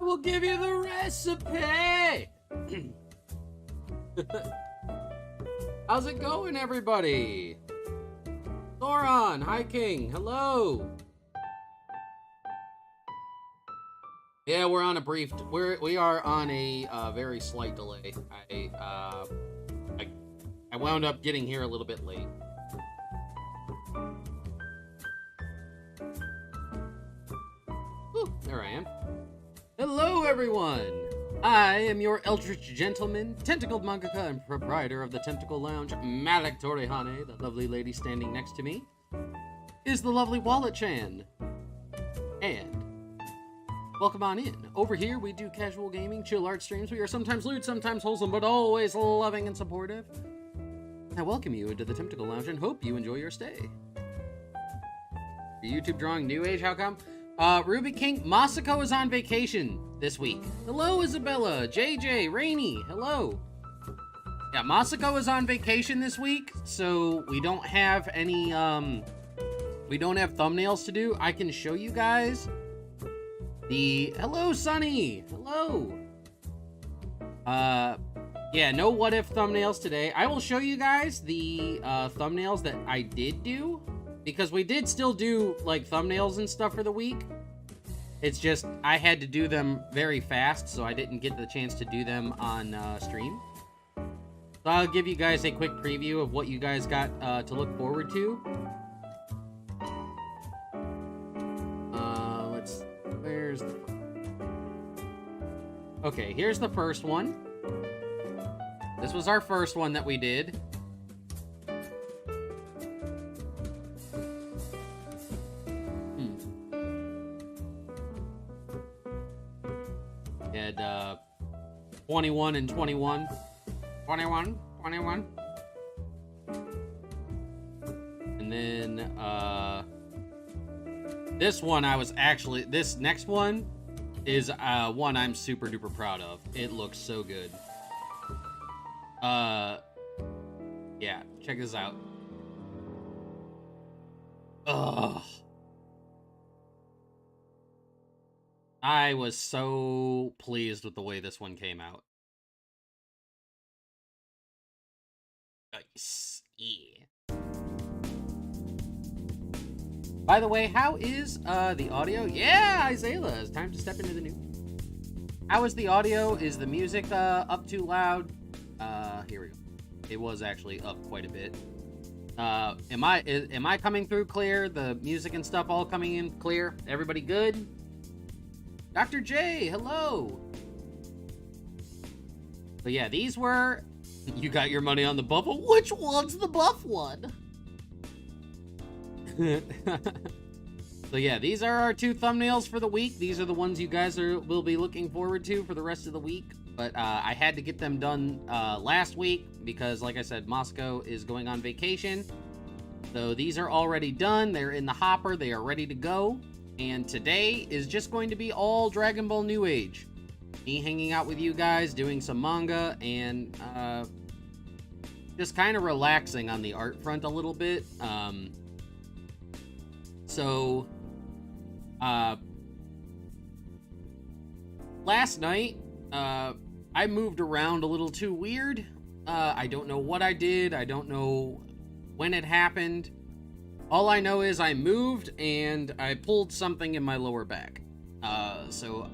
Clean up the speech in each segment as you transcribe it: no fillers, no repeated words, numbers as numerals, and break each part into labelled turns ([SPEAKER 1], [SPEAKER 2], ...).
[SPEAKER 1] We'll give you the recipe. How's it going, everybody? Thoron, hi King, hello. Yeah, we're on a we are on a very slight delay. I wound up getting here a little bit late. Whew, there I am. Hello, everyone. I am your eldritch gentleman, tentacled mangaka and proprietor of the Tentacle Lounge, Malak Torihane. The lovely lady standing next to me is the lovely Wallet-chan. And welcome on in. Over here, we do casual gaming, chill art streams. We are sometimes lewd, sometimes wholesome, but always loving and supportive. I welcome you into the Tentacle Lounge and hope you enjoy your stay. Your YouTube drawing New Age, how come? Ruby King, Masako is on vacation this week. Hello, Isabella, JJ, Rainy, hello. Yeah, Masako is on vacation this week, so we don't have any, we don't have thumbnails to do. I can show you guys hello, Sunny, hello. Yeah, no what if thumbnails today. I will show you guys the, thumbnails that I did do, because we did still do, like, thumbnails and stuff for the week. It's just, I had to do them very fast, so I didn't get the chance to do them on, stream. So I'll give you guys a quick preview of what you guys got, to look forward to. Where's the... Okay, here's the first one. This was our first one that we did. We had 21 and 21. 21. And then this one this next one is one I'm super duper proud of. It looks so good. Yeah, check this out. Ugh. I was so pleased with the way this one came out. Nice. Yeah. By the way, how is the audio? Yeah, Isaiah, it's time to step into the new. How is the audio? Is the music up too loud? Here we go. It was actually up quite a bit. Am I coming through clear? The music and stuff all coming in clear? Everybody good? Dr. J, hello. But yeah, these were... You got your money on the buff one? Which one's the buff one? So yeah, these are our two thumbnails for the week. These are the ones you guys will be looking forward to for the rest of the week. But I had to get them done last week because, like I said, Moscow is going on vacation. So these are already done. They're in the hopper. They are ready to go. And today is just going to be all Dragon Ball New Age. Me hanging out with you guys, doing some manga, and just kind of relaxing on the art front a little bit. Last night, I moved around a little too weird. I don't know what I did. I don't know when it happened. All I know is I moved and I pulled something in my lower back. So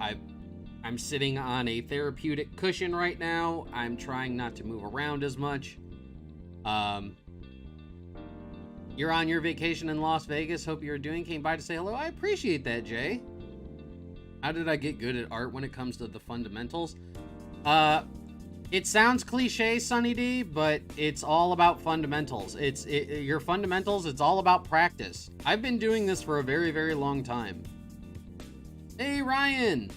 [SPEAKER 1] I'm sitting on a therapeutic cushion right now. I'm trying not to move around as much. You're on your vacation in Las Vegas. Hope you're doing. Came by to say hello. I appreciate that, Jay. How did I get good at art when it comes to the fundamentals? It sounds cliche, Sunny D, but it's all about fundamentals. Your fundamentals, it's all about practice. I've been doing this for a very, very long time. Hey, Ryan!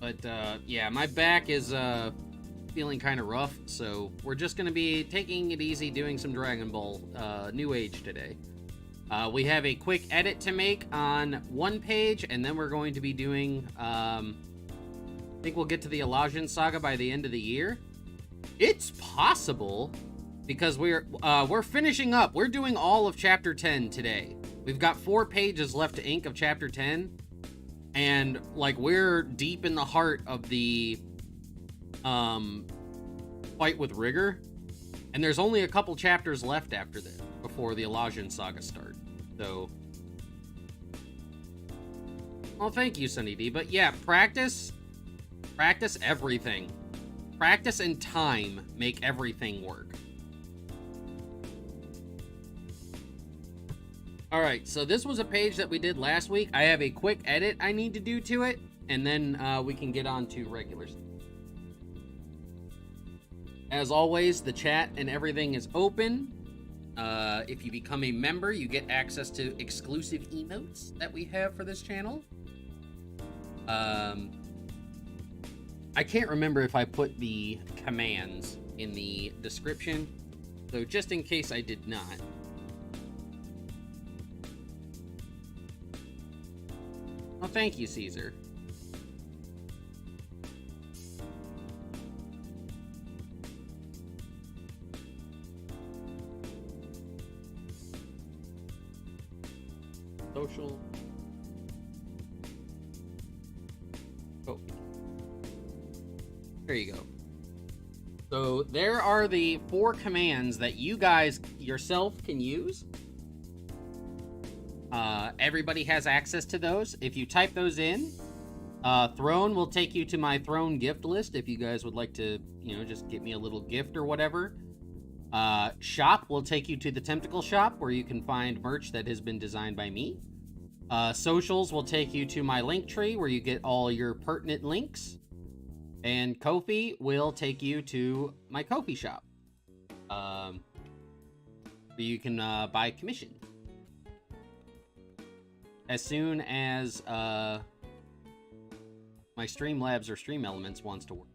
[SPEAKER 1] But, yeah, my back is, feeling kind of rough, so we're just going to be taking it easy doing some Dragon Ball New Age today. We have a quick edit to make on one page, and then we're going to be doing, I think we'll get to the Elajan Saga by the end of the year. It's possible, because we're finishing up. We're doing all of Chapter 10 today. We've got 4 pages left to ink of chapter 10, and like we're deep in the heart of the fight with Rigor, and there's only a couple chapters left after this before the Elajan saga starts. So, well, thank you, Sunny D. But yeah, practice everything. Practice and time make everything work. All right, so this was a page that we did last week. I have a quick edit I need to do to it, and then we can get on to regular stuff. As always, the chat and everything is open. If you become a member, you get access to exclusive emotes that we have for this channel. I can't remember if I put the commands in the description, so just in case I did not. Oh, thank you, Caesar. Social. Oh. There you go. So there are the 4 commands that you guys yourself can use. Everybody has access to those. If you type those in, Throne will take you to my Throne gift list if you guys would like to, you know, just get me a little gift or whatever. Shop will take you to the Tentacle Shop, where you can find merch that has been designed by me. Socials will take you to my link tree, where you get all your pertinent links. And Ko-fi will take you to my Ko-fi shop, where you can buy commission. As soon as my Streamlabs or Stream Elements wants to work.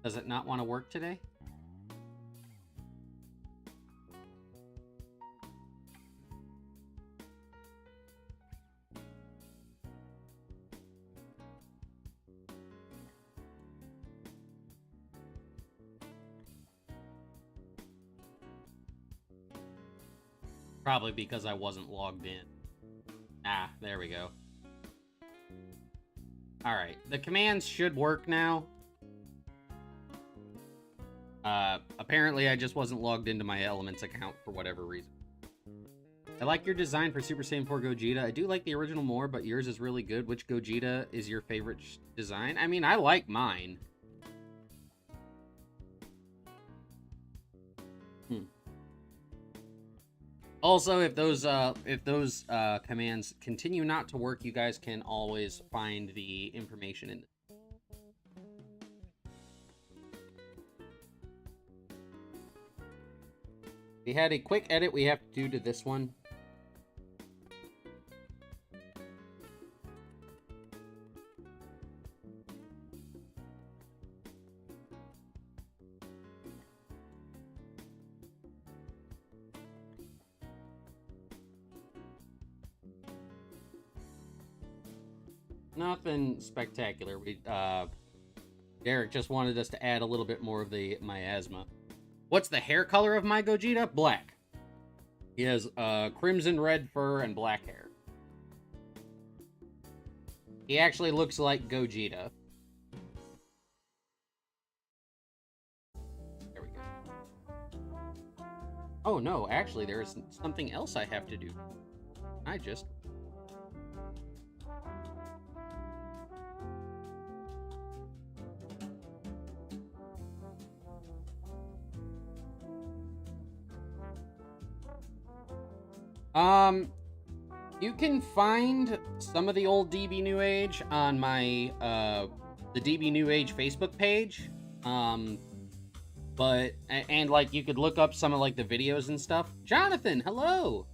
[SPEAKER 1] Does it not want to work today? Probably because I wasn't logged in. Ah, there we go. Alright, the commands should work now. Apparently I just wasn't logged into my Elements account for whatever reason. I like your design for Super Saiyan 4 Gogeta. I do like the original more, but yours is really good. Which Gogeta is your favorite design? I mean, I like mine. Also, if those commands continue not to work, you guys can always find the information in. We had a quick edit we have to do to this one. Nothing spectacular. Derek just wanted us to add a little bit more of the miasma. What's the hair color of my Gogeta? Black. He has crimson red fur and black hair. He actually looks like Gogeta. There we go. Oh no, actually there is something else I have to do. I just... You can find some of the old DB New Age on my, the DB New Age Facebook page. But, and like, you could look up some of like the videos and stuff. Jonathan, hello!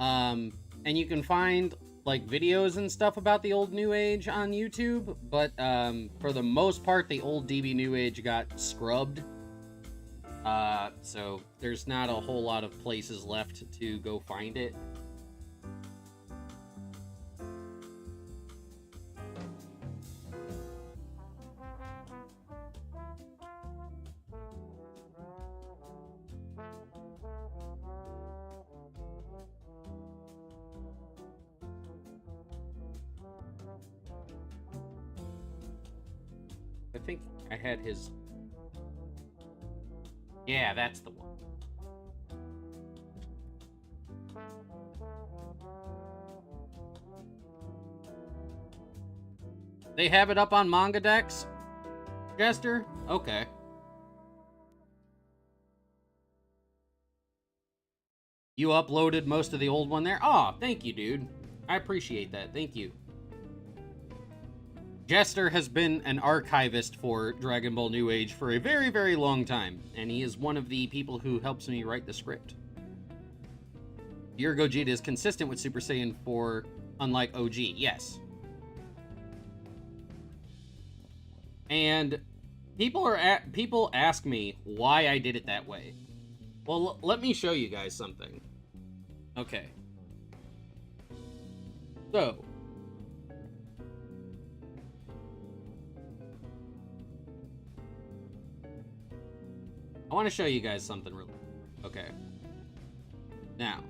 [SPEAKER 1] And you can find like videos and stuff about the old New Age on YouTube, but, for the most part, the old DB New Age got scrubbed. So there's not a whole lot of places left to go find it. I think I had his... Yeah, that's the one. They have it up on Manga Decks, Jester? Okay. You uploaded most of the old one there? Oh, thank you, dude. I appreciate that. Thank you. Jester has been an archivist for Dragon Ball New Age for a very, very long time, and he is one of the people who helps me write the script. Your Gogeta is consistent with Super Saiyan 4, unlike OG. Yes. And people ask me why I did it that way. Well, let me show you guys something. Okay. So, I want to show you guys something real. Okay. Now,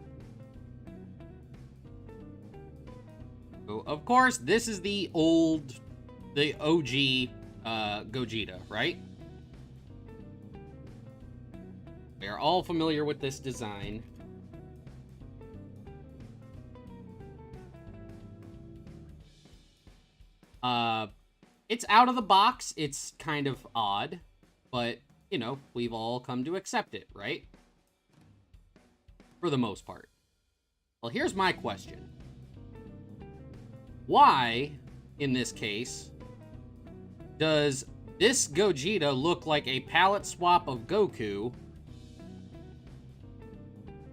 [SPEAKER 1] so of course, this is the OG Gogeta, right? We are all familiar with this design. It's out of the box. It's kind of odd, but, you know, we've all come to accept it, right? For the most part. Well, here's my question. Why, in this case, does this Gogeta look like a palette swap of Goku,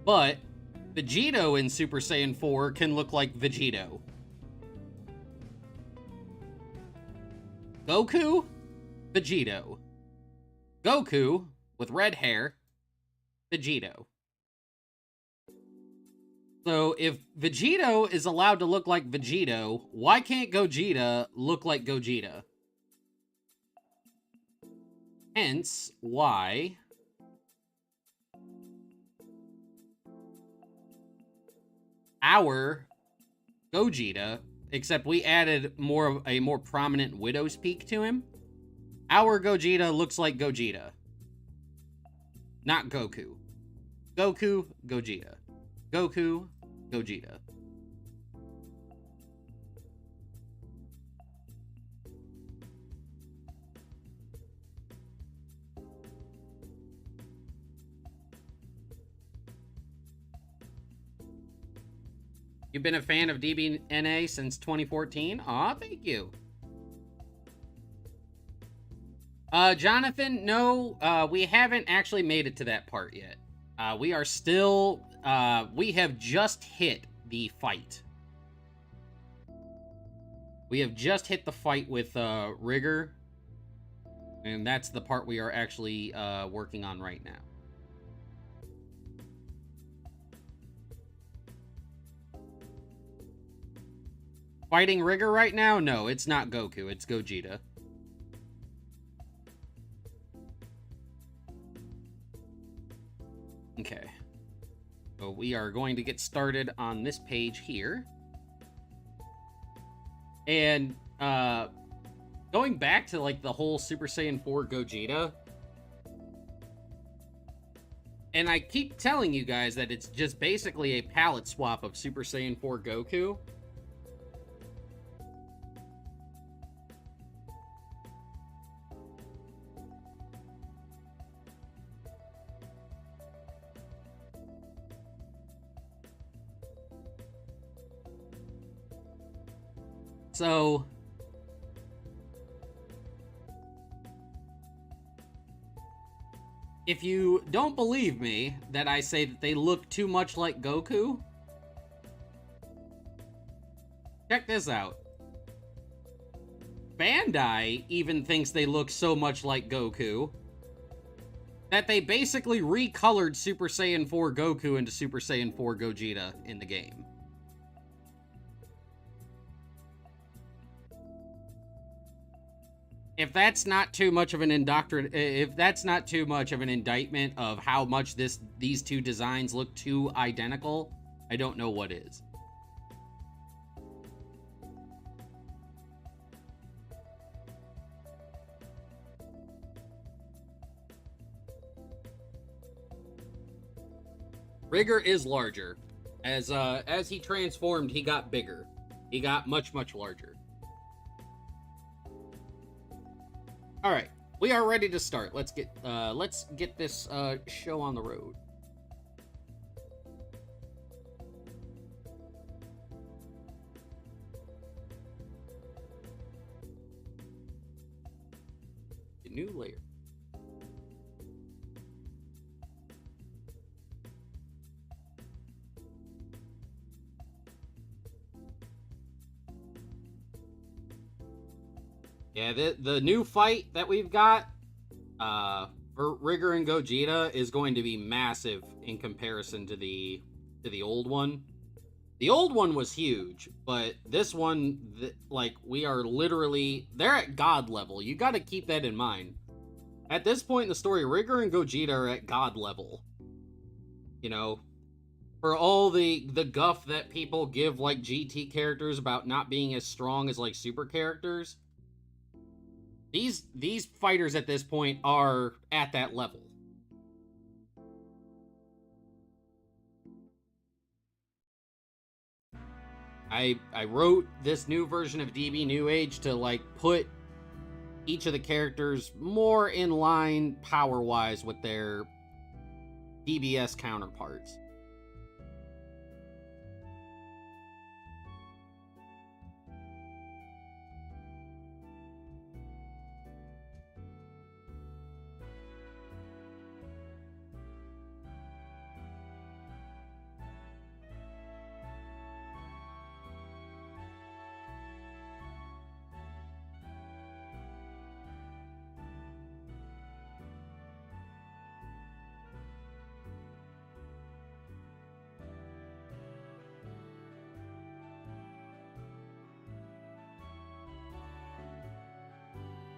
[SPEAKER 1] but Vegito in Super Saiyan 4 can look like Vegito? Goku, Vegito. Goku, with red hair, Vegito. So, if Vegito is allowed to look like Vegito, why can't Gogeta look like Gogeta? Hence, why our Gogeta, except we added a more prominent Widow's Peak to him, our Gogeta looks like Gogeta. Not Goku. Goku, Gogeta. Goku, Gogeta. You've been a fan of DBNA since 2014? Aw, thank you. Jonathan, no, we haven't actually made it to that part yet. We are still, we have just hit the fight. We have just hit the fight with, Rigor. And that's the part we are actually, working on right now. Fighting Rigor right now? No, it's not Goku, it's Gogeta. Okay. So we are going to get started on this page here. And, going back to, like, the whole Super Saiyan 4 Gogeta, and I keep telling you guys that it's just basically a palette swap of Super Saiyan 4 Goku. So, if you don't believe me that I say that they look too much like Goku, check this out. Bandai even thinks they look so much like Goku that they basically recolored Super Saiyan 4 Goku into Super Saiyan 4 Gogeta in the game. If that's not too much of an if that's not too much of an indictment of how much these two designs look too identical, I don't know what is. Rigor is larger. As he transformed, he got bigger. He got much, much larger. All right, we are ready to start. Let's get this show on the road. New layer. Yeah, the new fight that we've got for Rigor and Gogeta is going to be massive in comparison to the old one. The old one was huge, but this one, like, we are literally, they're at God level. You got to keep that in mind. At this point in the story, Rigor and Gogeta are at God level. You know, for all the guff that people give, like, GT characters about not being as strong as, like, super characters, these fighters at this point are at that level. I wrote this new version of DB New Age to, like, put each of the characters more in line power-wise with their DBS counterparts.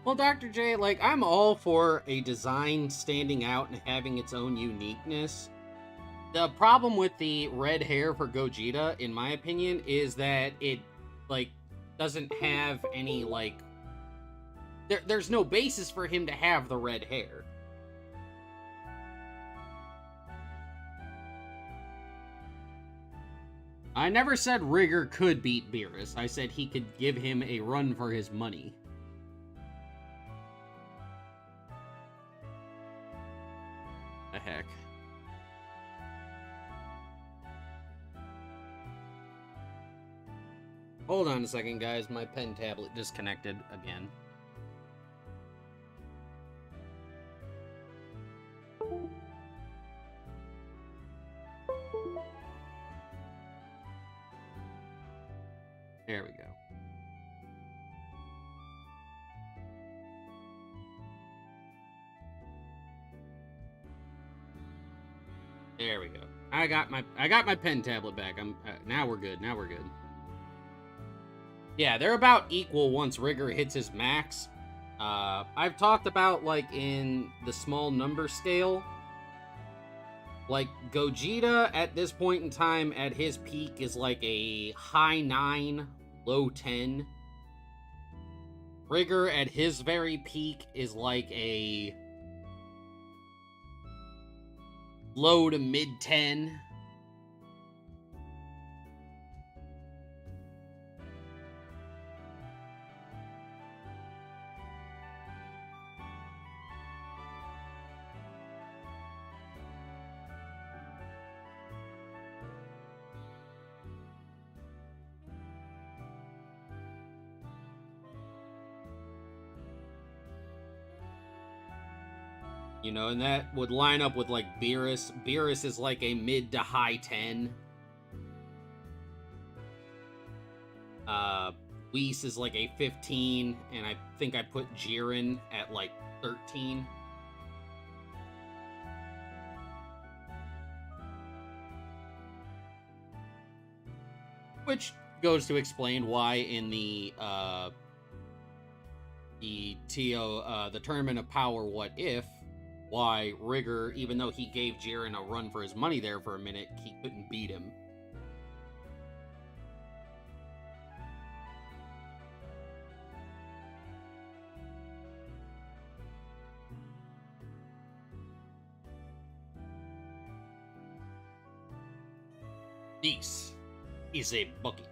[SPEAKER 1] Well, Dr. J, like, I'm all for a design standing out and having its own uniqueness. The problem with the red hair for Gogeta, in my opinion, is that it, like, doesn't have any, like... There's no basis for him to have the red hair. I never said Rigor could beat Beerus. I said he could give him a run for his money. The heck. Hold on a second, guys. My pen tablet disconnected again. There we go. There we go. I got my pen tablet back. Now we're good. Now we're good. Yeah, they're about equal once Rigor hits his max. I've talked about, like, in the small number scale, like, Gogeta at this point in time at his peak is like a high 9, low 10. Rigor at his very peak is like a low to mid 10. You know, and that would line up with, like, Beerus. Beerus is like a mid to high 10. Whis is like a 15, and I think I put Jiren at, like, 13. Which goes to explain why in the Tournament of Power What If, why Rigor, even though he gave Jiren a run for his money there for a minute, he couldn't beat him. This is a bucket.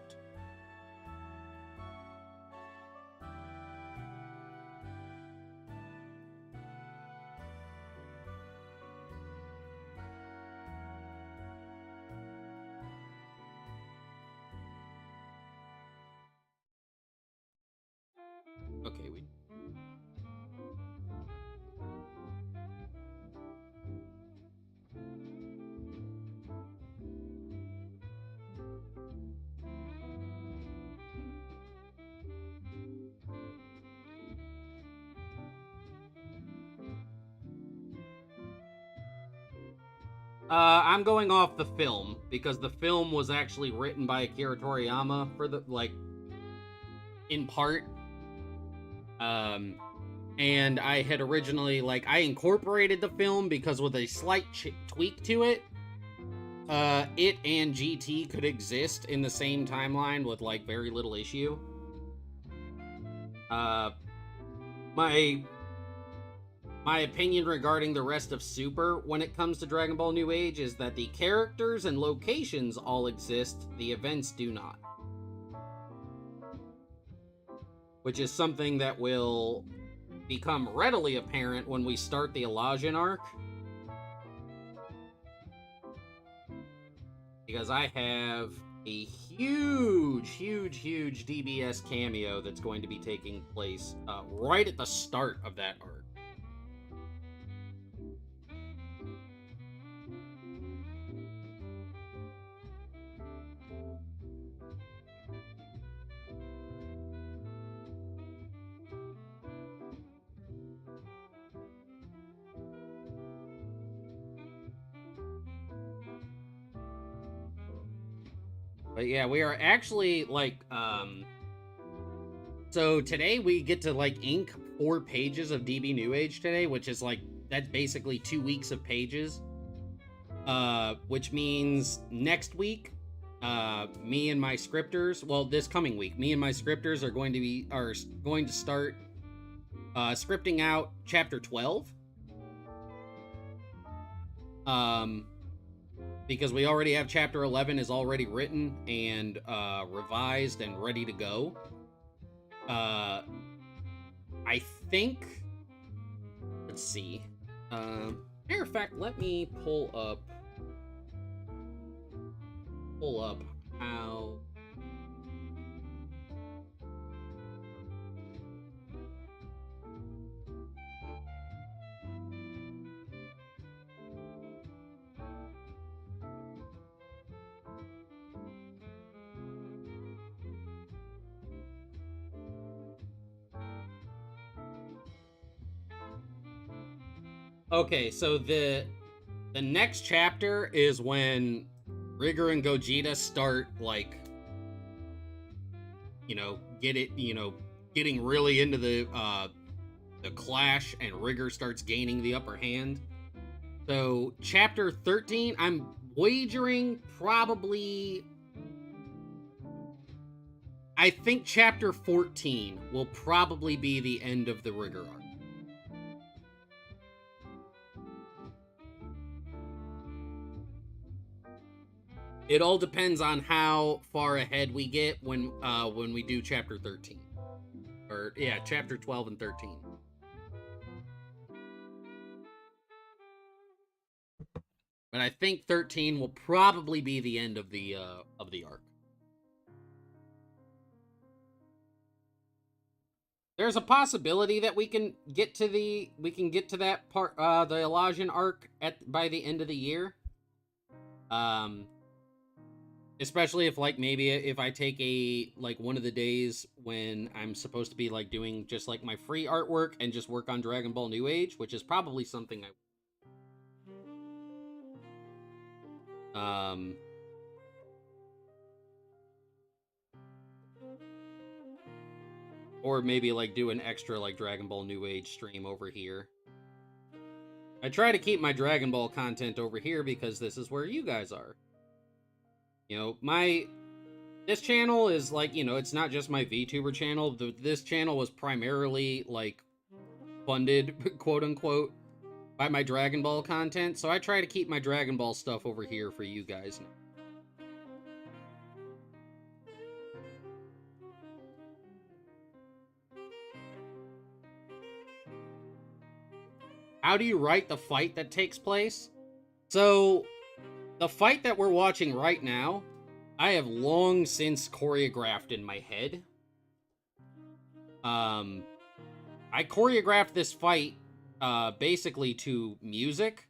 [SPEAKER 1] Okay, we... I'm going off the film, because the film was actually written by Akira Toriyama for the, like, in part. And I had originally, like, I incorporated the film because with a slight tweak to it, it and GT could exist in the same timeline with, like, very little issue. My opinion regarding the rest of Super when it comes to Dragon Ball New Age is that the characters and locations all exist, the events do not. Which is something that will become readily apparent when we start the Elijah arc. Because I have a huge DBS cameo that's going to be taking place right at the start of that arc. But yeah, we are actually, like, so today we get to, like, ink 4 pages of DB New Age today, which is, like, that's basically 2 weeks of pages. Which means next week, me and my scripters, well, this coming week, me and my scripters are going to start, scripting out Chapter 12. Because we already have Chapter 11 is already written and revised and ready to go. I think... Let's see. Matter of fact, let me pull up how... Okay, so the next chapter is when Rigor and Gogeta start, like, you know, getting really into the clash, and Rigor starts gaining the upper hand. So Chapter 13, I'm wagering probably... I think Chapter 14 will probably be the end of the Rigor arc. It all depends on how far ahead we get when we do Chapter 13. Or, yeah, Chapter 12 and 13. But I think 13 will probably be the end of the arc. There's a possibility that we can get to that part, the Elijah arc by the end of the year. Especially if, like, maybe if I take one of the days when I'm supposed to be, like, doing just, like, my free artwork and just work on Dragon Ball New Age, which is probably something or maybe, like, do an extra, like, Dragon Ball New Age stream over here. I try to keep my Dragon Ball content over here because this is where you guys are. You know, this channel is, like, you know, it's not just my VTuber channel. This channel was primarily, like, funded, quote-unquote, by my Dragon Ball content. So I try to keep my Dragon Ball stuff over here for you guys now. how do you write the fight that takes place? So, the fight that we're watching right now, I have long since choreographed in my head. I choreographed this fight basically to music.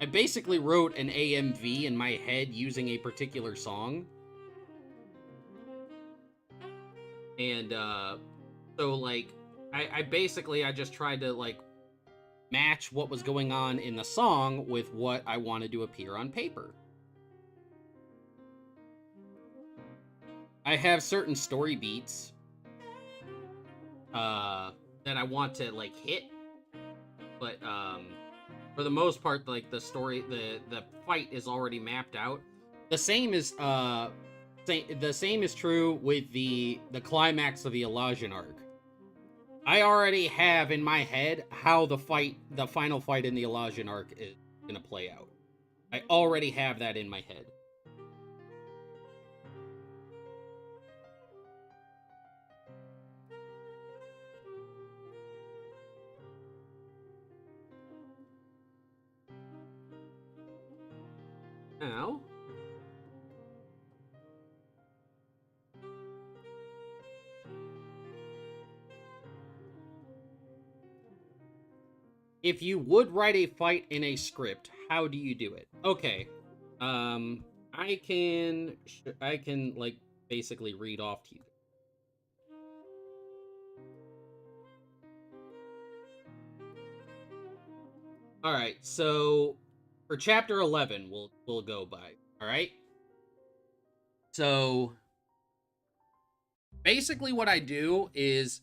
[SPEAKER 1] I basically wrote an AMV in my head using a particular song. And so like I basically I just tried to like match what was going on in the song with what I wanted to appear on paper. I have certain story beats that I want to like hit, but for the most part, like the story, the fight is already mapped out. The same is the same is true with the climax of the Elysian arc. I already have in my head how the final fight in the Elysian arc is gonna play out. I already have that in my head. Now, if you would write a fight in a script, how do you do it? Okay, I can like basically read off to you. All right, so for chapter 11, we'll go by. All right. So basically, what I do is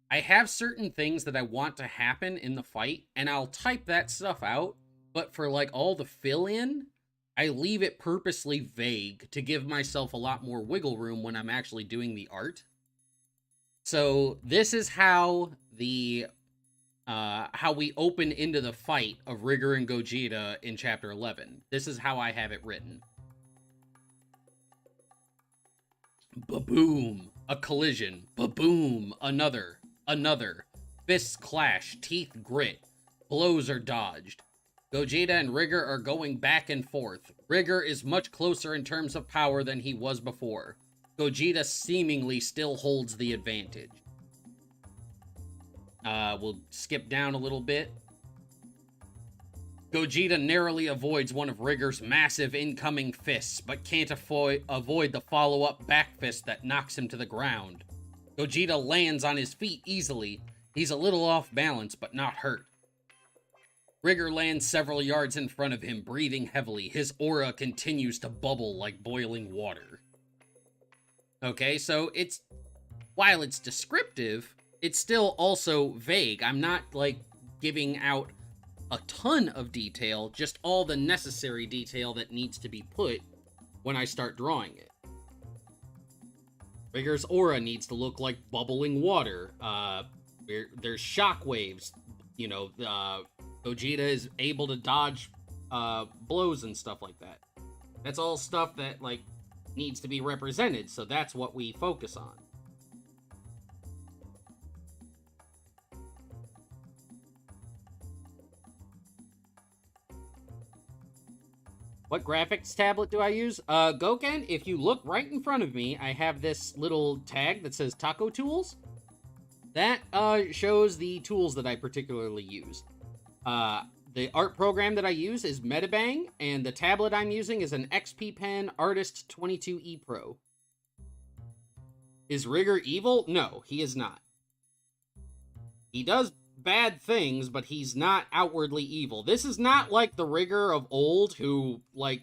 [SPEAKER 1] I have certain things that I want to happen in the fight, and I'll type that stuff out. But for like all the fill in, I leave it purposely vague to give myself a lot more wiggle room when I'm actually doing the art. So this is how we open into the fight of Rigor and Gogeta in chapter 11. This is how I have it written. Ba-boom, a collision. Ba-boom, another. Fists clash, teeth grit. Blows are dodged. Gogeta and Rigor are going back and forth. Rigor is much closer in terms of power than he was before. Gogeta seemingly still holds the advantage. We'll skip down a little bit. Gogeta narrowly avoids one of Rigor's massive incoming fists, but can't avoid the follow-up back fist that knocks him to the ground. Gogeta lands on his feet easily. He's a little off balance, but not hurt. Rigor lands several yards in front of him, breathing heavily. His aura continues to bubble like boiling water. Okay, so while it's descriptive, it's still also vague. I'm not, like, giving out a ton of detail, just all the necessary detail that needs to be put when I start drawing it. Rigor's aura needs to look like bubbling water. There's shockwaves. You know, Gogeta is able to dodge blows and stuff like that. That's all stuff that, like, needs to be represented, so that's what we focus on. What graphics tablet do I use? Goken, if you look right in front of me, I have this little tag that says Taco Tools. That shows the tools that I particularly use. The art program that I use is Metabang, and the tablet I'm using is an XP Pen Artist 22E Pro. Is Rigor evil? No, he is not. He does bad things, but he's not outwardly evil. This is not like the Rigor of old who, like,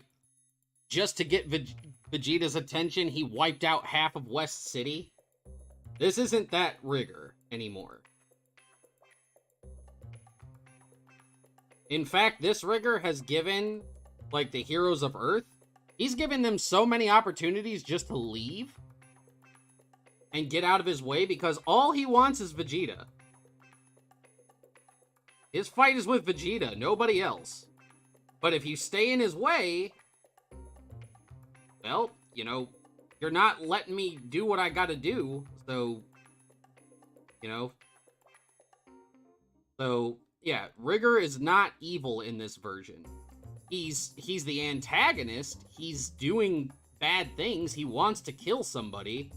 [SPEAKER 1] just to get Vegeta's attention, he wiped out half of West City. This isn't that Rigor anymore. In fact, this Rigor has given, like, the heroes of Earth, he's given them so many opportunities just to leave and get out of his way because all he wants is Vegeta. His fight is with Vegeta, nobody else. But if you stay in his way, well, you know, you're not letting me do what I gotta do, so, you know. So, yeah, Rigor is not evil in this version. He's the antagonist. He's doing bad things. He wants to kill somebody,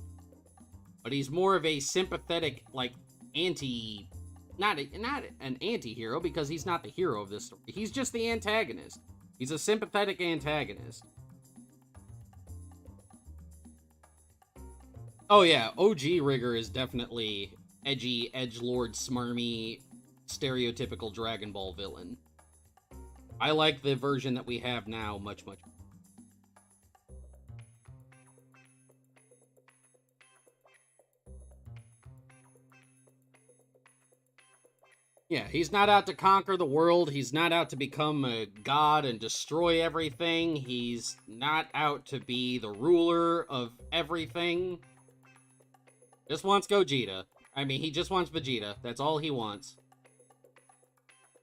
[SPEAKER 1] but he's more of a sympathetic, like, anti, not an anti-hero, because he's not the hero of this story. He's just the antagonist. He's a sympathetic antagonist. Oh yeah, OG Rigor is definitely edgy, edgelord, smarmy, stereotypical Dragon Ball villain. I like the version that we have now much, much. Yeah, he's not out to conquer the world. He's not out to become a god and destroy everything. He's not out to be the ruler of everything. Just wants Gogeta. I mean, he just wants Vegeta. That's all he wants.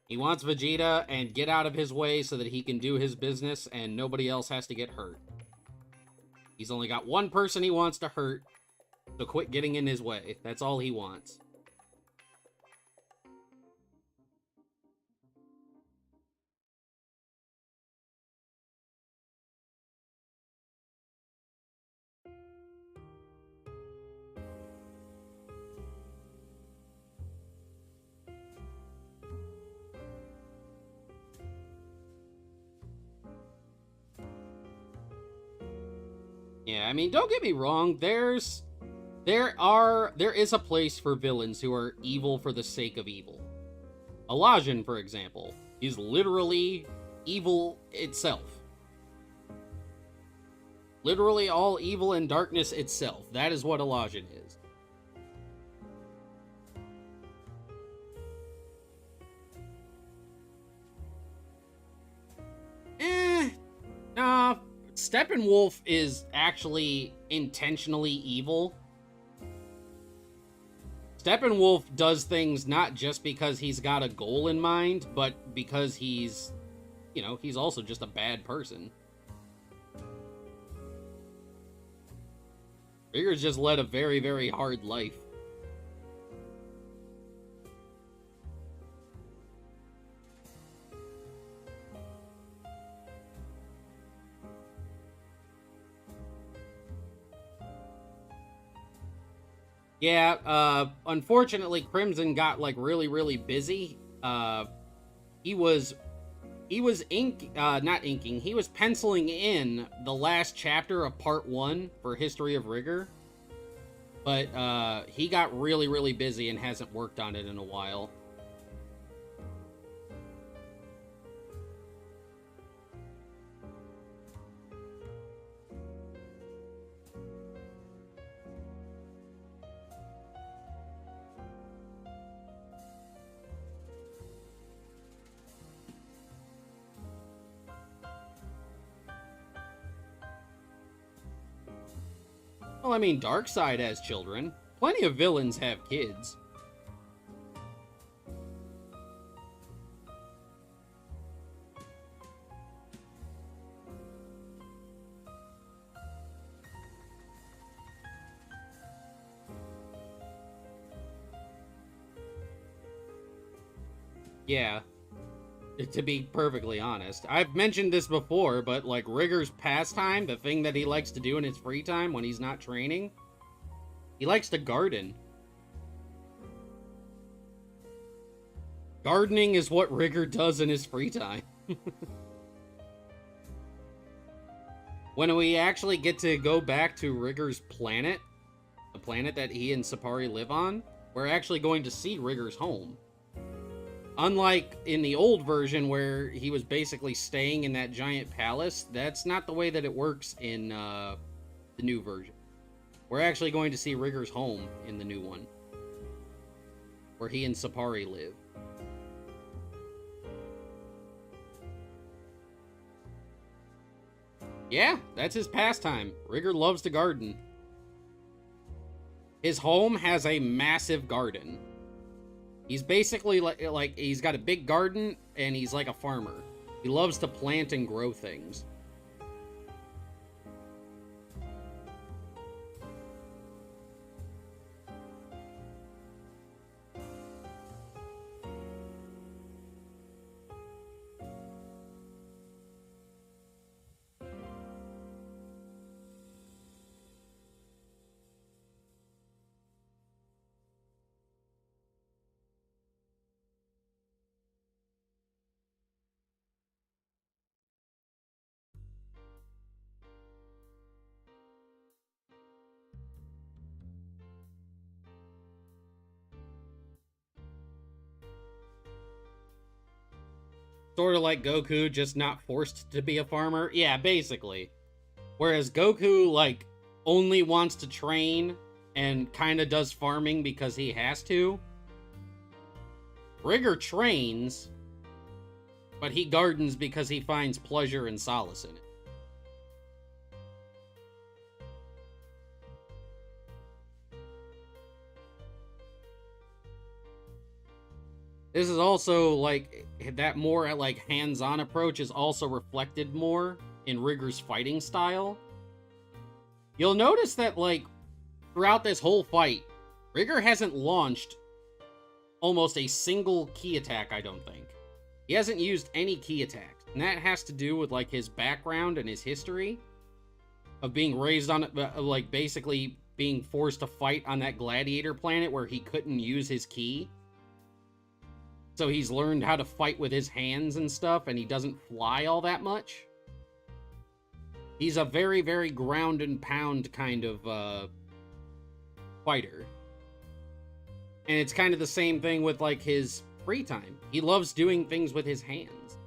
[SPEAKER 1] He wants Vegeta and get out of his way so that he can do his business and nobody else has to get hurt. He's only got one person he wants to hurt, so quit getting in his way. That's all he wants. Yeah, I mean, don't get me wrong. There is a place for villains who are evil for the sake of evil. Elijah, for example, is literally evil itself. Literally all evil and darkness itself. That is what Elijah is. Nah. Steppenwolf is actually intentionally evil. Steppenwolf does things not just because he's got a goal in mind, but because he's also just a bad person. Rigor's just led a very, very hard life. Yeah, unfortunately, Crimson got, like, really, really busy. He was not inking, he was penciling in the last chapter of Part 1 for History of Rigor. But, he got really, really busy and hasn't worked on it in a while. Well, I mean, Darkseid has children. Plenty of villains have kids. Yeah, to be perfectly honest. I've mentioned this before, but, like, Rigor's pastime, the thing that he likes to do in his free time when he's not training, he likes to garden. Gardening is what Rigor does in his free time. When we actually get to go back to Rigor's planet, the planet that he and Sapari live on, we're actually going to see Rigor's home. Unlike in the old version where he was basically staying in that giant palace, that's not the way that it works in the new version. We're actually going to see Rigor's home in the new one, where he and Sapari live. Yeah, that's his pastime. Rigor loves to garden. His home has a massive garden. He's basically like he's got a big garden, and he's like a farmer. He loves to plant and grow things. Sort of like Goku, just not forced to be a farmer. Yeah, basically. Whereas Goku, like, only wants to train and kind of does farming because he has to. Rigor trains, but he gardens because he finds pleasure and solace in it. This is also, like, that more, like, hands-on approach is also reflected more in Rigor's fighting style. You'll notice that, like, throughout this whole fight, Rigor hasn't launched almost a single key attack, I don't think. He hasn't used any key attacks. And that has to do with, like, his background and his history of being raised on, like, basically being forced to fight on that gladiator planet where he couldn't use his ki. So he's learned how to fight with his hands and stuff, and he doesn't fly all that much. He's a very, very ground and pound kind of fighter. And it's kind of the same thing with, like, his free time. He loves doing things with his hands.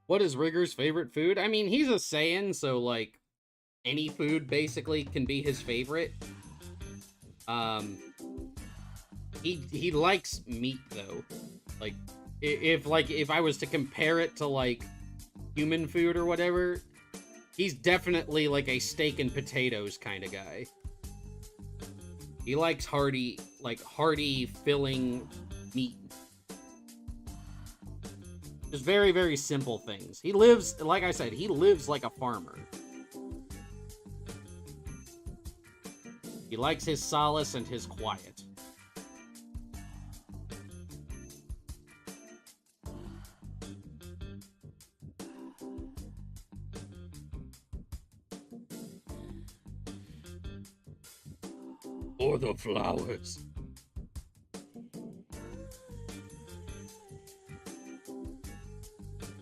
[SPEAKER 1] What is Rigor's favorite food? I mean, he's a Saiyan, so, like, any food basically can be his favorite. He likes meat, though. Like, if I was to compare it to, like, human food or whatever, he's definitely, like, a steak and potatoes kind of guy. He likes hearty, filling meat. Just very, very simple things. He lives, like I said, he lives like a farmer. He likes his solace and his quiet. Or the flowers.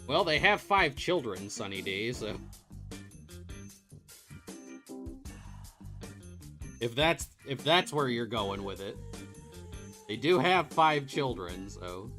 [SPEAKER 1] Well, they have 5 children, Sunny D, so... If that's where you're going with it. They do have 5 children, so...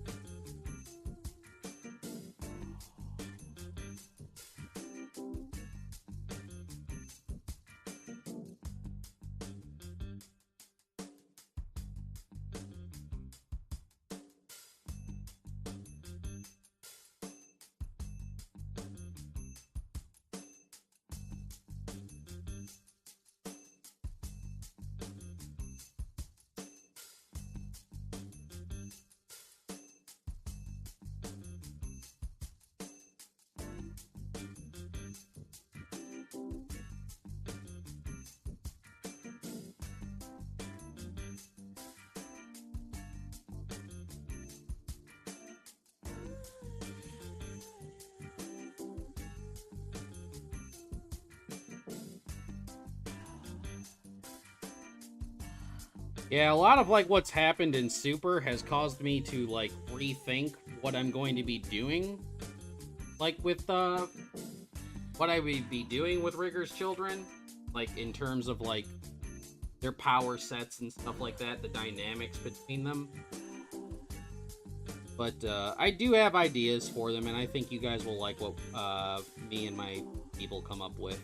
[SPEAKER 1] Yeah, a lot of, like, what's happened in Super has caused me to, like, rethink what I'm going to be doing. Like, with, what I would be doing with Rigor's children. Like, in terms of, like, their power sets and stuff like that, the dynamics between them. But, I do have ideas for them, and I think you guys will like what, me and my people come up with.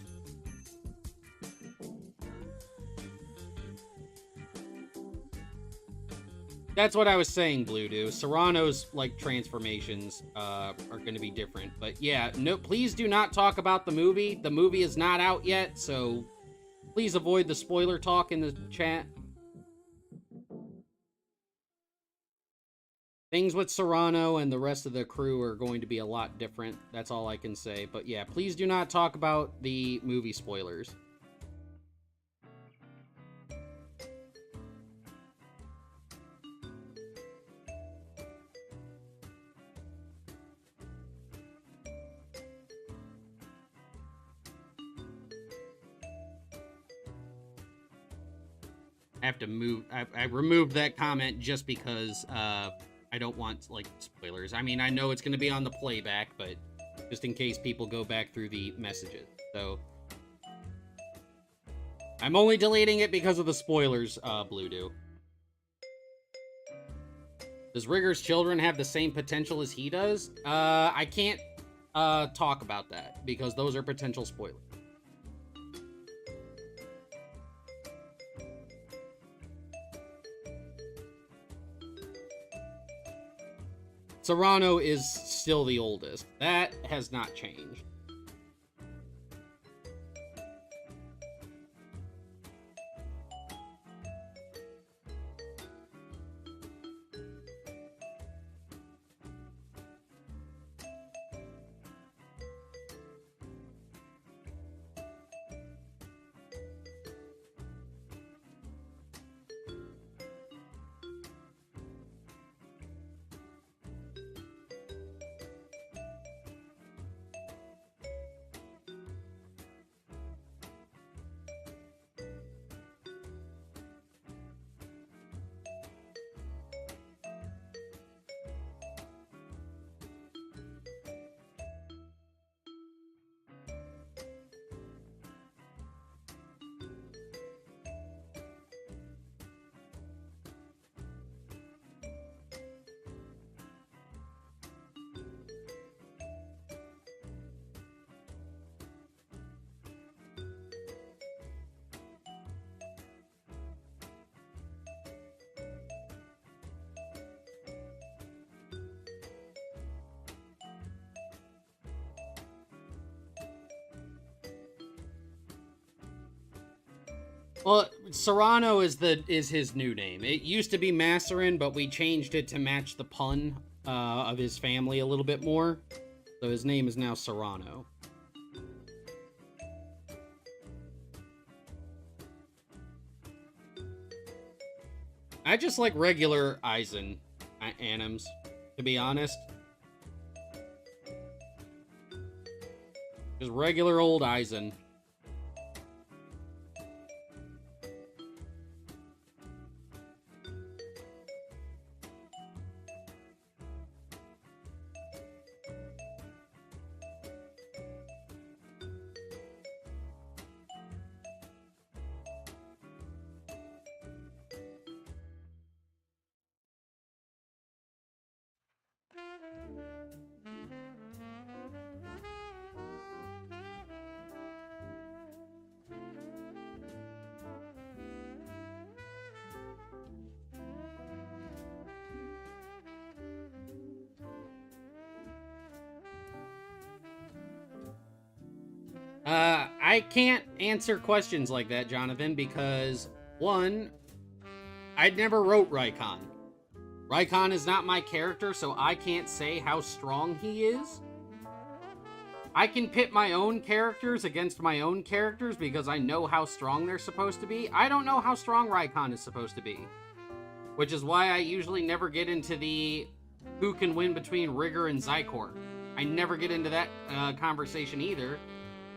[SPEAKER 1] That's what I was saying, Blue Dew. Serrano's, like, transformations are going to be different. But yeah, no, please do not talk about the movie. The movie is not out yet, so please avoid the spoiler talk in the chat. Things with Serrano and the rest of the crew are going to be a lot different. That's all I can say. But yeah, please do not talk about the movie spoilers. I have to move. I removed that comment just because I don't want, like, spoilers. I mean, I know it's going to be on the playback, but just in case people go back through the messages. So I'm only deleting it because of the spoilers, Blue Do. Does Rigor's children have the same potential as he does? I can't talk about that because those are potential spoilers. Serrano is still the oldest. That has not changed. Well, Serrano is his new name. It used to be Masserin, but we changed it to match the pun of his family a little bit more. So his name is now Serrano. I just like regular Eisen anims, to be honest. Just regular old Eisen. I can't answer questions like that, Jonathan, because, one, I never wrote Raikon. Raikon is not my character, so I can't say how strong he is. I can pit my own characters against my own characters because I know how strong they're supposed to be. I don't know how strong Raikon is supposed to be, which is why I usually never get into the who can win between Rigor and Zykor. I never get into that conversation either,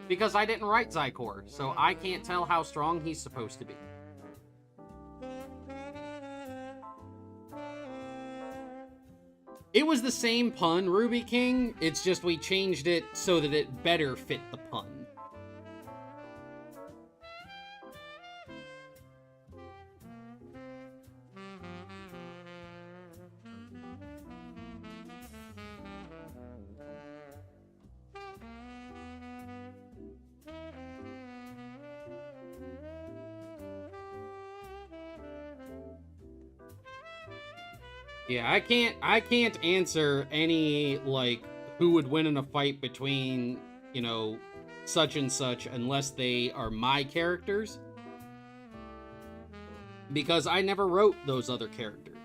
[SPEAKER 1] because I didn't write Zykor, so I can't tell how strong he's supposed to be. It was the same pun, Ruby King, it's just we changed it so that it better fit the pun. Yeah, I can't answer any, like, who would win in a fight between, you know, such and such unless they are my characters. Because I never wrote those other characters.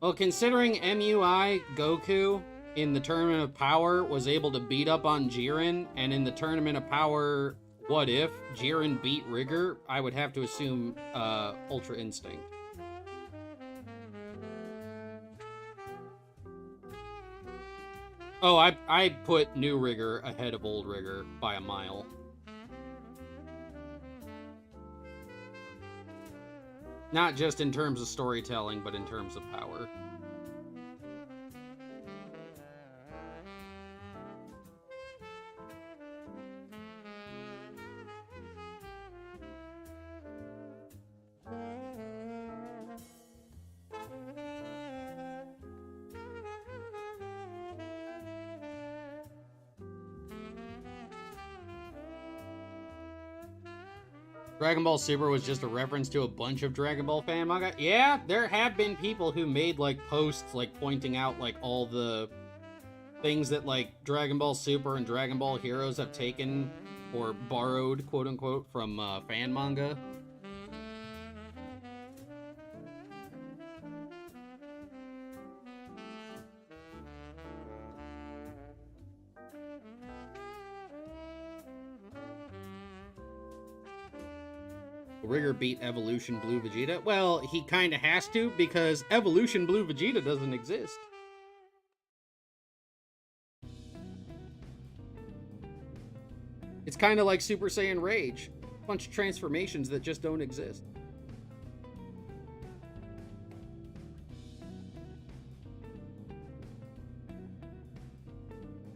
[SPEAKER 1] Well, considering MUI Goku in the Tournament of Power was able to beat up on Jiren, and in the Tournament of Power, what if Jiren beat Rigor? I would have to assume Ultra Instinct. Oh, I put new Rigor ahead of old Rigor by a mile. Not just in terms of storytelling, but in terms of power. Dragon Ball Super was just a reference to a bunch of Dragon Ball fan manga. Yeah, there have been people who made, like, posts, like, pointing out, like, all the things that, like, Dragon Ball Super and Dragon Ball Heroes have taken or borrowed, quote-unquote, from fan manga. Rigor beat Evolution Blue Vegeta? Well, he kind of has to, because Evolution Blue Vegeta doesn't exist. It's kind of like Super Saiyan Rage. A bunch of transformations that just don't exist.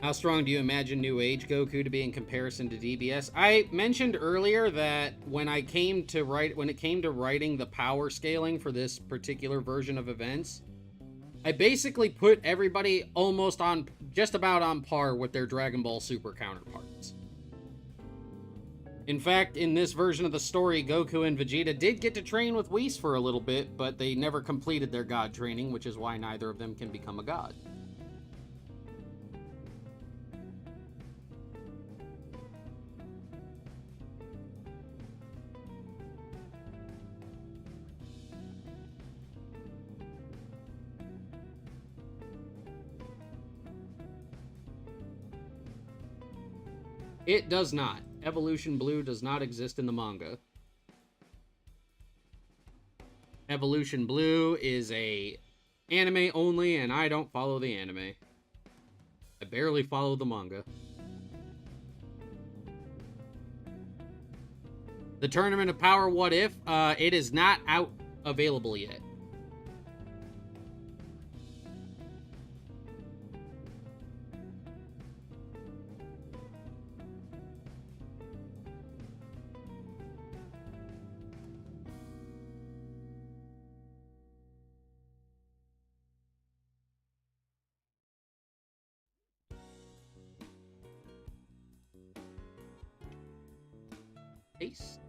[SPEAKER 1] How strong do you imagine New Age Goku to be in comparison to DBS? I mentioned earlier that when it came to writing the power scaling for this particular version of events, I basically put everybody almost on, just about on par with their Dragon Ball Super counterparts. In fact, in this version of the story, Goku and Vegeta did get to train with Whis for a little bit, but they never completed their god training, which is why neither of them can become a god. It does not. Evolution Blue does not exist in the manga. Evolution Blue is a anime only, and I don't follow the anime. I barely follow the manga. The Tournament of Power What If? It is not out available yet. Peace.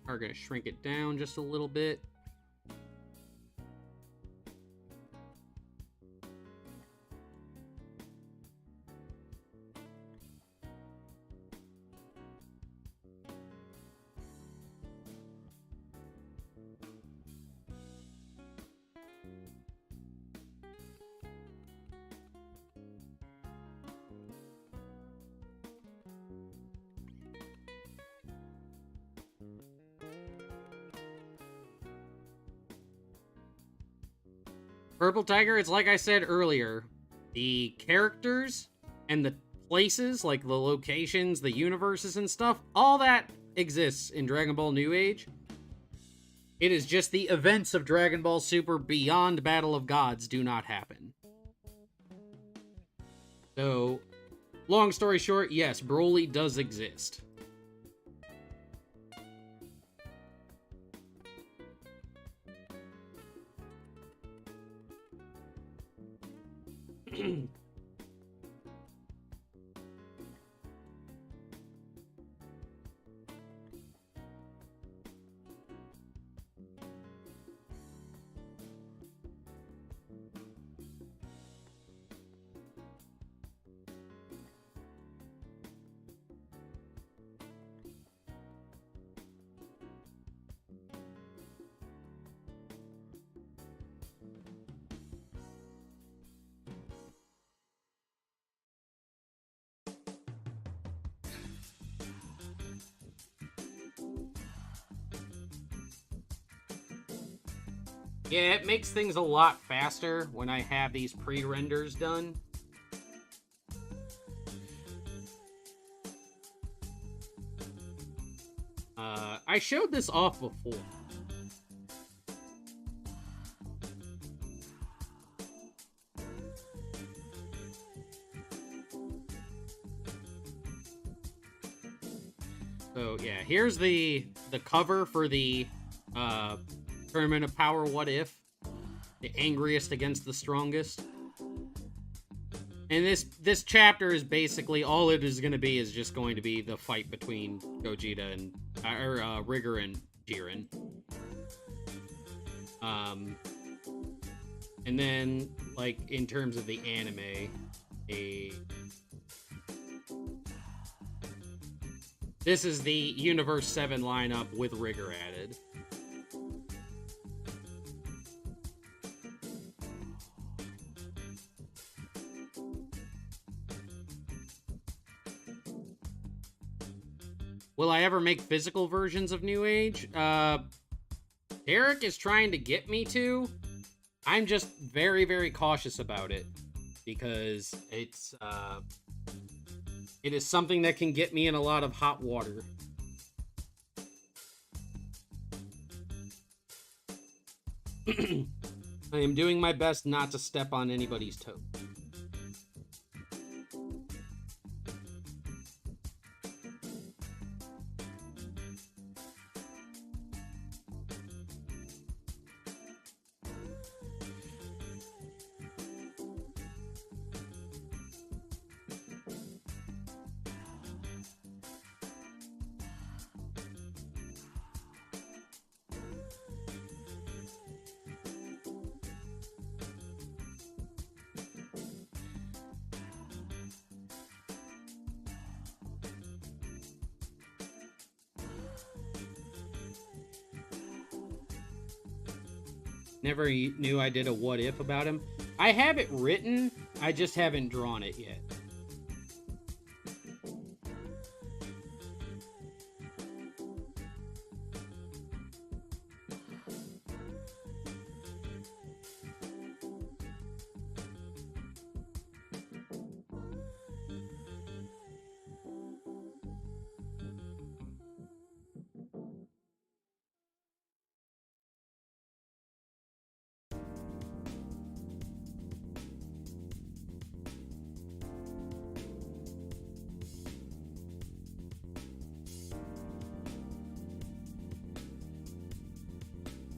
[SPEAKER 1] Are going to shrink it down just a little bit. Purple Tiger, it's like I said earlier, the characters and the places, like the locations, the universes and stuff, all that exists in Dragon Ball New Age. It is just the events of Dragon Ball Super beyond Battle of Gods do not happen. So, long story short, yes, Broly does exist. Yeah, it makes things a lot faster when I have these pre-renders done. I showed this off before. So yeah, here's the cover for the Tournament of Power What If. The angriest against the strongest. And this chapter is basically all it is going to be is just going to be the fight between Gogeta and Rigor and Jiren. And then like in terms of the anime, this is the Universe 7 lineup with Rigor added. Will I ever make physical versions of New Age? Derek is trying to get me to. I'm just very, very cautious about it because it is something that can get me in a lot of hot water. I am doing my best not to step on anybody's toes. Never knew I did a what if about him. I have it written, I just haven't drawn it yet.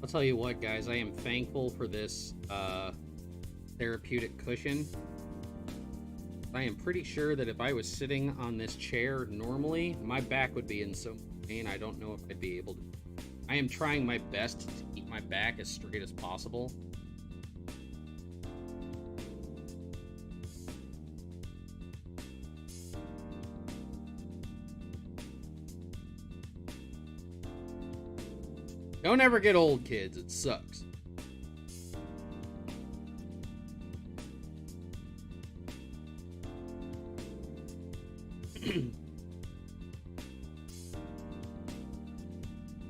[SPEAKER 1] I'll tell you what, guys, I am thankful for this therapeutic cushion. I am pretty sure that if I was sitting on this chair normally, my back would be in so much pain, I don't know if I'd be able to. I am trying my best to keep my back as straight as possible. Don't ever get old, kids. It sucks.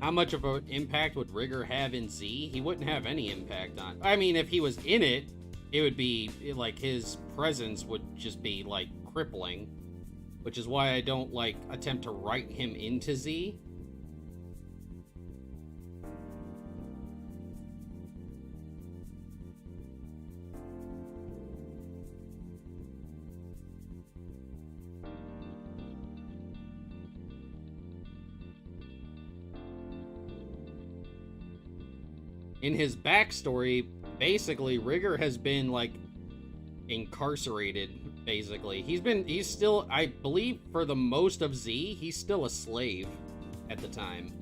[SPEAKER 1] How much of an impact would Rigor have in Z? He wouldn't have any impact on... I mean, if he was in it, it would be, like, his presence would just be, like, crippling. Which is why I don't, like, attempt to write him into Z. In his backstory, basically, Rigor has been, like, incarcerated, basically. He's still, I believe, for the most of Z, he's still a slave at the time.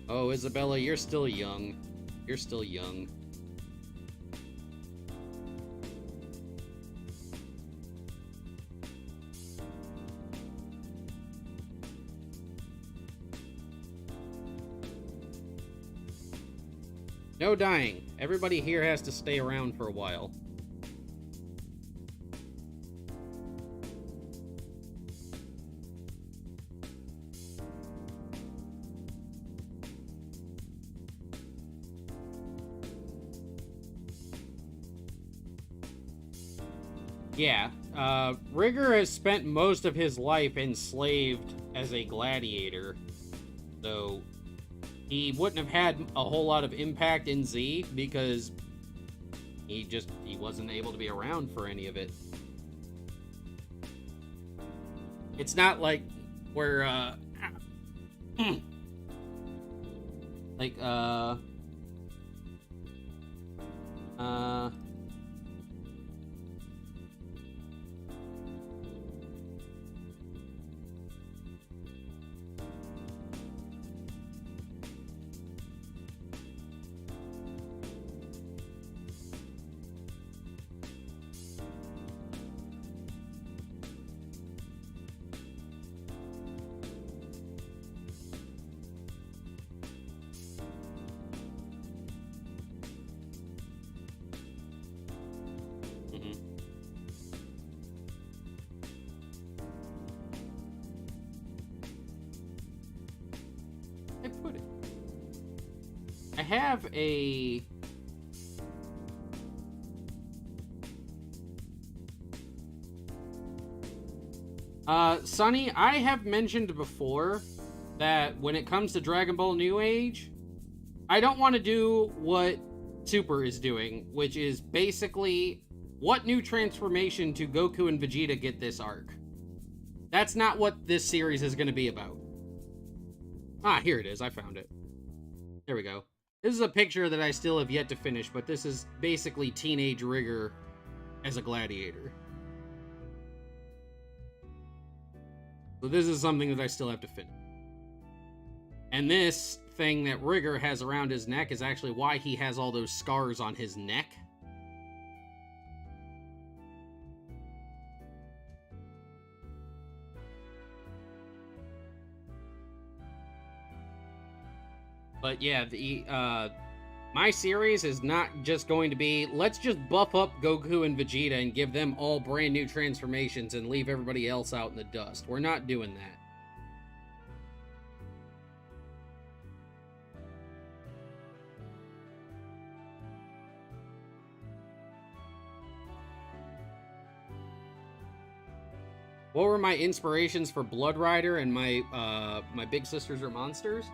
[SPEAKER 1] Oh, Isabella, you're still young. You're still young. no dying. Everybody here has to stay around for a while. Yeah, Rigor has spent most of his life enslaved as a gladiator, so he wouldn't have had a whole lot of impact in Z because he wasn't able to be around for any of it. It's not like where, like, I have a... Sonny, I have mentioned before that when it comes to Dragon Ball New Age, I don't want to do what Super is doing, which is basically what new transformation to Goku and Vegeta get this arc. That's not what this series is going to be about. Ah, here it is. I found it. There we go. This is a picture that I still have yet to finish, but this is basically teenage Rigor as a gladiator. So this is something that I still have to finish. And this thing that Rigor has around his neck is actually why he has all those scars on his neck. But yeah, my series is not just going to be, let's just buff up Goku and Vegeta and give them all brand new transformations and leave everybody else out in the dust. We're not doing that. What were my inspirations for Blood Rider and my Big Sisters Are Monsters?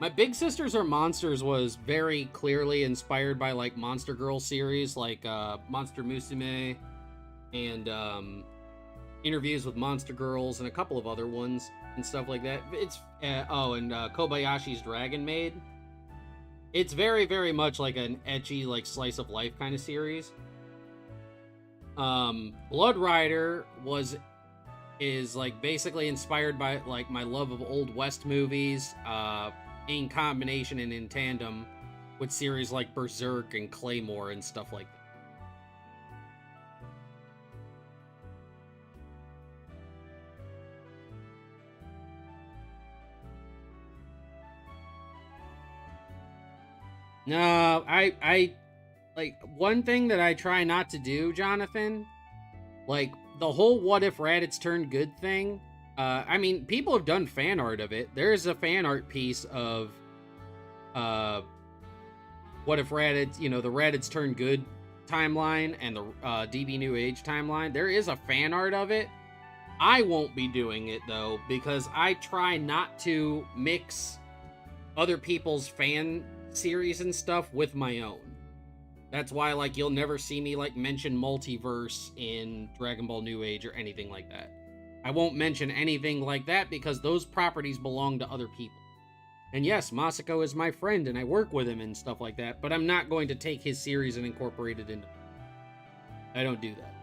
[SPEAKER 1] My Big Sisters Are Monsters was very clearly inspired by, like, Monster Girl series, like, Monster Musume, and, Interviews with Monster Girls, and a couple of other ones, and stuff like that. It's, and Kobayashi's Dragon Maid. It's very, very much like an ecchi, like, slice of life kind of series. Blood Rider is, like, basically inspired by, like, my love of Old West movies, in combination and in tandem with series like Berserk and Claymore and stuff like that. No, I like, one thing that I try not to do, Jonathan, like, the whole what if Raditz turned good thing, I mean, people have done fan art of it. There's a fan art piece of, what if Raditz, the Raditz turned good timeline and the DB New Age timeline. There is a fan art of it. I won't be doing it, though, because I try not to mix other people's fan series and stuff with my own. That's why, like, you'll never see me, like, mention multiverse in Dragon Ball New Age or anything like that. I won't mention anything like that because those properties belong to other people. And yes, Masako is my friend and I work with him and stuff like that, but I'm not going to take his series and incorporate it into... I don't do that.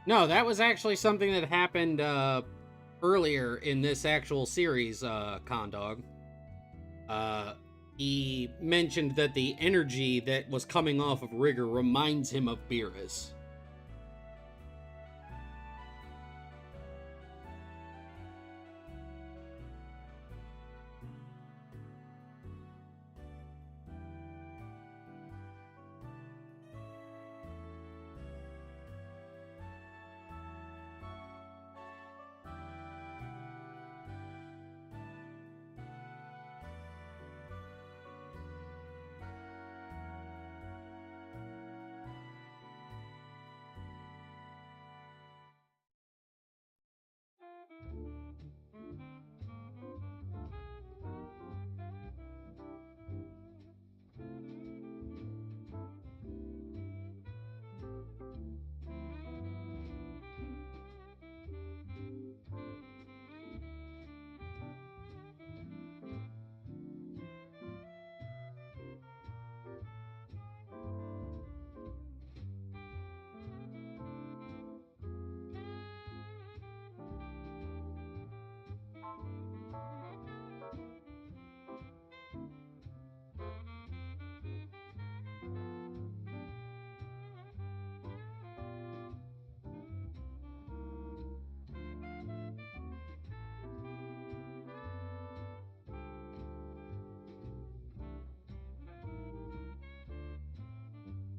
[SPEAKER 1] No, that was actually something that happened earlier in this actual series, Condog. Uh, he mentioned that the energy that was coming off of Rigor reminds him of Beerus.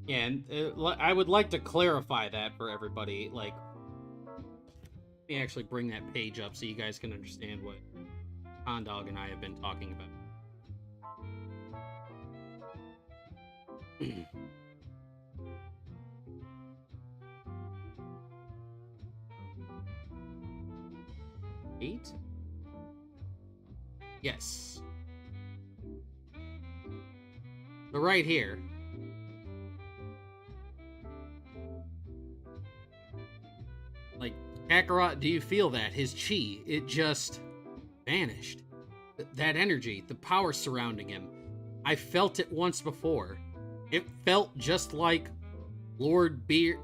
[SPEAKER 1] Yeah, and I would like to clarify that for everybody. Like, let me actually bring that page up so you guys can understand what Condog and I have been talking about. Eight? Yes. But right here. Like, Kakarot, do you feel that? His chi, it just vanished. That energy, the power surrounding him. I felt it once before. It felt just like Lord Beer.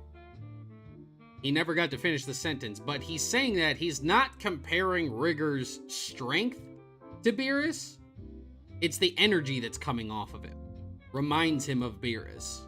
[SPEAKER 1] He never got to finish the sentence, but he's saying that he's not comparing Rigor's strength to Beerus. It's the energy that's coming off of him. Reminds him of Beerus.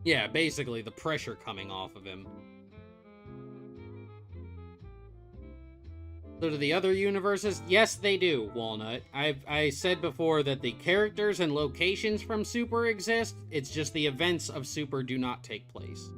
[SPEAKER 1] Yeah, basically the pressure coming off of him. So do the other universes? Yes, they do, Walnut. I said before that the characters and locations from Super exist. It's just the events of Super do not take place.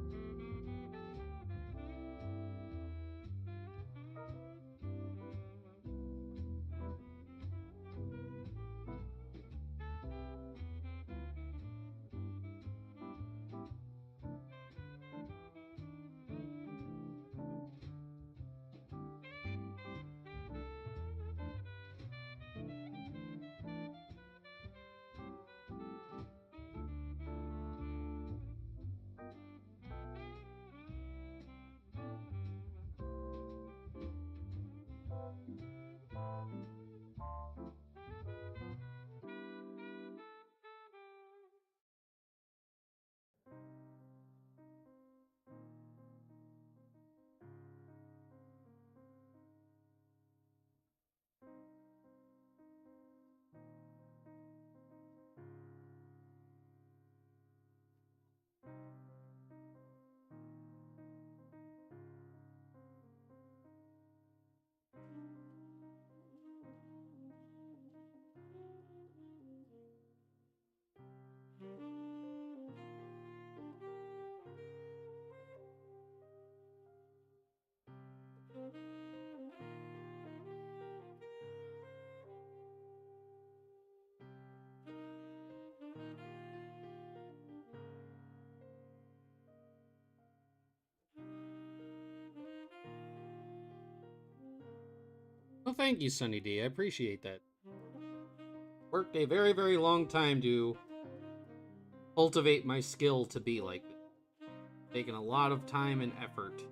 [SPEAKER 1] Well, thank you, Sunny D. I appreciate that. Worked a very, very long time to cultivate my skill to be like this. Taken a lot of time and effort.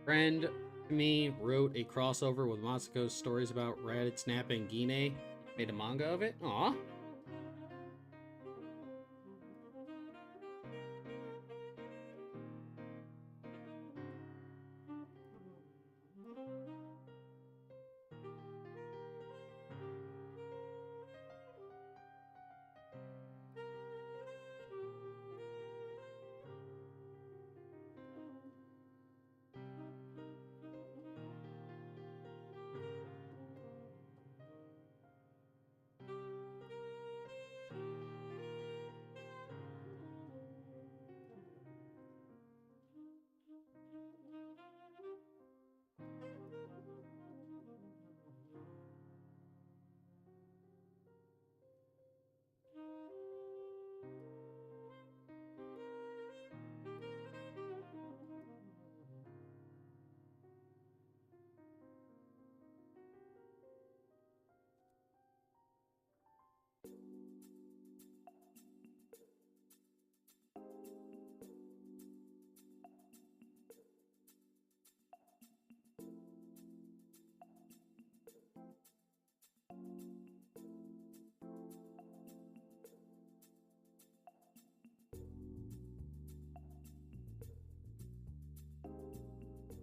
[SPEAKER 1] Friend to me wrote a crossover with Matsuko's stories about Raditz, Snap, and Gine. Made a manga of it. Aw.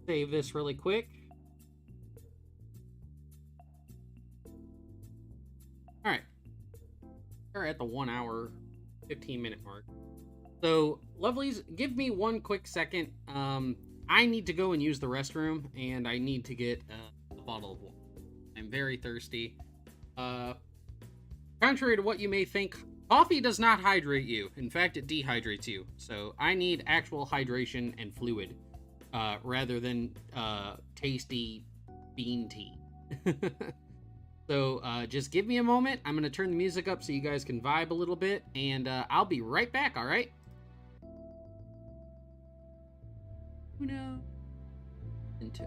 [SPEAKER 1] Save this really quick. Alright. We're at the 1 hour, 15-minute mark. So, lovelies, give me one quick second. I need to go and use the restroom, and I need to get a bottle of water. I'm very thirsty. Contrary to what you may think, coffee does not hydrate you. In fact, it dehydrates you. So, I need actual hydration and fluid. Rather than tasty bean tea. So just give me a moment. I'm going to turn the music up so you guys can vibe a little bit, and I'll be right back, all right? Uno and two.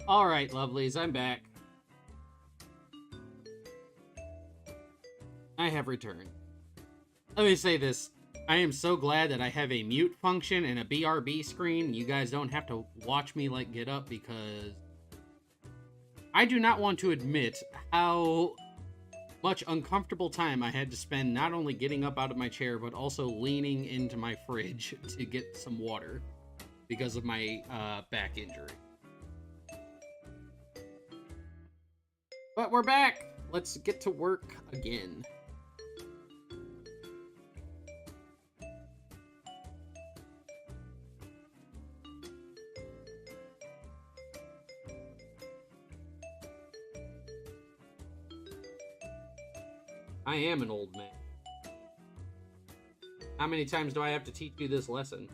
[SPEAKER 1] Alright, lovelies, I'm back. I have returned. Let me say this. I am so glad that I have a mute function and a BRB screen. You guys don't have to watch me, like, get up, because I do not want to admit how much uncomfortable time I had to spend not only getting up out of my chair, but also leaning into my fridge to get some water because of my back injury. But we're back! Let's get to work again. I am an old man. How many times do I have to teach you this lesson?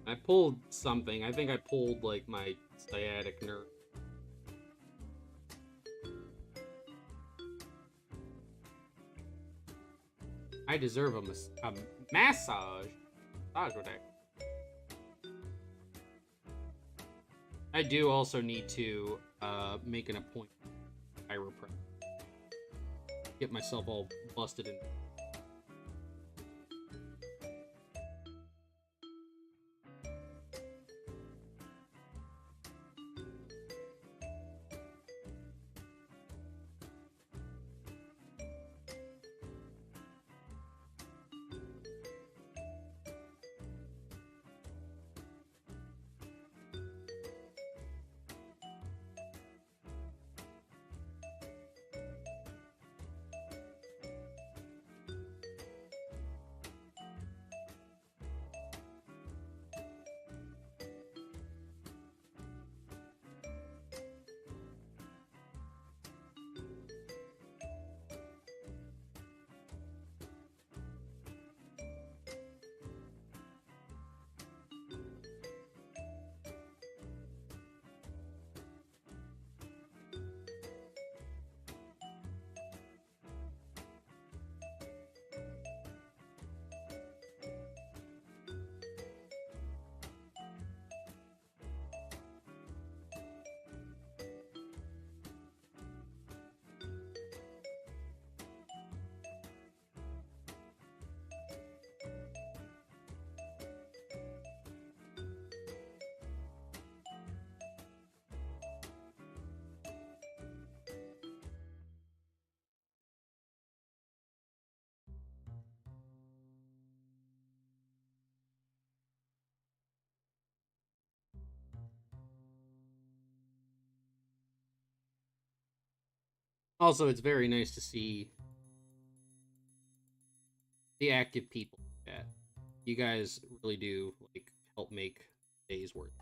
[SPEAKER 1] I pulled something. I think I pulled, like, my sciatic nerve. I deserve a massage. Massage with that. I do also need to make an appointment with chiropractor. Get myself all busted in. Also, it's very nice to see the active people in chat. You guys really do, like, help make days worth.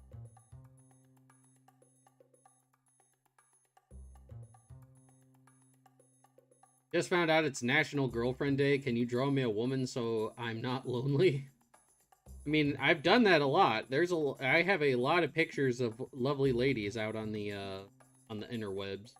[SPEAKER 1] Just found out it's National Girlfriend Day. Can you draw me a woman so I'm not lonely? I mean, I've done that a lot. I have a lot of pictures of lovely ladies out on the interwebs.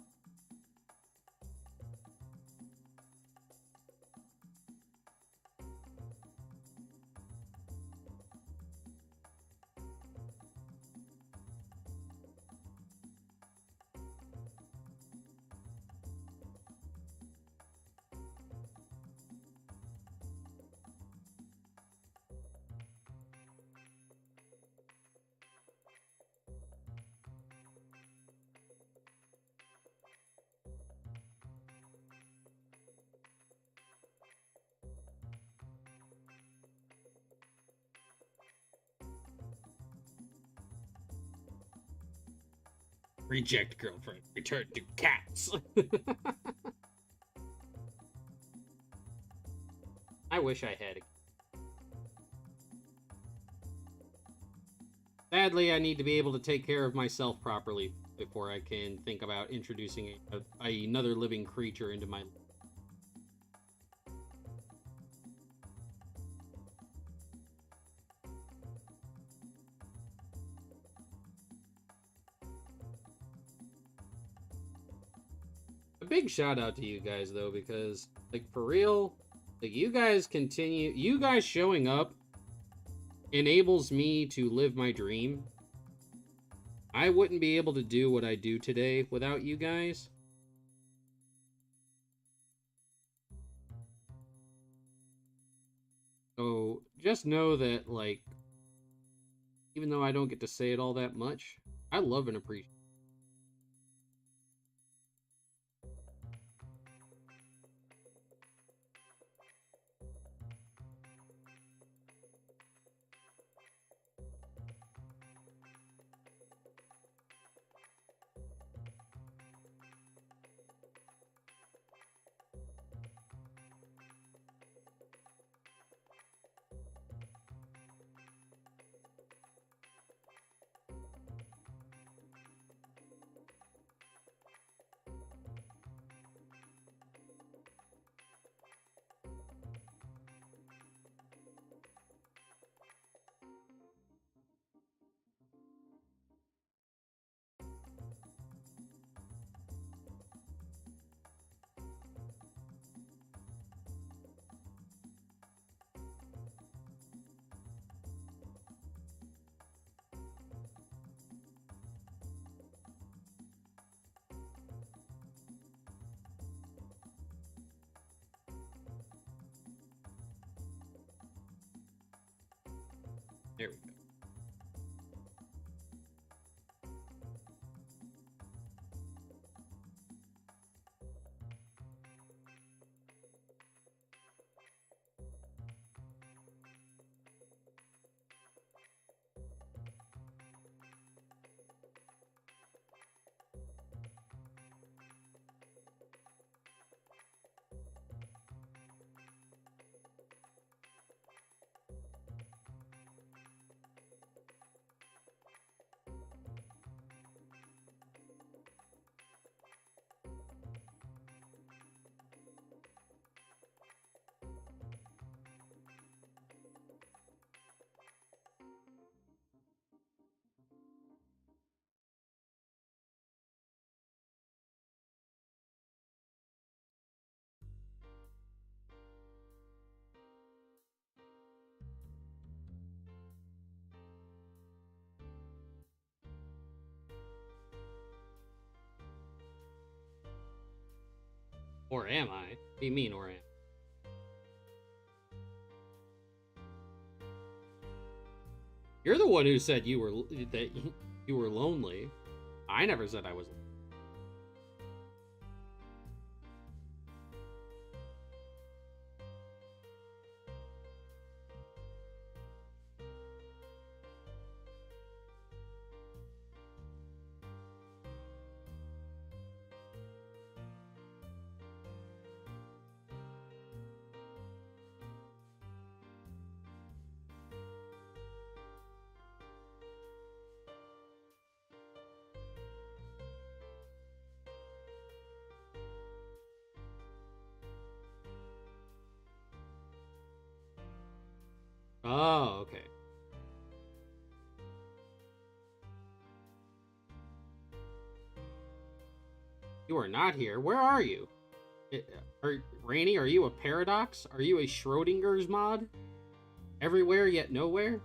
[SPEAKER 1] Reject girlfriend, return to cats. I wish I had. Sadly, I need to be able to take care of myself properly before I can think about introducing another living creature into my life. big shout out to you guys though, because like for real, like you guys showing up enables me to live my dream. I wouldn't be able to do what I do today without you guys. So just know that, like, even though I don't get to say it all that much, I love and appreciate. There we go. Or am I? What do you mean, or am? You're the one who said you were that you were lonely. I never said I was. Oh, okay. You are not here. Where are you? Rainy, are you a paradox? Are you a Schrodinger's mod? Everywhere yet nowhere?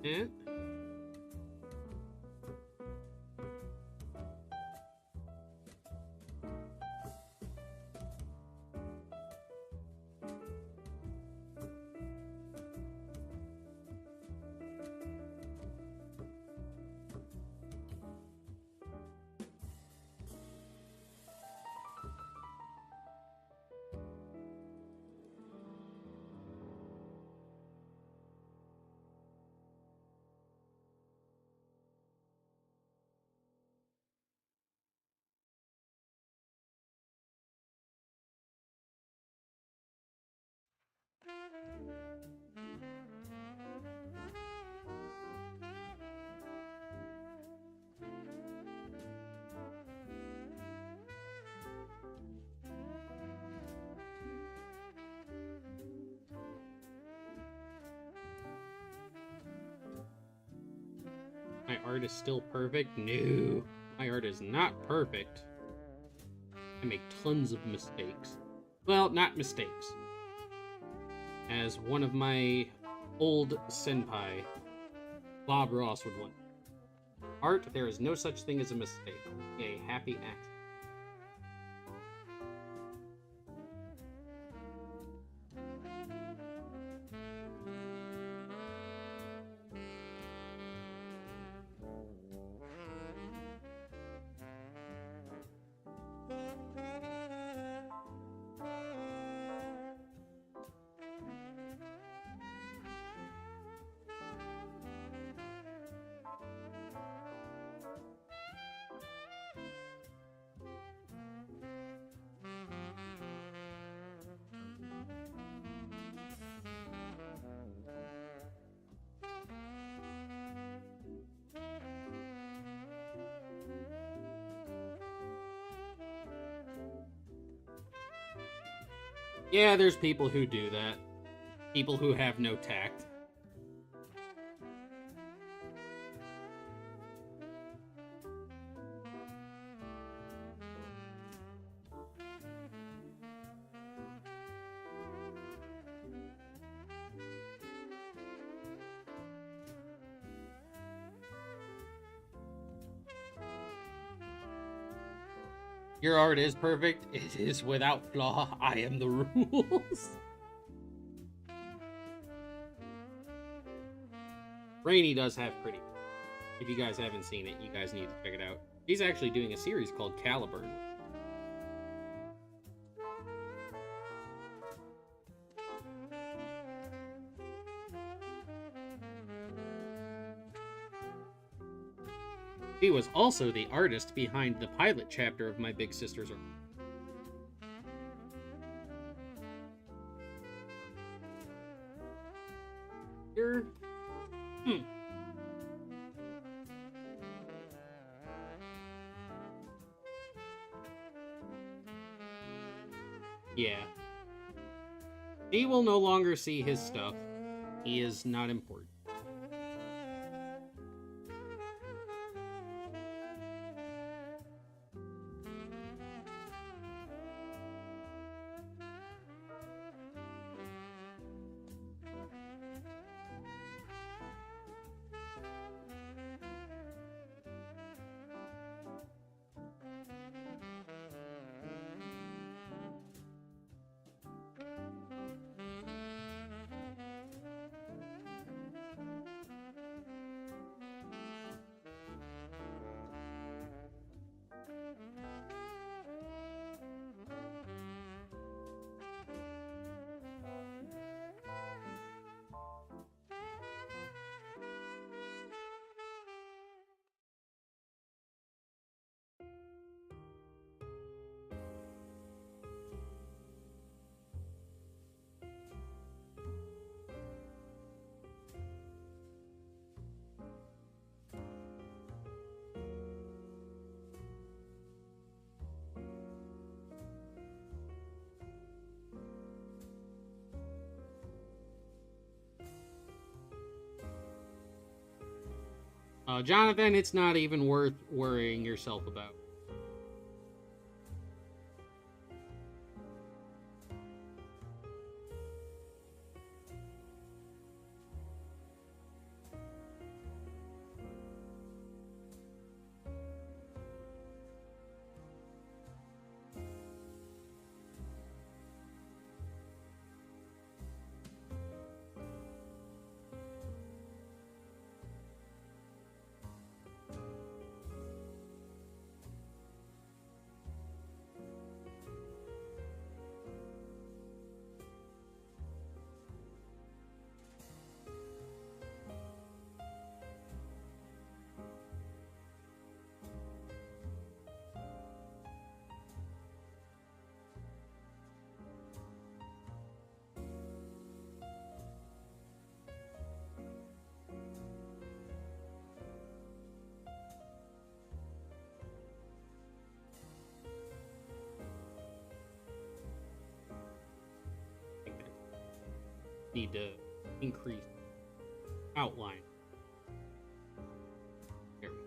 [SPEAKER 1] Yeah. My art is still perfect? No. My art is not perfect. I make tons of mistakes. Well, not mistakes. As one of my old senpai, Bob Ross, would want. Art, there is no such thing as a mistake. A happy accident. Yeah, there's people who do that. People who have no tact. Your art is perfect. It is without flaw. I am the rules. Rainy does have pretty. If you guys haven't seen it, you guys need to check it out. He's actually doing a series called Caliburn. He was also the artist behind the pilot chapter of my big sister's art. Here. Yeah. He will no longer see his stuff. He is not important. Jonathan, it's not even worth worrying yourself about. need to increase outline. There we go.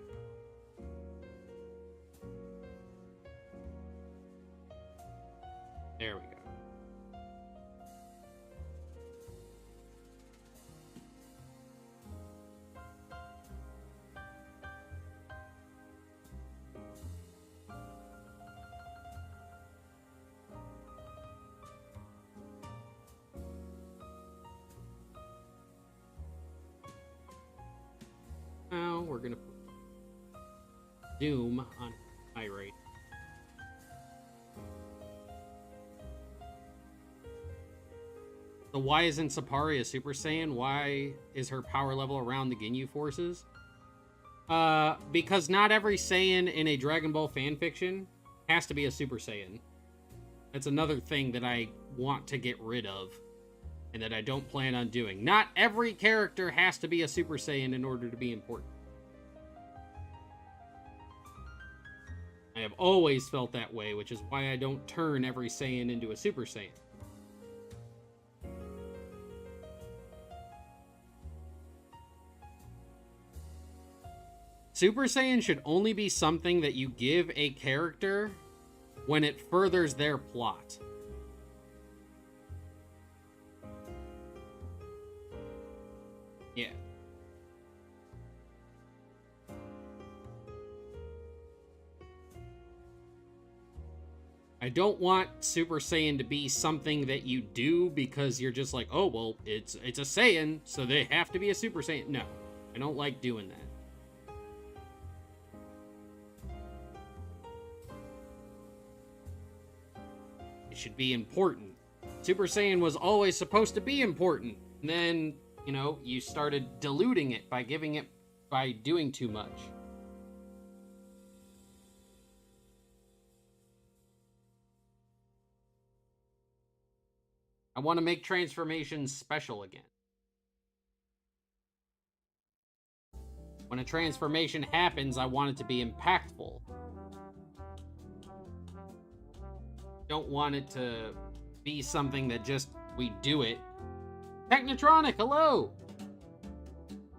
[SPEAKER 1] There we go. Now we're gonna put zoom on high rate. So why isn't Sapari a Super Saiyan? Why is her power level around the Ginyu forces? Because not every Saiyan in a Dragon Ball fanfiction has to be a Super Saiyan. That's another thing that I want to get rid of, and that I don't plan on doing. Not every character has to be a Super Saiyan in order to be important. I have always felt that way, which is why I don't turn every Saiyan into a Super Saiyan. Super Saiyan should only be something that you give a character when it furthers their plot. Yeah. I don't want Super Saiyan to be something that you do because you're just like, oh, well, it's a Saiyan, so they have to be a Super Saiyan. No, I don't like doing that. It should be important. Super Saiyan was always supposed to be important. And then, you know, you started diluting it by doing too much. I want to make transformations special again. When a transformation happens, I want it to be impactful. Don't want it to be something that just, we do it. Technotronic, hello!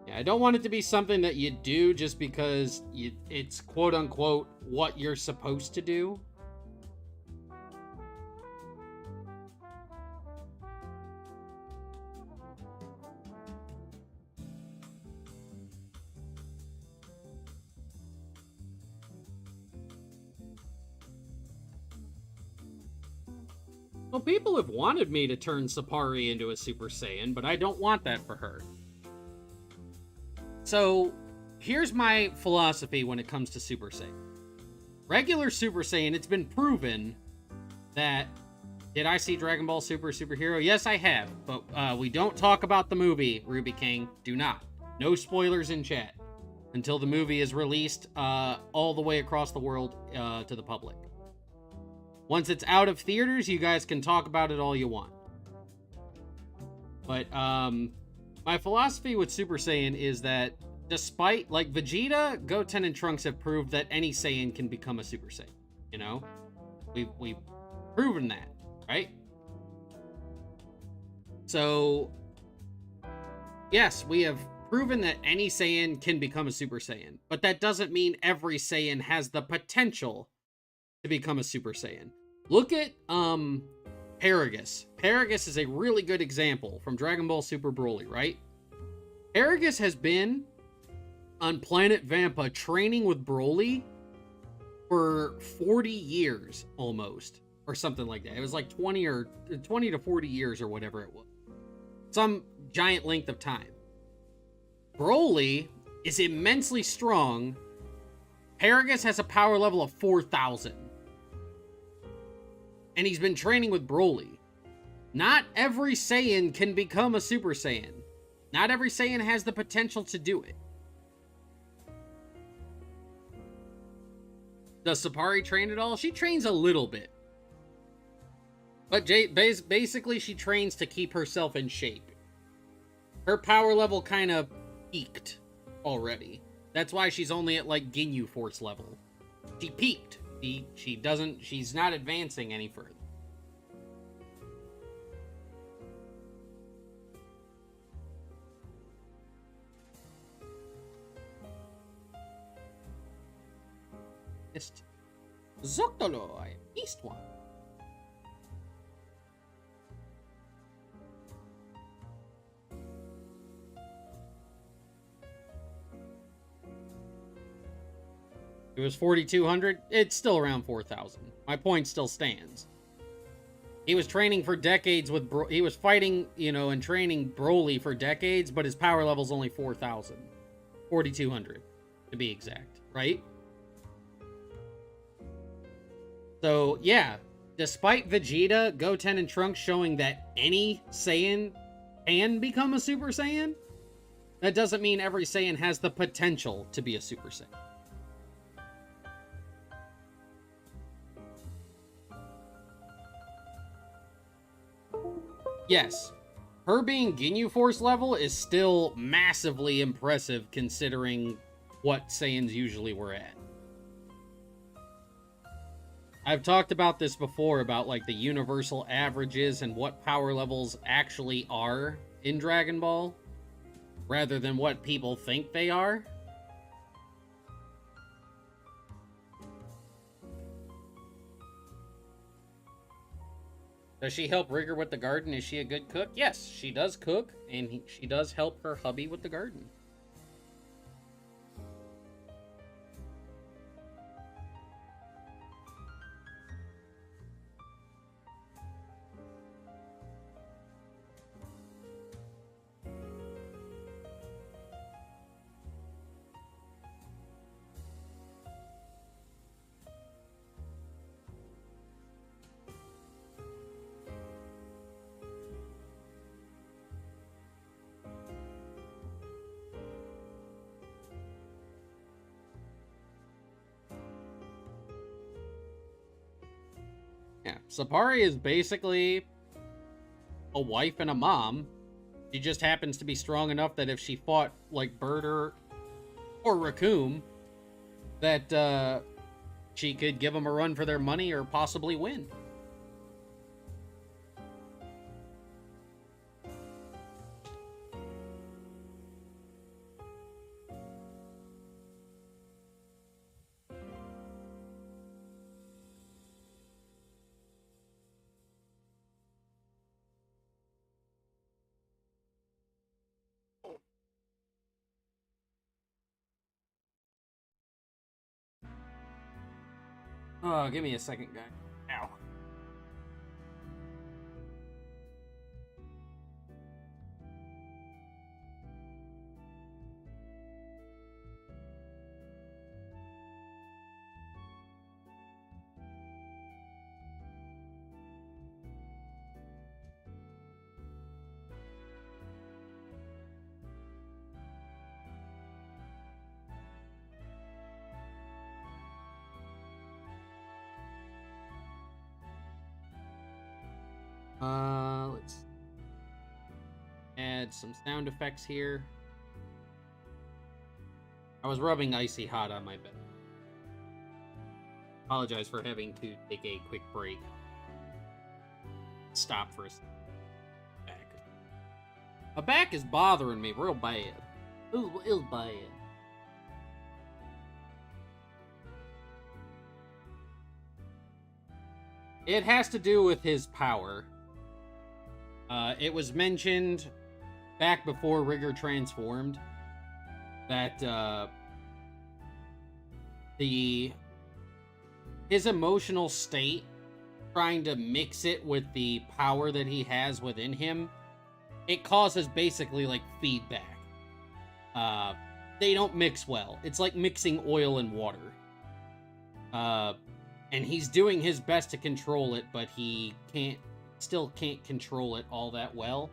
[SPEAKER 1] Yeah, I don't want it to be something that you do just because it's quote-unquote what you're supposed to do. Well, people have wanted me to turn Sapari into a Super Saiyan, but I don't want that for her. So, here's my philosophy when it comes to Super Saiyan. Regular Super Saiyan, it's been proven that... Did I see Dragon Ball Super Superhero? Yes, I have, but we don't talk about the movie, Ruby King. Do not. No spoilers in chat until the movie is released all the way across the world to the public. Once it's out of theaters, you guys can talk about it all you want. But my philosophy with Super Saiyan is that despite, like, Vegeta, Goten, and Trunks have proved that any Saiyan can become a Super Saiyan. You know? We've proven that, right? So, yes, we have proven that any Saiyan can become a Super Saiyan. But that doesn't mean every Saiyan has the potential to become a Super Saiyan. Look at Paragus. Paragus is a really good example from Dragon Ball Super Broly, right? Paragus has been on planet Vampa training with Broly for 40 years almost, or something like that. It was like 20 to 40 years or whatever it was. Some giant length of time. Broly is immensely strong. Paragus has a power level of 4,000. And he's been training with Broly. Not every Saiyan can become a Super Saiyan. Not every Saiyan has the potential to do it. Does Sapari train at all? She trains a little bit. But basically she trains to keep herself in shape. Her power level kind of peaked already. That's why she's only at, like, Ginyu Force level. She peaked. She's not advancing any further. Ist Zuctoloi, East one. It was 4,200. It's still around 4,000. My point still stands. He was training for decades with he was fighting, you know, and training Broly for decades, but his power level's only 4,000. 4,200 to be exact, right? So, yeah, despite Vegeta, Goten, and Trunks showing that any Saiyan can become a Super Saiyan, that doesn't mean every Saiyan has the potential to be a Super Saiyan. Yes, her being Ginyu Force level is still massively impressive considering what Saiyans usually were at. I've talked about this before, about like the universal averages and what power levels actually are in Dragon Ball, rather than what people think they are. Does she help Rigor with the garden? Is she a good cook? Yes, she does cook, and she does help her hubby with the garden. Yeah, Sapari is basically a wife and a mom. She just happens to be strong enough that if she fought like Birder or Raccoon, that she could give them a run for their money or possibly win. Oh, give me a second, guy. Ow. Let's add some sound effects here. I was rubbing icy hot on my bed. Apologize for having to take a quick break. Stop for a second. Back. My back is bothering me real bad. Real bad. It has to do with his power. It was mentioned back before Rigor transformed that his emotional state, trying to mix it with the power that he has within him, it causes basically like feedback. They don't mix well. It's like mixing oil and water. And he's doing his best to control it, but he still can't control it all that well.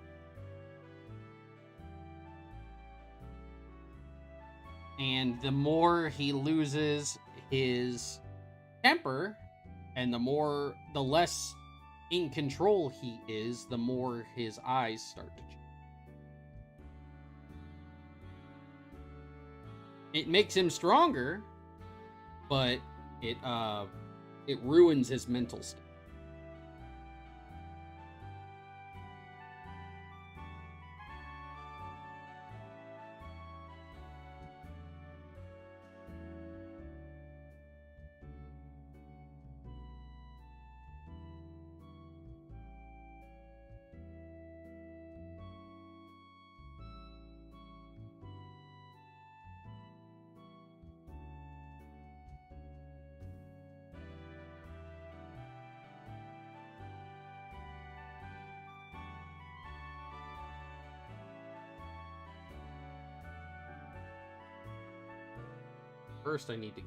[SPEAKER 1] And the more he loses his temper, and the less in control he is, the more his eyes start to change. It makes him stronger, but it ruins his mental state. First, I need to...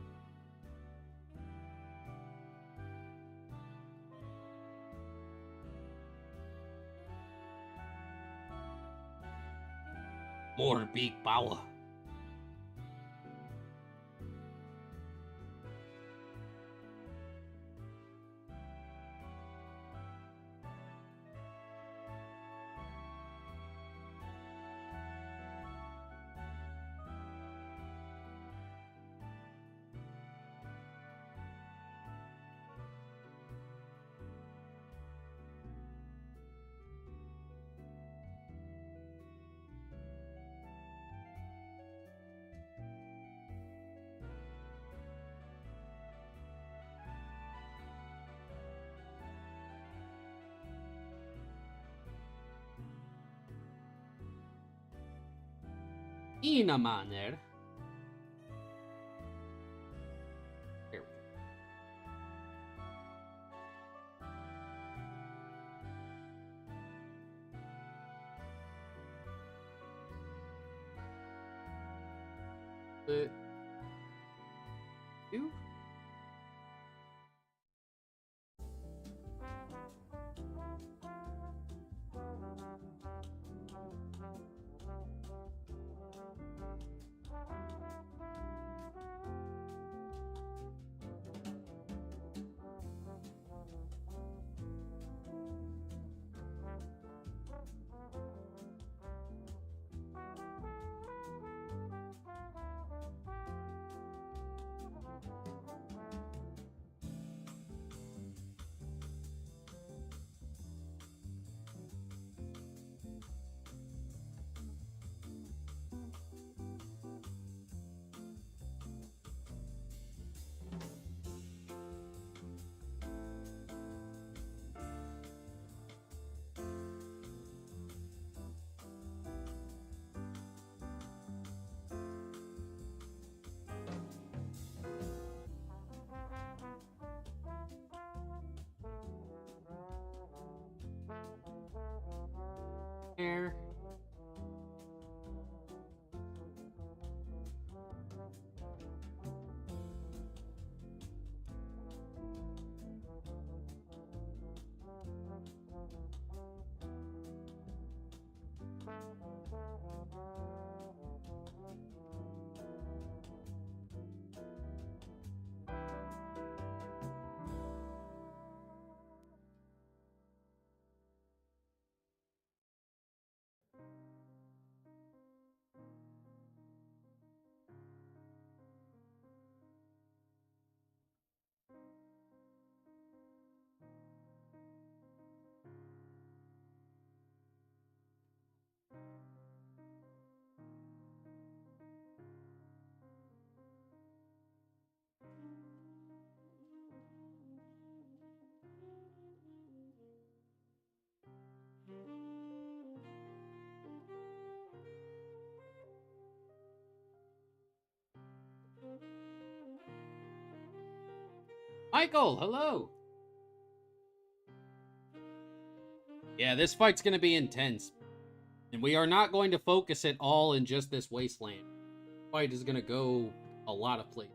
[SPEAKER 1] more big power. In a manner. There we go. You? There. Michael, hello. Yeah, this fight's gonna be intense. And we are not going to focus it all in just this wasteland. The fight is gonna go a lot of places.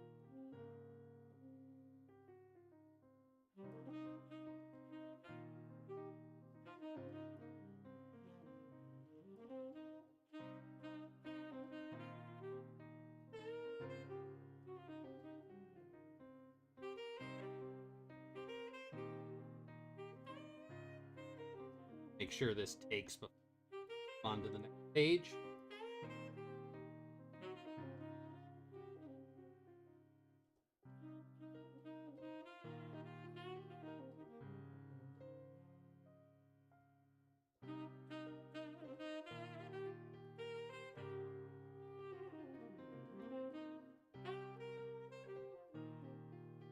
[SPEAKER 1] Make sure this takes on to the next page.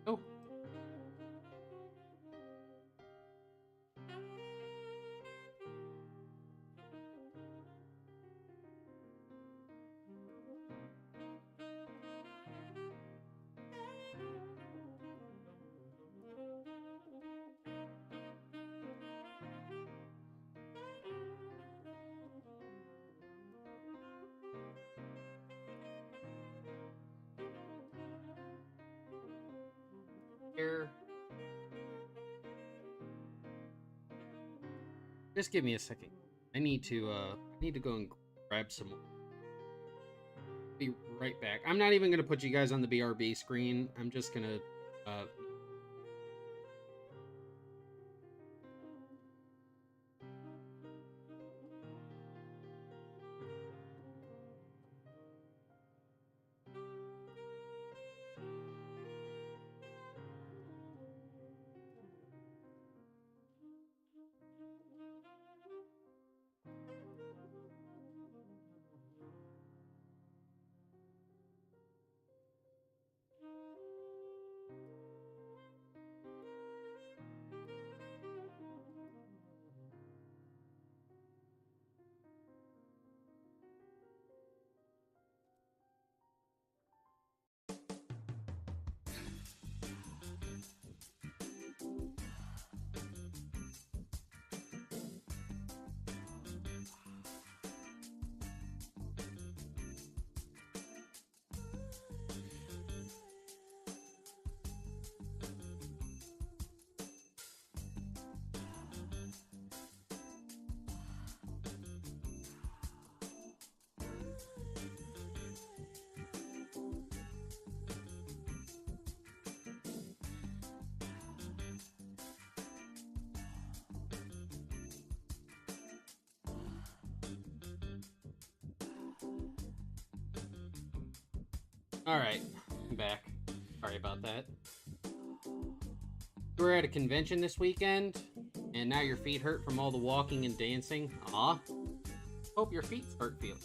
[SPEAKER 1] Oh. here. Just give me a second. I need to go and grab some more. Be right back. I'm not even gonna put you guys on the BRB screen. I'm just gonna Alright, I'm back. Sorry about that. We're at a convention this weekend, and now your feet hurt from all the walking and dancing. Aw. Hope your feet start feeling.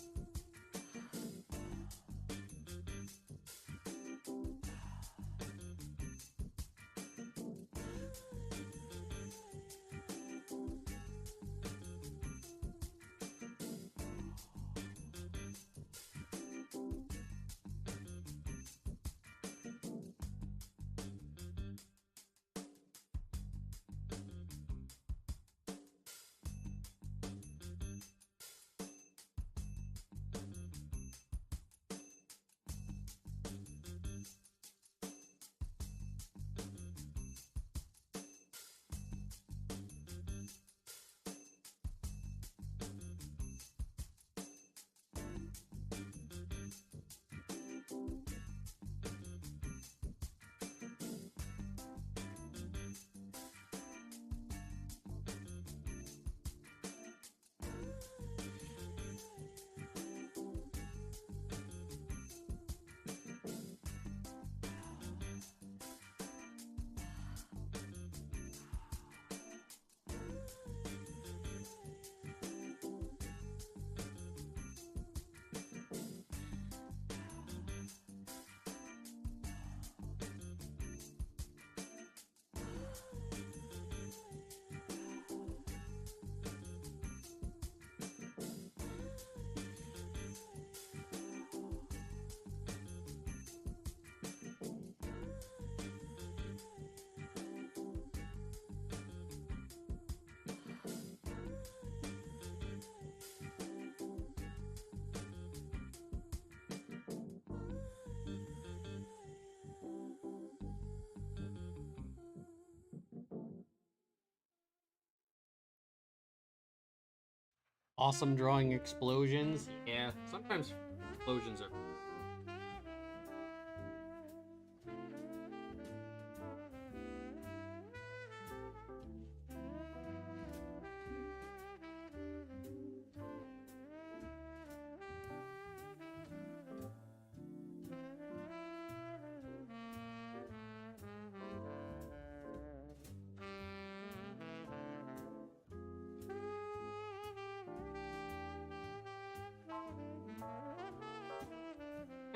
[SPEAKER 1] Awesome drawing explosions. Yeah, sometimes explosions are...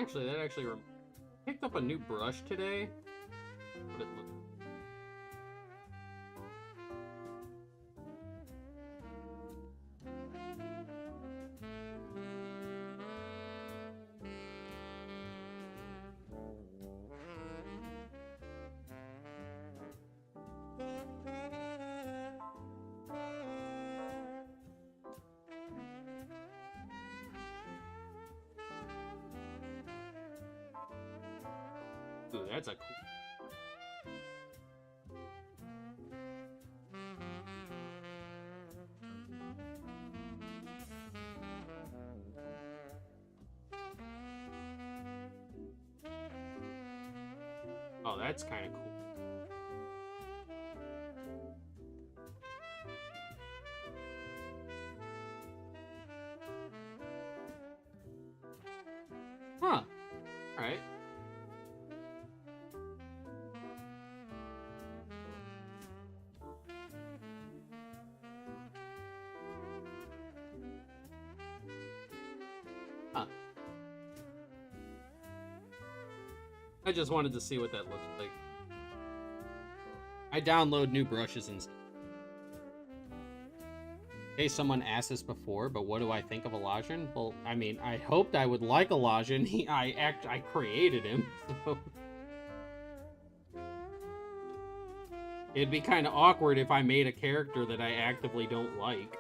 [SPEAKER 1] Actually, that actually picked up a new brush today. What it look? Ooh, that's a cool... Oh, that's kind of cool. Huh. All right. Huh. I just wanted to see what that looks like. I download new brushes and stuff. In case someone asked this before, but what do I think of Elijah? Well, I mean, I hoped I would like Elijah. I created him, so it'd be kind of awkward if I made a character that I actively don't like.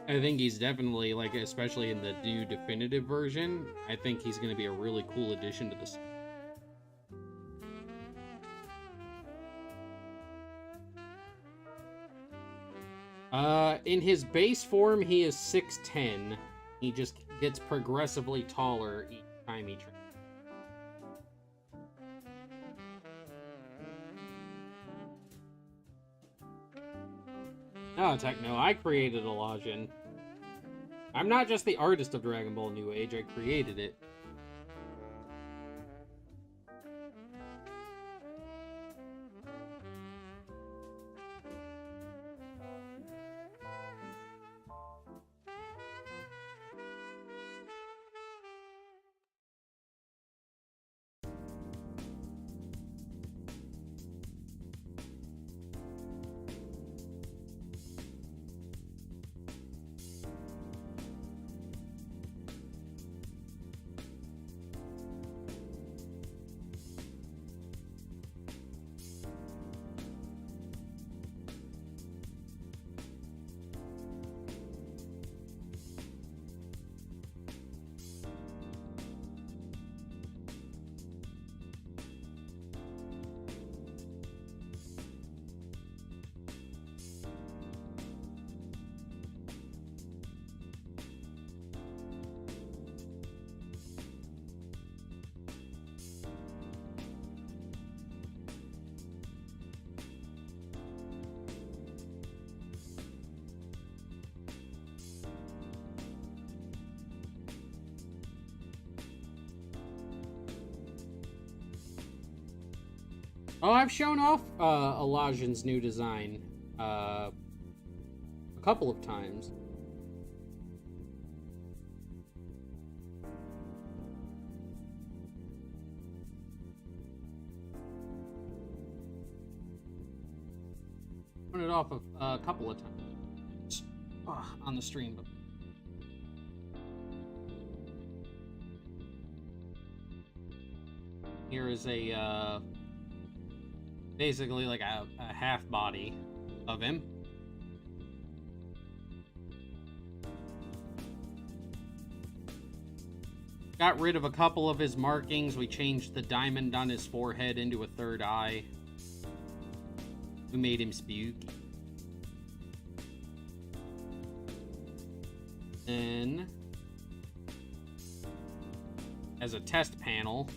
[SPEAKER 1] I think he's definitely, like, especially in the new definitive version, I think he's going to be a really cool addition to this. In his base form, he is 6'10". He just gets progressively taller each time he trains. No, Techno, I created Elijah. I'm not just the artist of Dragon Ball New Age, I created it. Oh, I've shown off Elijah's new design a couple of times. Shown it off a couple of times on the stream, but here is a basically like a half body of him. Got rid of a couple of his markings. We changed the diamond on his forehead into a third eye. We made him spooky. Then, as a test panel,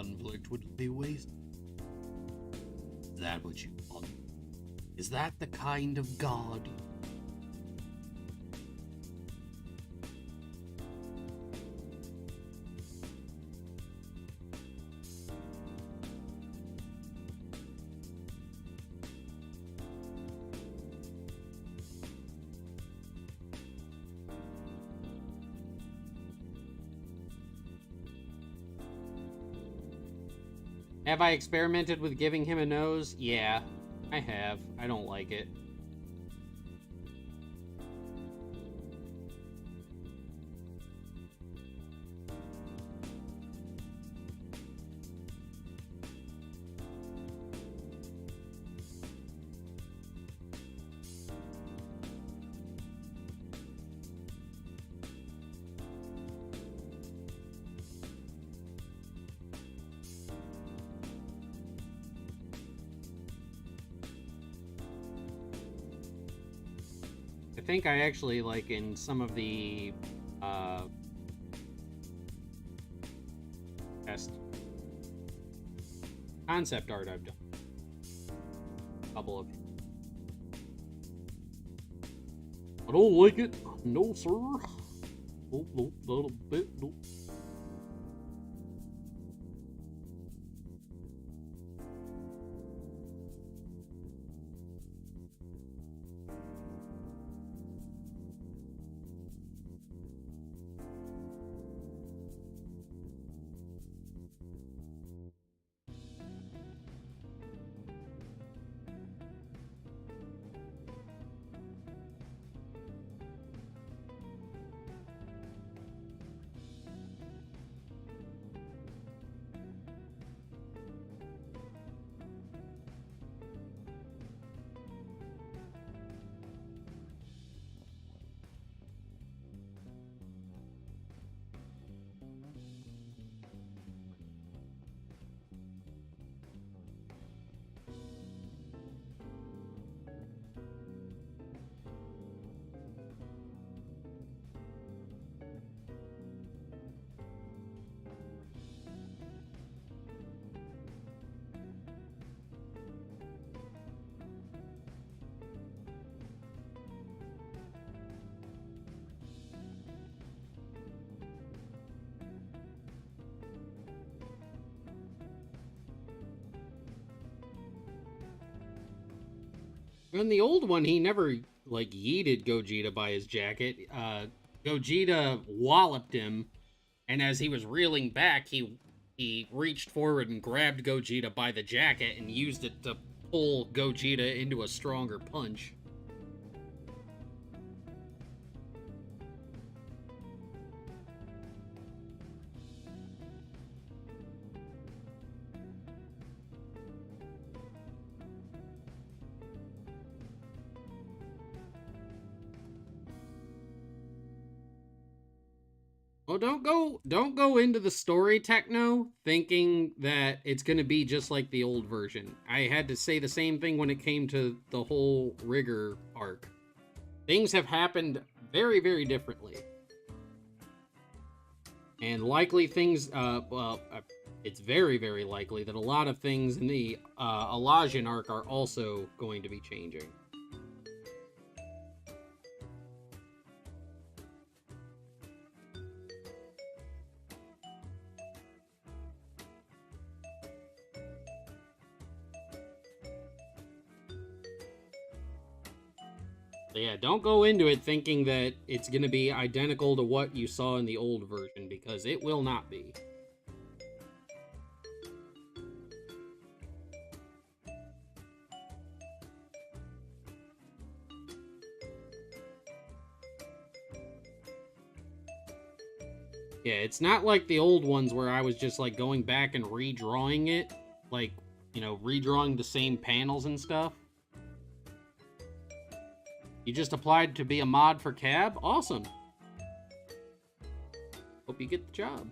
[SPEAKER 1] conflict would be wasted. Is that what you want? Is that the kind of god? Have I experimented with giving him a nose? Yeah, I have. I don't like it. I think I actually, like, in some of the best concept art I've done. A couple of. I don't like it. No, sir. Oh, no, not a bit. No. In the old one, he never, like, yeeted Gogeta by his jacket. Gogeta walloped him, and as he was reeling back, he reached forward and grabbed Gogeta by the jacket and used it to pull Gogeta into a stronger punch. Oh, don't go into the story, Techno, thinking that it's gonna be just like the old version. I had to say the same thing when it came to the whole Rigor arc. Things have happened very, very differently. And likely things, it's very, very likely that a lot of things in the Elagian arc are also going to be changing. So yeah, don't go into it thinking that it's going to be identical to what you saw in the old version, because it will not be. Yeah, it's not like the old ones where I was just, like, going back and redrawing it. Like, you know, redrawing the same panels and stuff. You just applied to be a mod for Cab? Awesome. Hope you get the job.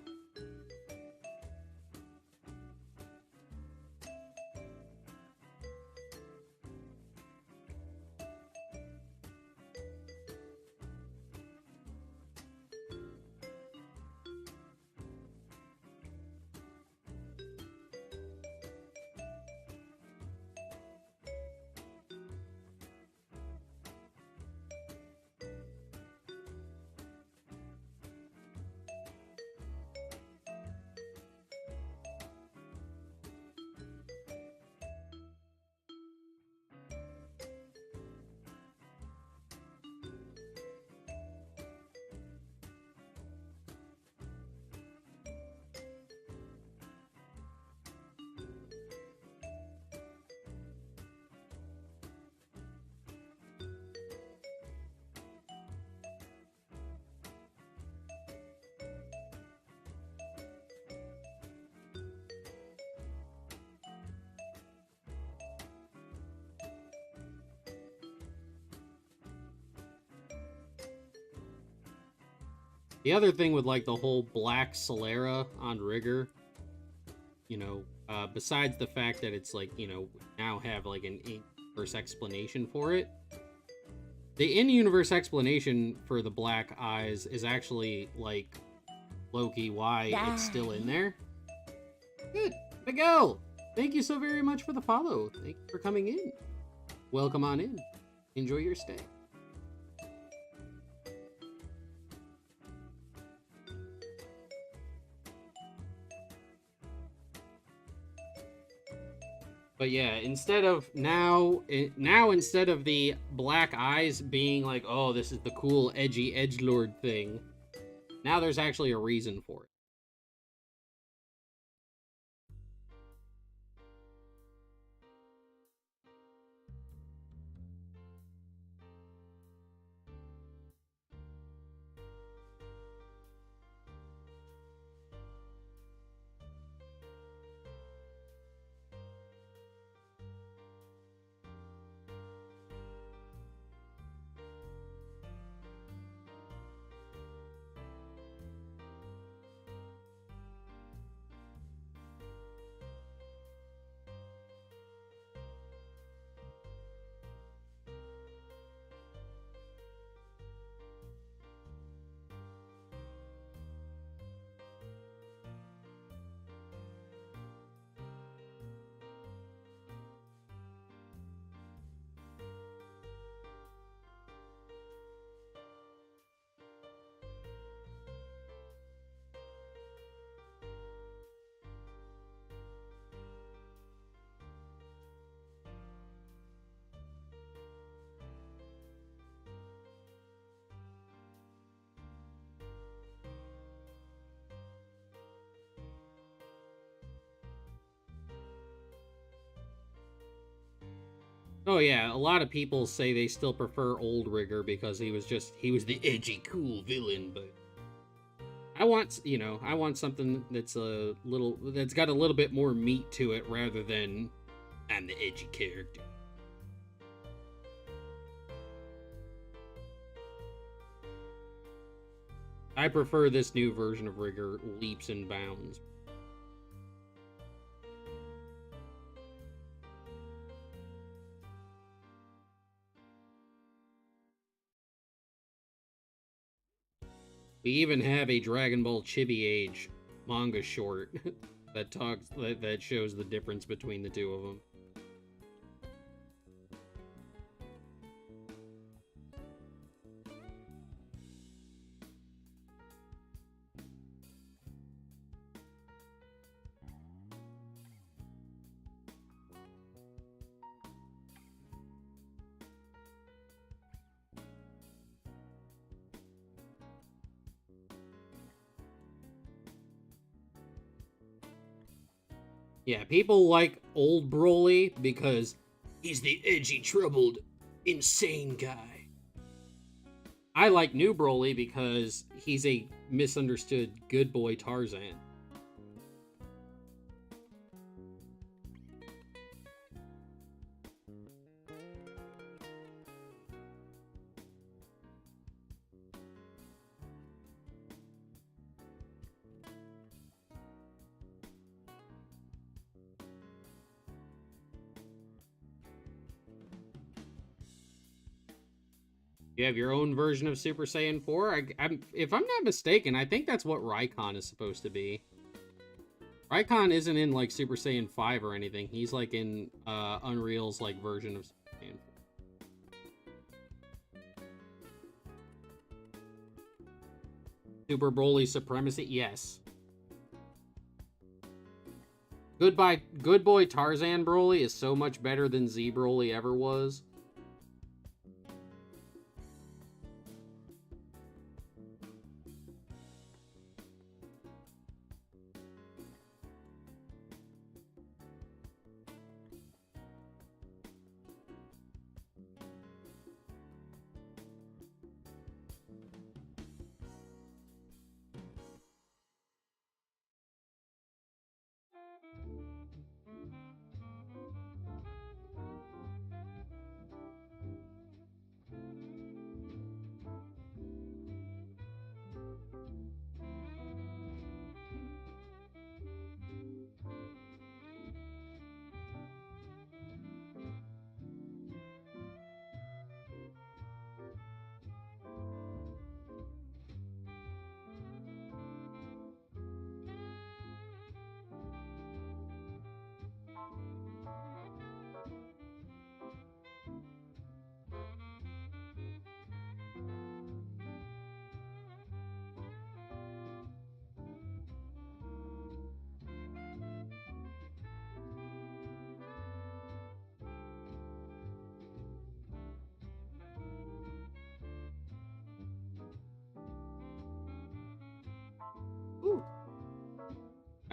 [SPEAKER 1] The other thing with like the whole black Solera on Rigor, you know, besides the fact that it's like, you know, we now have like an in-universe explanation for it. The in-universe explanation for the black eyes is actually like Loki why it's still in there. Good. Miguel, thank you so very much for the follow. Thank you for coming in. Welcome on in. Enjoy your stay. But yeah, instead of now instead of the black eyes being like, oh, this is the cool edgy edgelord thing, now there's actually a reason for it. Oh yeah, a lot of people say they still prefer old Rigor because he was the edgy cool villain, but I want, you know, I want something that's that's got a little bit more meat to it rather than I'm the edgy character. I prefer this new version of Rigor leaps and bounds. We even have a Dragon Ball Chibi Age manga short that shows the difference between the two of them. Yeah, people like old Broly because he's the edgy, troubled, insane guy. I like new Broly because he's a misunderstood good boy Tarzan. You have your own version of Super Saiyan 4. If I'm not mistaken, I think that's what Raikon is supposed to be. Raikon isn't in like Super Saiyan 5 or anything. He's like in Unreal's like version of Super Saiyan 4. Super Broly Supremacy? Yes. Good boy Tarzan Broly is so much better than Z Broly ever was.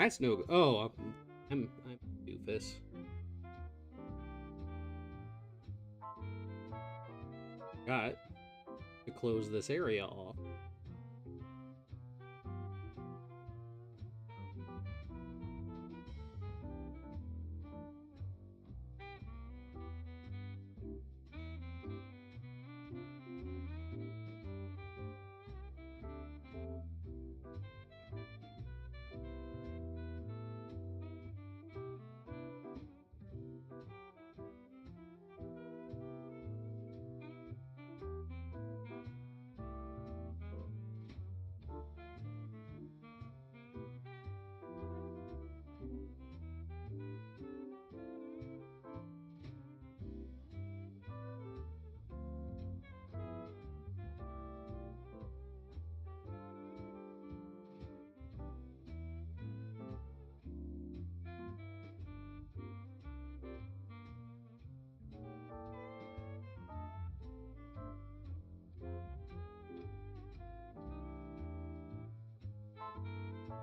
[SPEAKER 1] That's no... Oh, I'm doofus. Got to close this area off.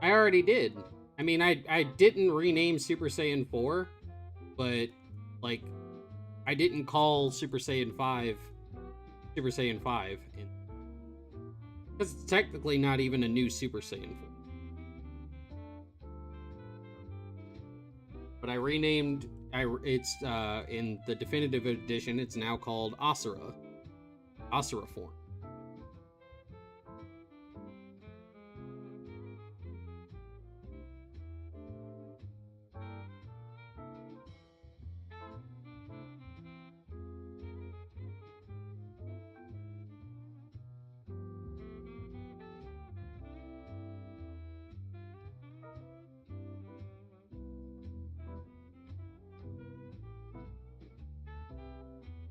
[SPEAKER 1] I already did. I mean, I didn't rename Super Saiyan 4, but, like, I didn't call Super Saiyan 5 Super Saiyan 5. Because it's technically not even a new Super Saiyan 4. But I renamed... it's, in the definitive edition, it's now called Asura. Asura form.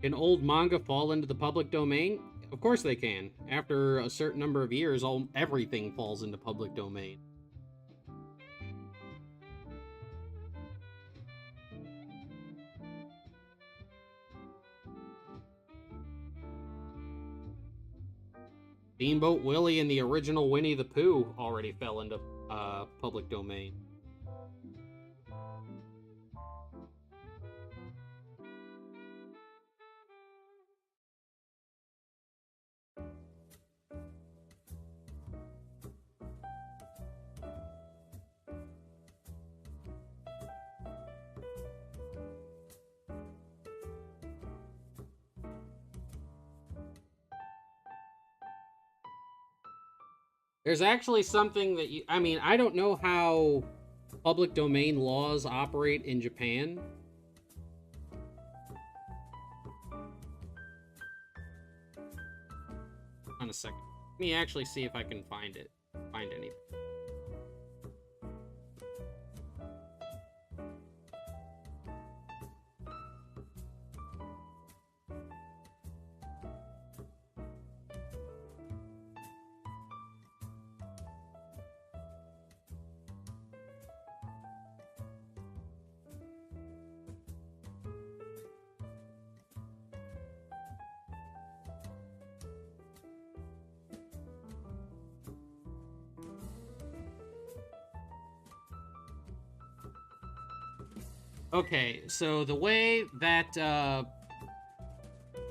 [SPEAKER 1] Can old manga fall into the public domain? Of course they can. After a certain number of years, everything falls into public domain. Steamboat Willie and the original Winnie the Pooh already fell into public domain. There's actually something that I mean, I don't know how public domain laws operate in Japan. On a second. Let me actually see if I can find anything. Okay, so the way that,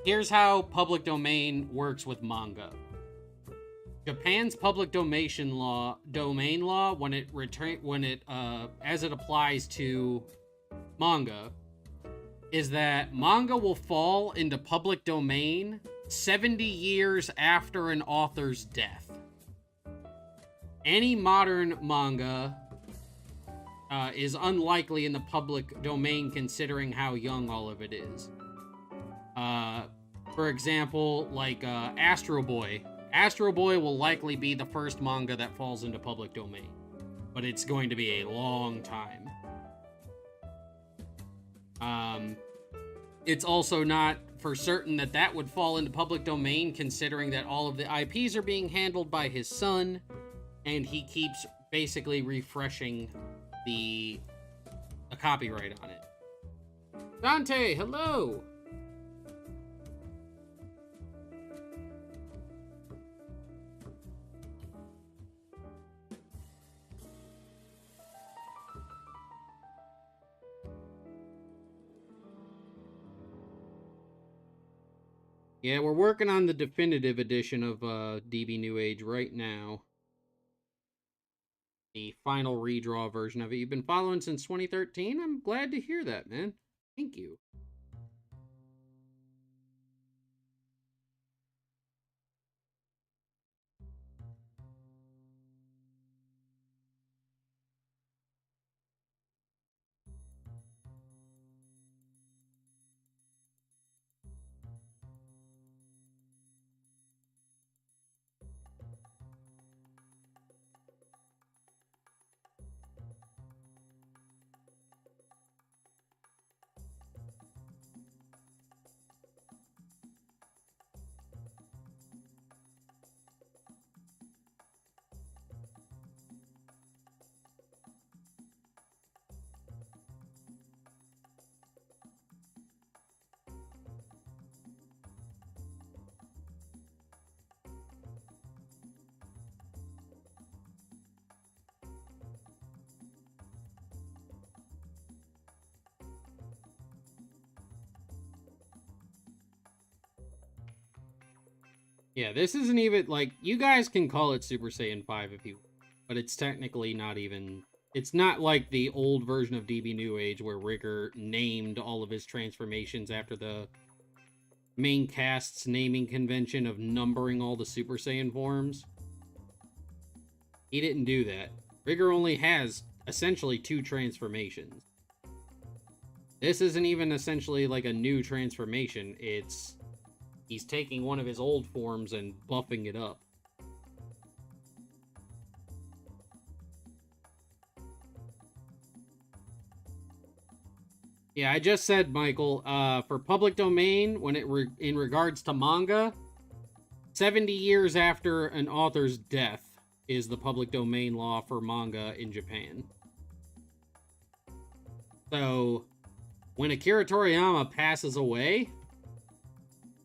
[SPEAKER 1] here's how public domain works with manga. Japan's public domain law, when it as it applies to manga, is that manga will fall into public domain 70 years after an author's death. Any modern manga is unlikely in the public domain considering how young all of it is. For example, like Astro Boy. Astro Boy will likely be the first manga that falls into public domain, but it's going to be a long time. It's also not for certain that would fall into public domain considering that all of the IPs are being handled by his son, and he keeps basically refreshing the copyright on it. Dante, hello! Yeah, we're working on the definitive edition of DB New Age right now. The final redraw version of it. You've been following since 2013? I'm glad to hear that, man. Thank you. Yeah, this isn't even like you guys can call it Super Saiyan 5 if you, but it's technically not even. It's not like the old version of DB New Age where Rigor named all of his transformations after the main cast's naming convention of numbering all the Super Saiyan forms. He didn't do that. Rigor only has essentially 2 transformations. This isn't even essentially like a new transformation. He's taking one of his old forms and buffing it up. Yeah, I just said, Michael, for public domain, when in regards to manga, 70 years after an author's death is the public domain law for manga in Japan. So, when Akira Toriyama passes away,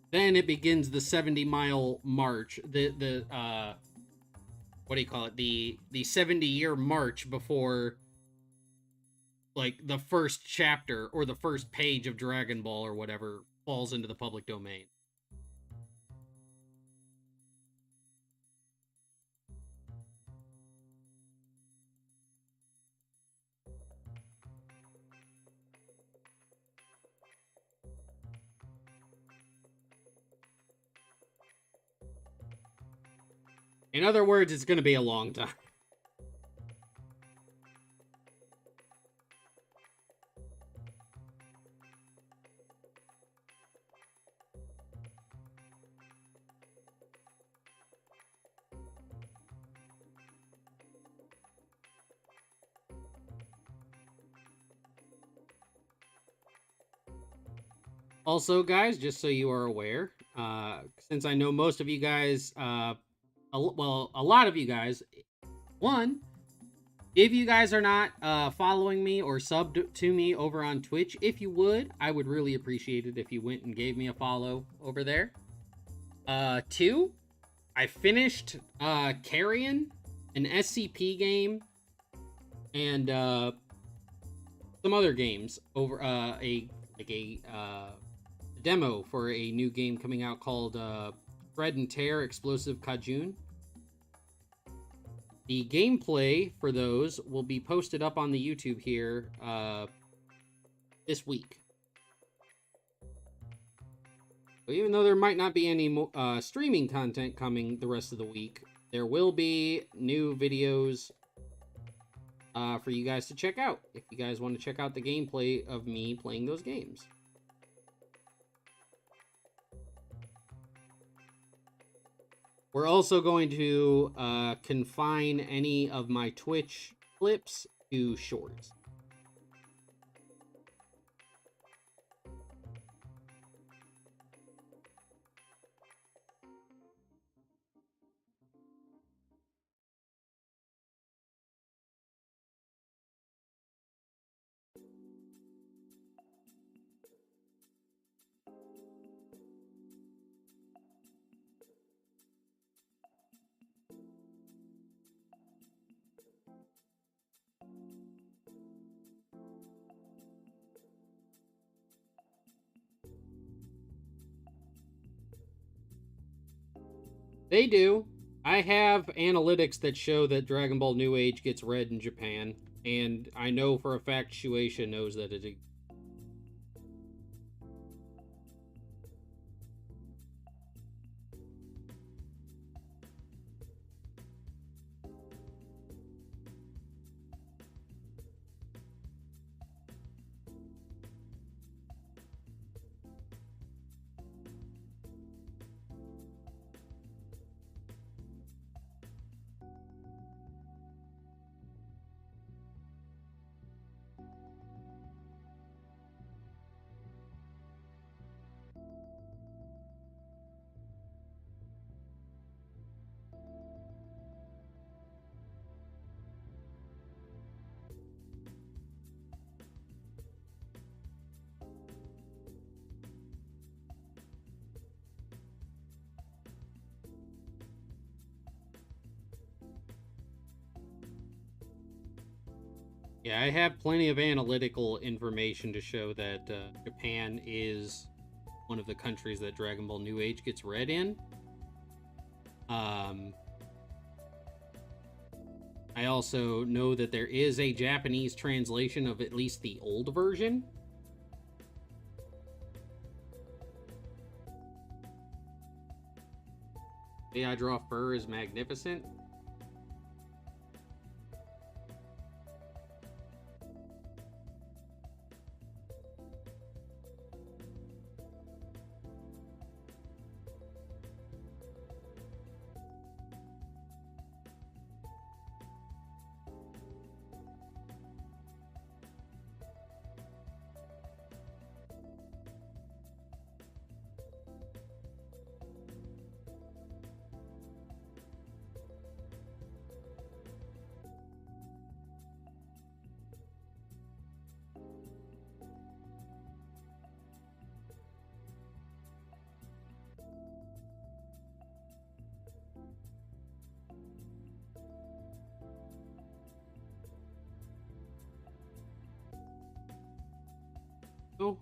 [SPEAKER 1] then it begins the 70-mile march. The what do you call it? The 70-year march before like the first chapter or the first page of Dragon Ball or whatever falls into the public domain. In other words, it's going to be a long time. Also, guys, just so you are aware, since I know most of you guys, a lot of you guys, one, if you guys are not following me or subbed to me over on Twitch, if you would, I would really appreciate it if you went and gave me a follow over there. Two, I finished Carrion, an SCP game, and some other games over a demo for a new game coming out called Fred and Tear Explosive Kajun. The gameplay for those will be posted up on the YouTube here this week. So even though there might not be any streaming content coming the rest of the week, there will be new videos for you guys to check out if you guys want to check out the gameplay of me playing those games. We're also going to confine any of my Twitch clips to shorts. They do. I have analytics that show that Dragon Ball New Age gets read in Japan, and I know for a fact Shueisha knows that it. Yeah, I have plenty of analytical information to show that Japan is one of the countries that Dragon Ball New Age gets read in. Um, I also know that there is a Japanese translation of at least the old version. The I Draw Fur is magnificent. Oh.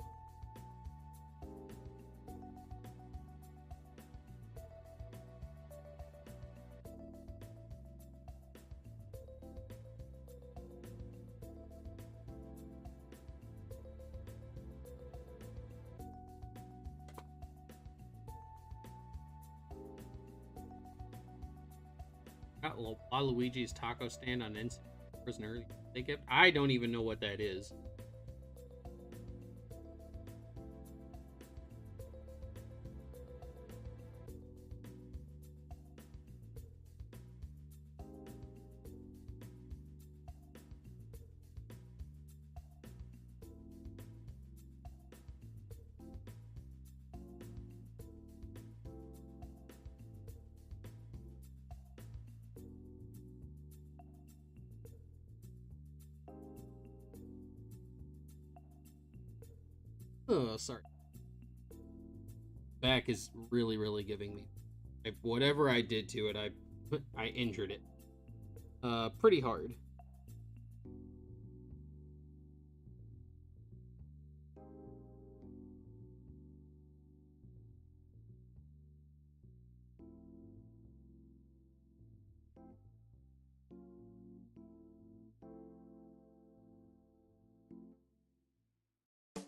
[SPEAKER 1] Got Waluigi's taco stand on instant prisoner. They kept. I don't even know what that is. Oh, sorry. Back is really, really giving me. Whatever I did to it, I injured it. Pretty hard.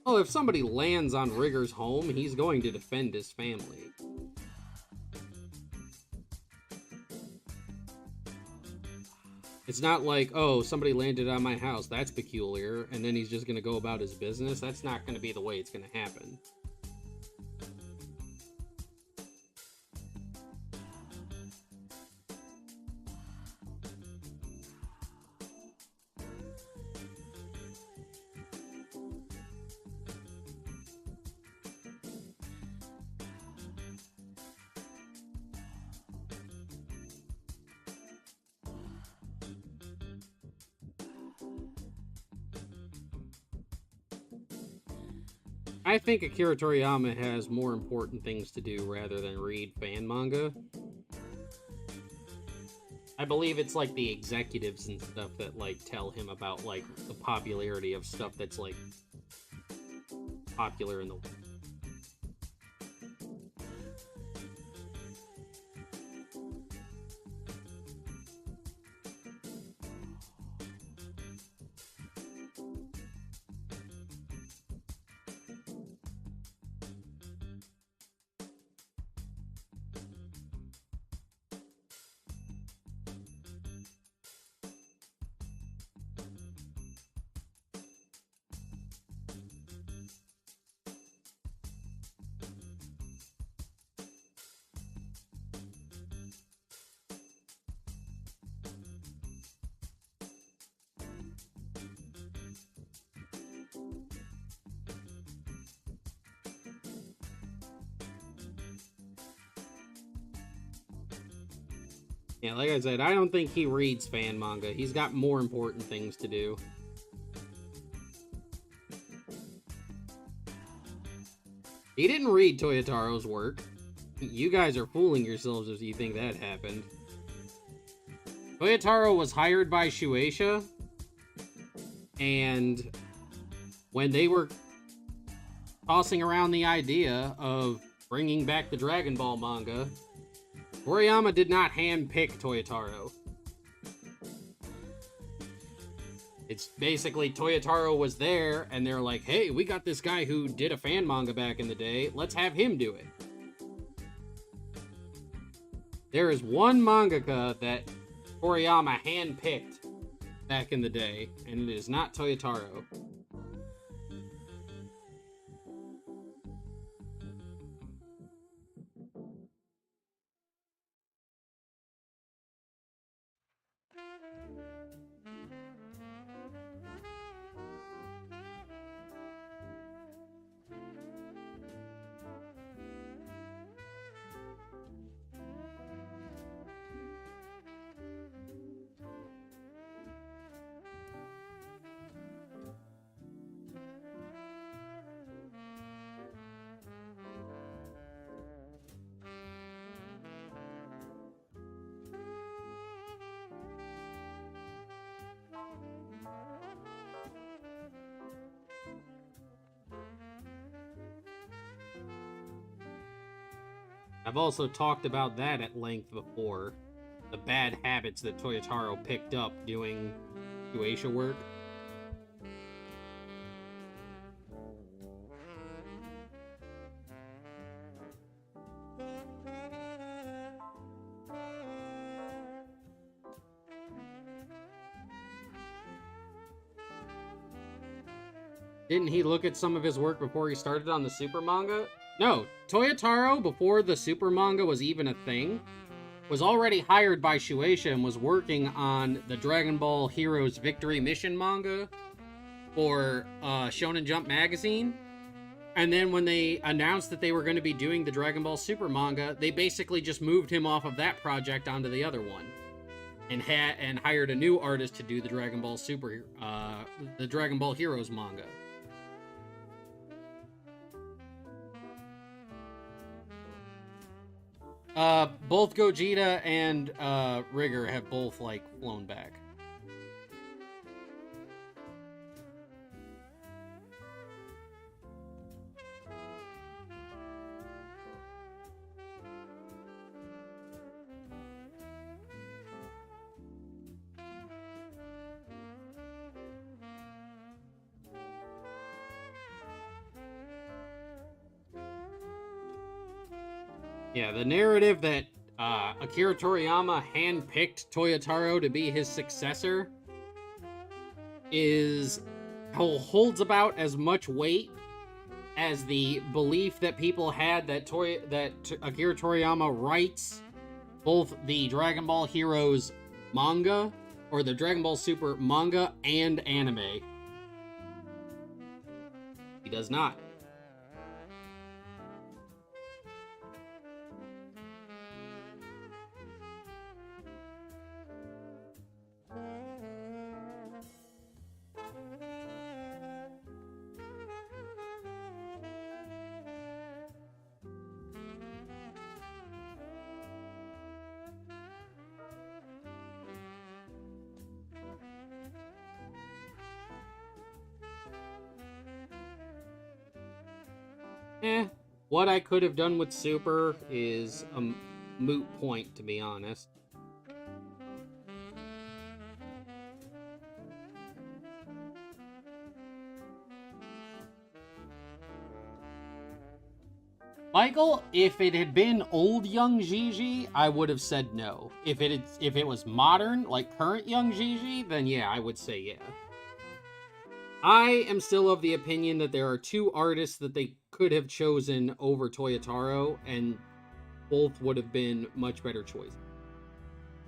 [SPEAKER 1] Oh, if somebody lands on Rigor's home, he's going to defend his family. It's not like, oh, somebody landed on my house, that's peculiar, and then he's just going to go about his business. That's not going to be the way it's going to happen. I think Akira Toriyama has more important things to do rather than read fan manga. I believe it's like the executives and stuff that like tell him about like the popularity of stuff that's like popular in the world. Yeah, like I said, I don't think he reads fan manga. He's got more important things to do. He didn't read Toyotaro's work. You guys are fooling yourselves if you think that happened. Toyotaro was hired by Shueisha, and when they were tossing around the idea of bringing back the Dragon Ball manga, Toriyama did not handpick Toyotaro. It's basically Toyotaro was there, and they're like, hey, we got this guy who did a fan manga back in the day. Let's have him do it. There is one mangaka that Toriyama handpicked back in the day, and it is not Toyotaro. I've also talked about that at length before. The bad habits that Toyotaro picked up doing Shueisha work. Didn't he look at some of his work before he started on the Super manga? No, Toyotaro, before the Super manga was even a thing, was already hired by Shueisha and was working on the Dragon Ball Heroes Victory Mission manga for Shonen Jump magazine. And then when they announced that they were going to be doing the Dragon Ball Super manga, they basically just moved him off of that project onto the other one. And hired a new artist to do the Dragon Ball the Dragon Ball Heroes manga. Both Gogeta and Rigor have both like flown back. Yeah, the narrative that Akira Toriyama handpicked Toyotaro to be his successor holds about as much weight as the belief that people had that Akira Toriyama writes both the Dragon Ball Heroes manga or the Dragon Ball Super manga and anime. He does not. What I could have done with Super is a moot point, to be honest. Michael, if it had been old young Gigi, I would have said no. If it was modern, like current young Gigi, then yeah, I would say yeah. I am still of the opinion that there are two artists that they could have chosen over Toyotaro, and both would have been much better choices.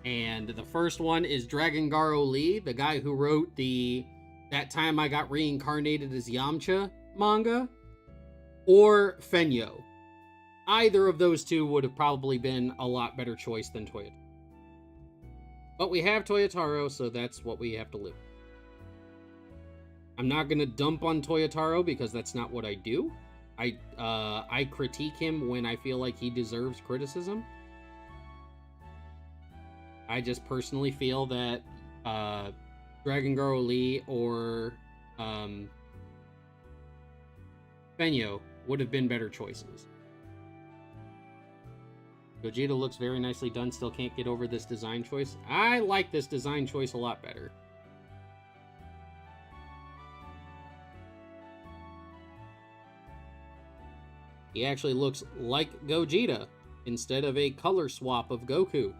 [SPEAKER 1] And the first one is Dragon Garo Lee, the guy who wrote That Time I Got Reincarnated as Yamcha manga, or Fenyo. Either of those two would have probably been a lot better choice than Toyotaro. But we have Toyotaro, so that's what we have to live with. I'm not gonna dump on Toyotaro because that's not what I do. I critique him when I feel like he deserves criticism. I just personally feel that Dragon Girl Lee or Fenyo would have been better choices. Gogeta looks very nicely done. Still can't get over this design choice. I like this design choice a lot better. He actually looks like Gogeta instead of a color swap of Goku.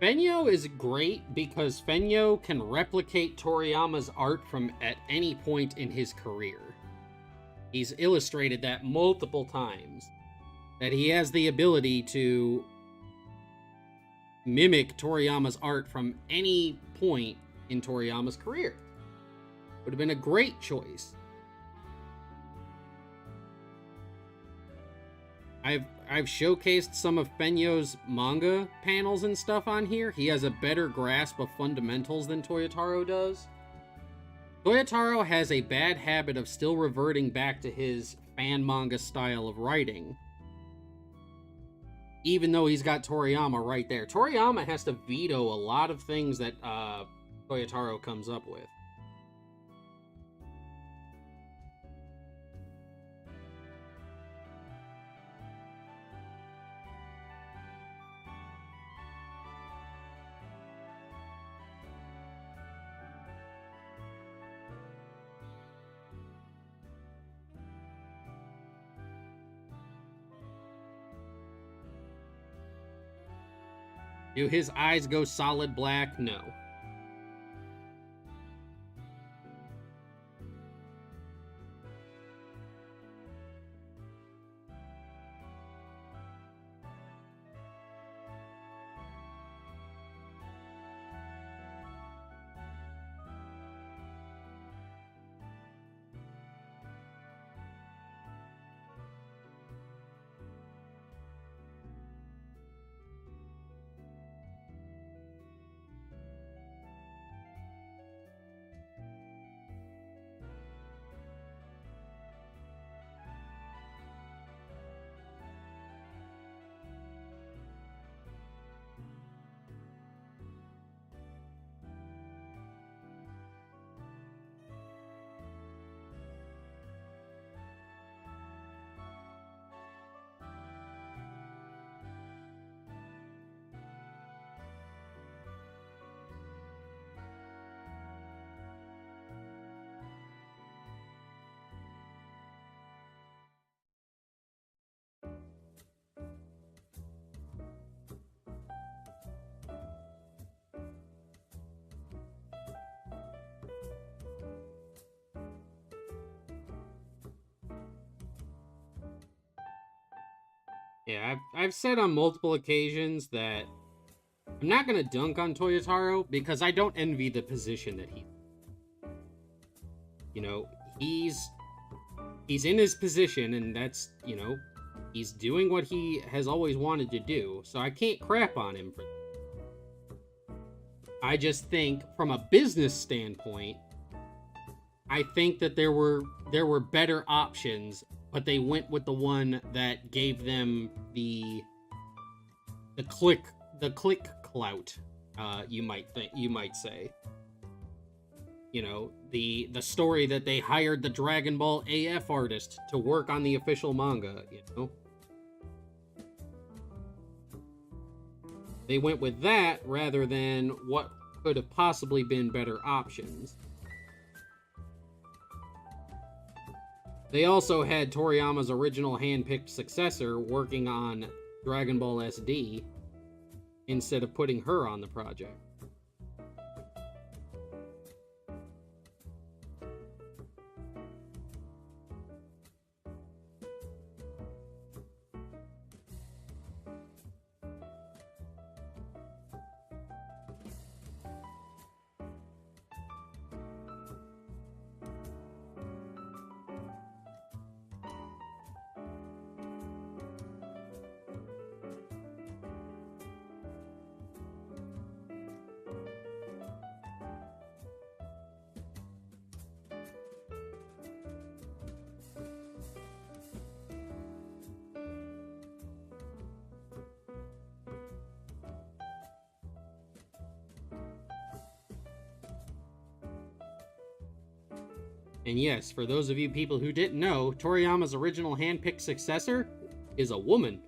[SPEAKER 1] Fenyo is great because Fenyo can replicate Toriyama's art from at any point in his career. He's illustrated that multiple times. That he has the ability to mimic Toriyama's art from any point in Toriyama's career. Would have been a great choice. I've showcased some of Fenyo's manga panels and stuff on here. He has a better grasp of fundamentals than Toyotaro does. Toyotaro has a bad habit of still reverting back to his fan manga style of writing. Even though he's got Toriyama right there. Toriyama has to veto a lot of things that Toyotaro comes up with. Do his eyes go solid black? No. Yeah, I've said on multiple occasions that I'm not going to dunk on Toyotaro because I don't envy the position that he's. You know, he's in his position, and that's, you know, he's doing what he has always wanted to do, so I can't crap on him for that. I just think, from a business standpoint, I think that there were better options, but they went with the one that gave them the click clout, you might say. You know, the story that they hired the Dragon Ball AF artist to work on the official manga, you know. They went with that rather than what could have possibly been better options. They also had Toriyama's original hand-picked successor working on Dragon Ball SD instead of putting her on the project. And yes, for those of you people who didn't know, Toriyama's original handpicked successor is a woman.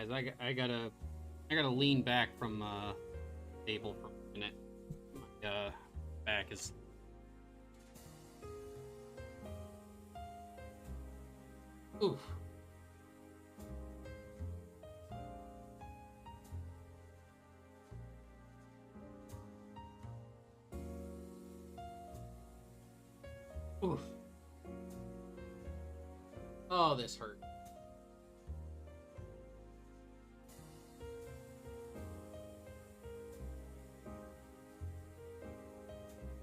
[SPEAKER 1] Guys, I gotta lean back from table for a minute. My back is. Oof. Oof. Oh, this hurt.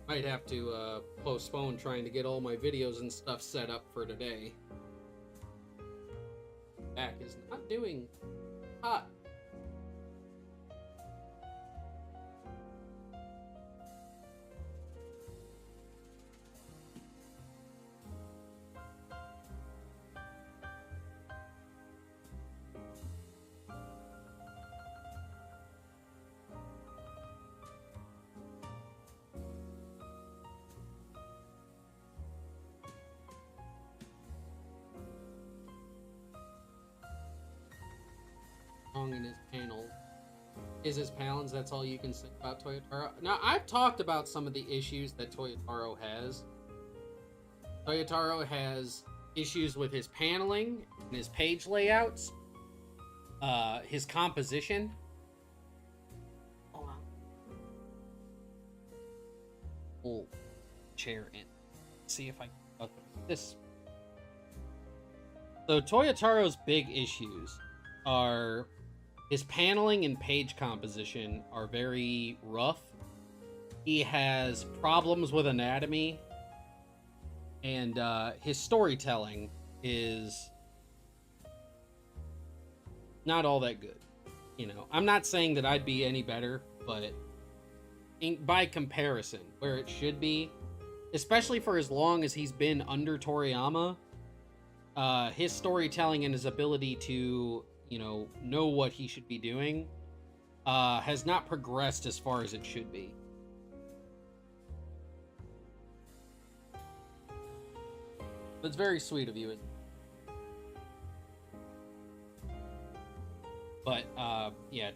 [SPEAKER 1] Might have to postpone trying to get all my videos and stuff set up for today. Back is not doing hot. In his panels is his palins. That's all you can say about Toyotaro. Now, I've talked about some of the issues that Toyotaro has. Toyotaro has issues with his paneling and his page layouts, his composition. Hold on. Pull chair in. See if I can this. So Toyotaro's big issues are his paneling and page composition are very rough. He has problems with anatomy, and his storytelling is not all that good. You know, I'm not saying that I'd be any better, but by comparison, where it should be, especially for as long as he's been under Toriyama, his storytelling and his ability to, you know what he should be doing, has not progressed as far as it should be. It's very sweet of you. But, yeah,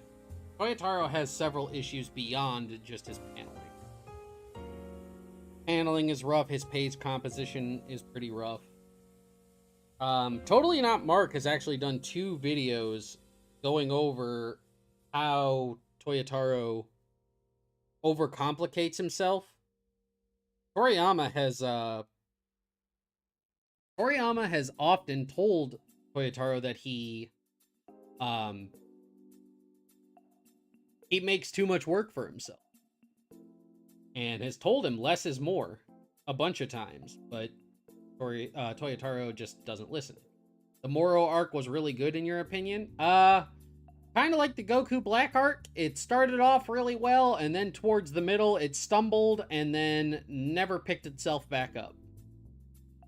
[SPEAKER 1] Toyotaro has several issues beyond just his paneling. Handling is rough. His page composition is pretty rough. Totally Not Mark has actually done 2 videos going over how Toyotaro overcomplicates himself. Toriyama has often told Toyotaro that he makes too much work for himself, and has told him less is more a bunch of times, but Toyotaro just doesn't listen. The Moro arc was really good in your opinion? Kind of like the Goku Black arc. It started off really well, and then towards the middle, it stumbled, and then never picked itself back up.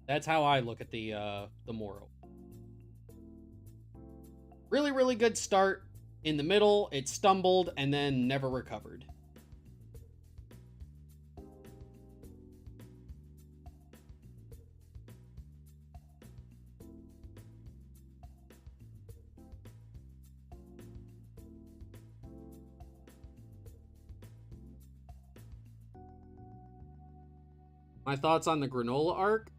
[SPEAKER 1] That's how I look at the Moro. Really, really good start. In the middle, it stumbled, and then never recovered. My thoughts on the Granola arc?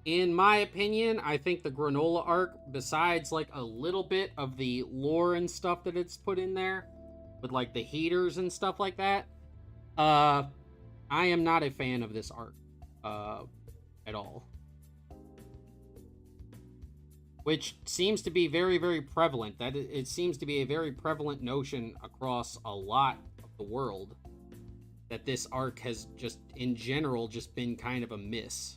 [SPEAKER 1] In my opinion, I think the Granola arc, besides like a little bit of the lore and stuff that it's put in there, with like the heaters and stuff like that, I am not a fan of this arc at all. Which seems to be very, very prevalent. That it seems to be a very prevalent notion across a lot of the world, that this arc has just, in general, just been kind of a miss.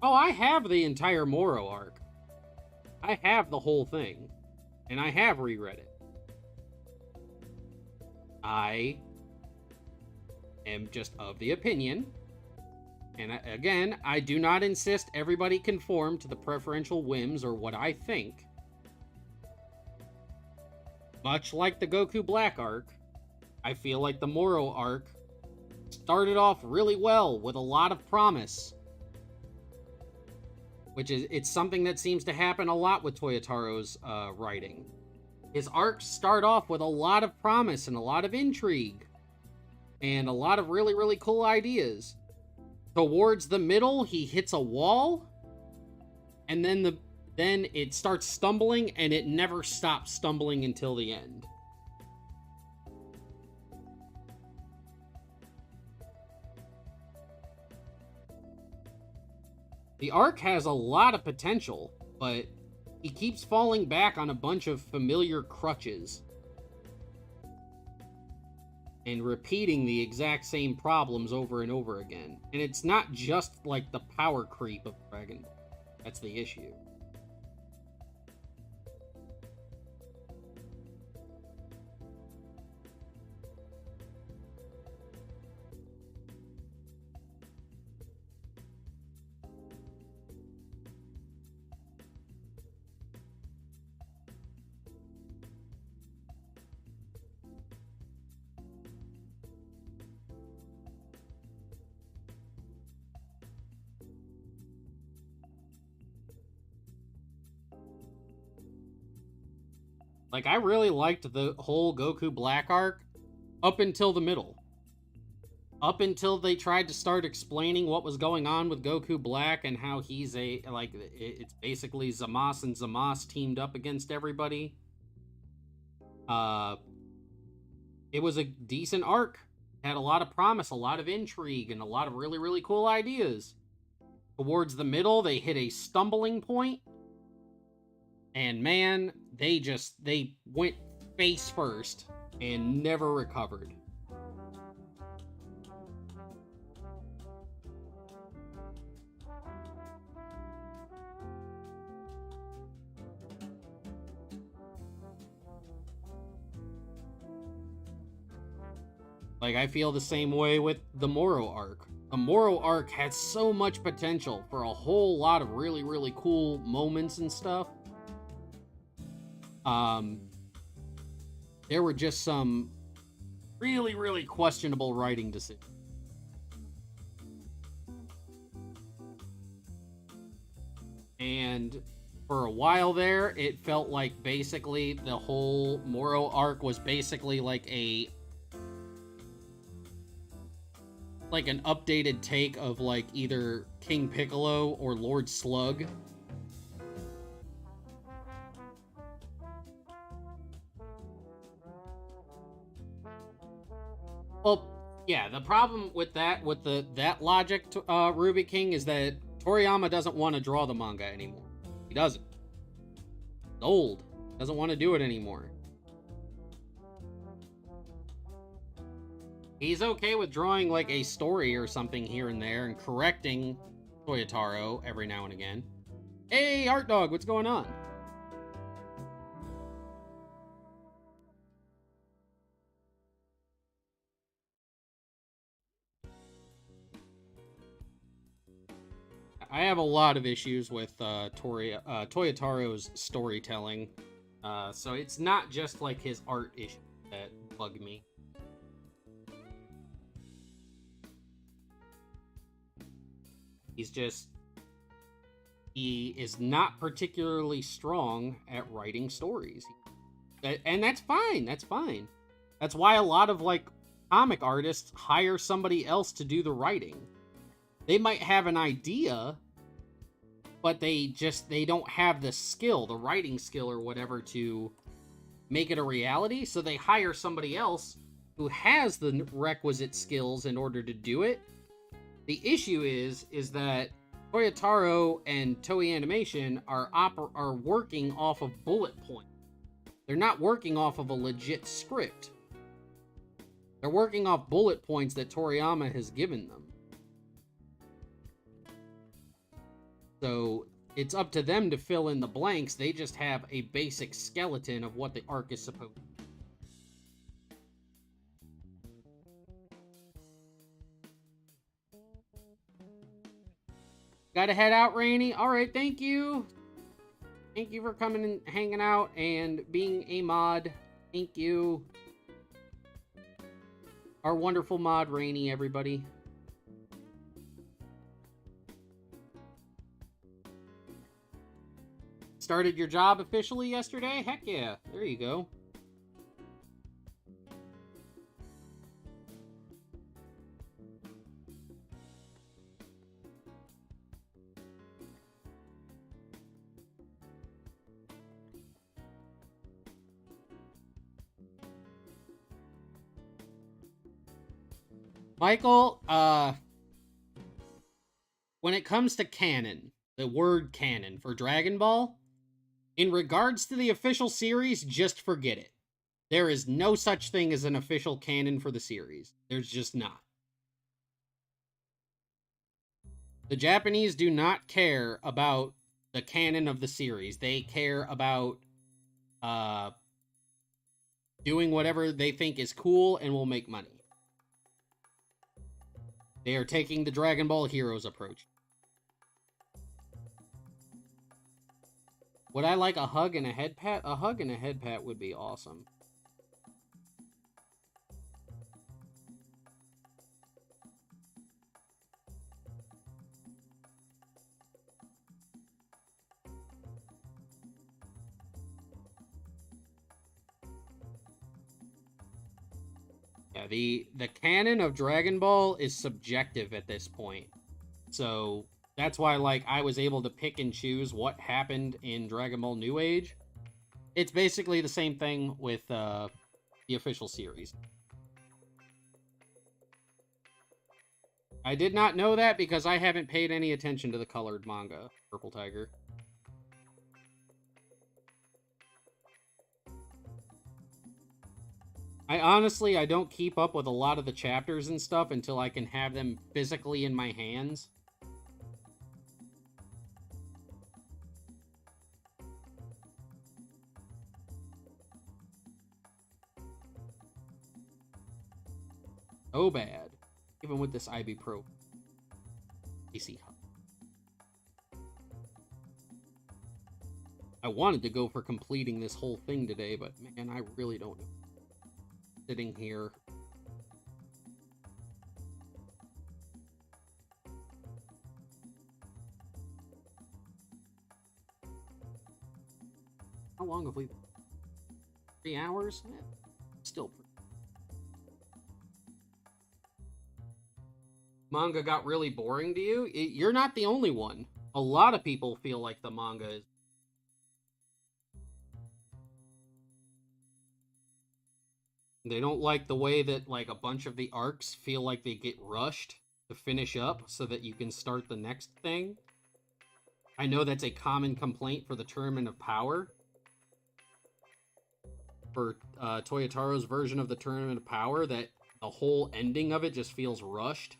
[SPEAKER 1] Oh, I have the entire Moro arc. I have the whole thing. And I have reread it. I am just of the opinion, and again, I do not insist everybody conform to the preferential whims or what I think. Much like the Goku Black arc, I feel like the Moro arc started off really well with a lot of promise. It's something that seems to happen a lot with Toyotaro's writing. His arcs start off with a lot of promise and a lot of intrigue. And a lot of really, really cool ideas. Towards the middle, he hits a wall. And then it starts stumbling, and it never stops stumbling until the end. The arc has a lot of potential, but he keeps falling back on a bunch of familiar crutches. And repeating the exact same problems over and over again. And it's not just like the power creep of Dragon Ball. That's the issue. Like, I really liked the whole Goku Black arc up until the middle. Up until they tried to start explaining what was going on with Goku Black and how he's it's basically Zamasu and Zamasu teamed up against everybody. It was a decent arc. It had a lot of promise, a lot of intrigue, and a lot of really, really cool ideas. Towards the middle, they hit a stumbling point. And man, they went face first and never recovered. Like, I feel the same way with the Moro arc. the Moro arc had so much potential for a whole lot of really, really cool moments and stuff. There were just some really, really questionable writing decisions. And for a while there, it felt like basically the whole Moro arc was basically like an updated take of like either King Piccolo or Lord Slug. Well, yeah, the problem with that, that logic, Ruby King, is that Toriyama doesn't want to draw the manga anymore. He doesn't. He's old. Doesn't want to do it anymore. He's okay with drawing like a story or something here and there and correcting Toyotaro every now and again. Hey, Art Dog, what's going on? I have a lot of issues with Toyotaro's storytelling, so it's not just like his art issues that bug me. He is not particularly strong at writing stories, and that's fine. That's fine. That's why a lot of like comic artists hire somebody else to do the writing. They might have an idea, but they don't have the skill, the writing skill or whatever, to make it a reality. So they hire somebody else who has the requisite skills in order to do it. The issue is that Toyotaro and Toei Animation are working off of bullet points. They're not working off of a legit script. They're working off bullet points that Toriyama has given them. So it's up to them to fill in the blanks. They just have a basic skeleton of what the arc is supposed to be. Gotta head out, Rainy. All right, thank you. Thank you for coming and hanging out and being a mod. Thank you. Our wonderful mod, Rainy, everybody. Started your job officially yesterday? Heck yeah. There you go. Michael, when it comes to canon, the word canon for Dragon Ball, in regards to the official series, just forget it. There is no such thing as an official canon for the series. There's just not. The Japanese do not care about the canon of the series. They care about doing whatever they think is cool and will make money. They are taking the Dragon Ball Heroes approach. Would I like a hug and a head pat? A hug and a head pat would be awesome. Yeah, the canon of Dragon Ball is subjective at this point. So that's why, like, I was able to pick and choose what happened in Dragon Ball New Age. It's basically the same thing with the official series. I did not know that because I haven't paid any attention to the colored manga, Purple Tiger. I don't keep up with a lot of the chapters and stuff until I can have them physically in my hands. Oh bad. Even with this ibuprofen. Icy hot. I wanted to go for completing this whole thing today, but man, I really don't know. Sitting here. How long have we... 3 hours? Yeah, still pretty... Manga got really boring to you? You're not the only one. A lot of people feel like the manga is... They don't like the way that, like, a bunch of the arcs feel like they get rushed to finish up so that you can start the next thing. I know that's a common complaint for the Tournament of Power. For Toyotaro's version of the Tournament of Power, that the whole ending of it just feels rushed.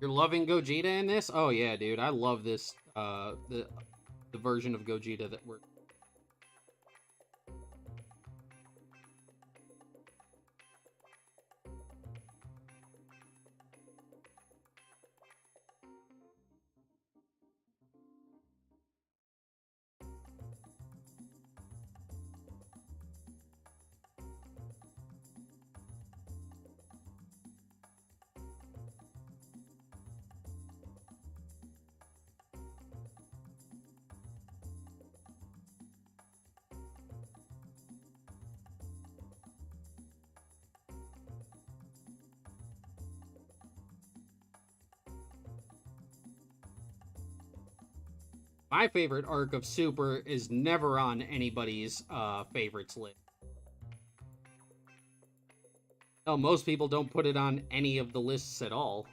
[SPEAKER 1] You're loving Gogeta in this? Oh yeah, dude. I love this, the version of Gogeta that we're... My favorite arc of Super is never on anybody's favorites list. No, most people don't put it on any of the lists at all.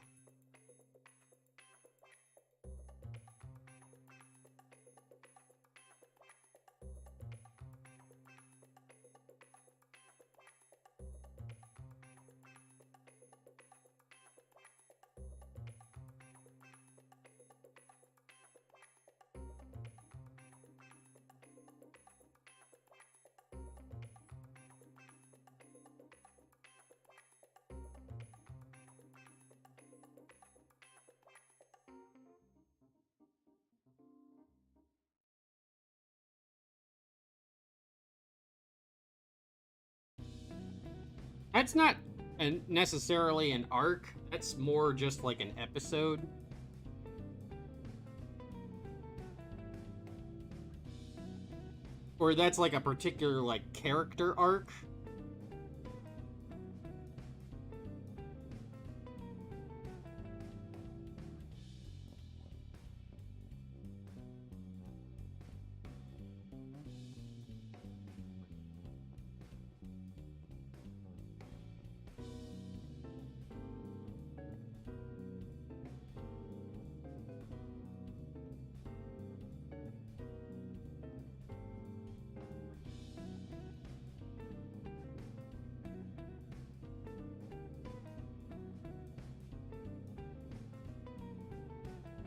[SPEAKER 1] That's not necessarily an arc. That's more just like an episode. Or that's like a particular like character arc.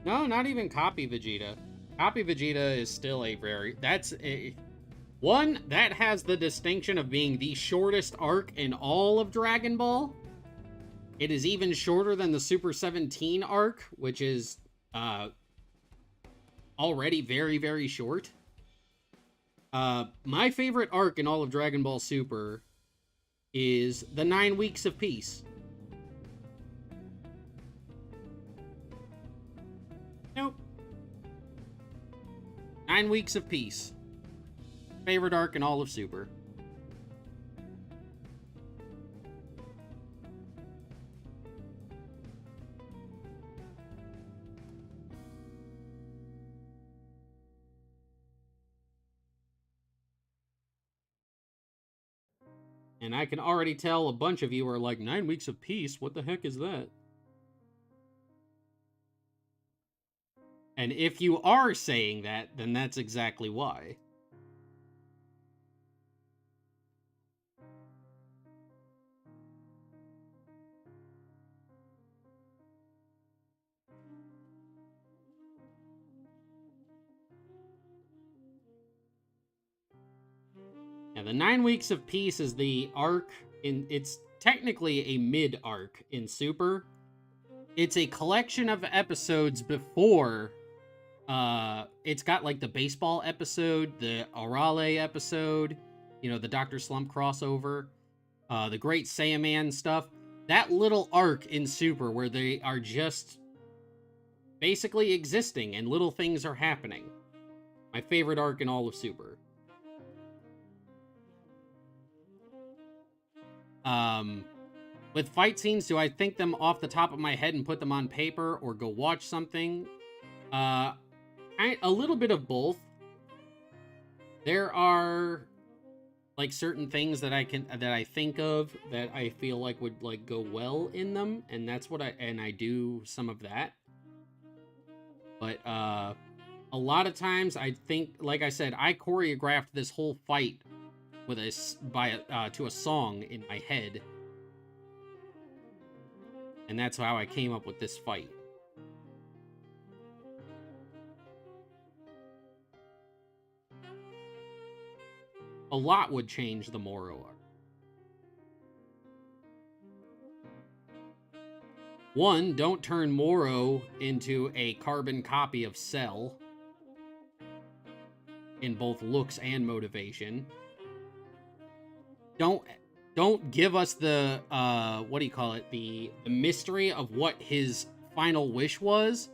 [SPEAKER 1] No, not even Copy Vegeta. Copy Vegeta is still a very... That's a... One, that has the distinction of being the shortest arc in all of Dragon Ball. It is even shorter than the Super 17 arc, which is already very, very short. My favorite arc in all of Dragon Ball Super is the 9 Weeks of Peace. Nope. 9 Weeks of Peace. Favorite arc in all of Super. And I can already tell a bunch of you are like, 9 Weeks of Peace? What the heck is that? And if you are saying that, then that's exactly why. Yeah, the 9 Weeks of Peace is the arc it's technically a mid arc in Super. It's a collection of episodes before it's got like the baseball episode, the Orale episode, you know, the Dr. Slump crossover, the Great Saiyaman stuff. That little arc in Super where they are just basically existing and little things are happening. My favorite arc in all of Super. With fight scenes, do I think them off the top of my head and put them on paper or go watch something? A little bit of both. There are like certain things that I think of that I feel like would like go well in them, and that's what I do some of that. But a lot of times I think, like I said, I choreographed this whole fight with to a song in my head. And that's how I came up with this fight. A lot would change the Moro arc. One, don't turn Moro into a carbon copy of Cell in both looks and motivation. Don't give us the what do you call it, the mystery of what his final wish was,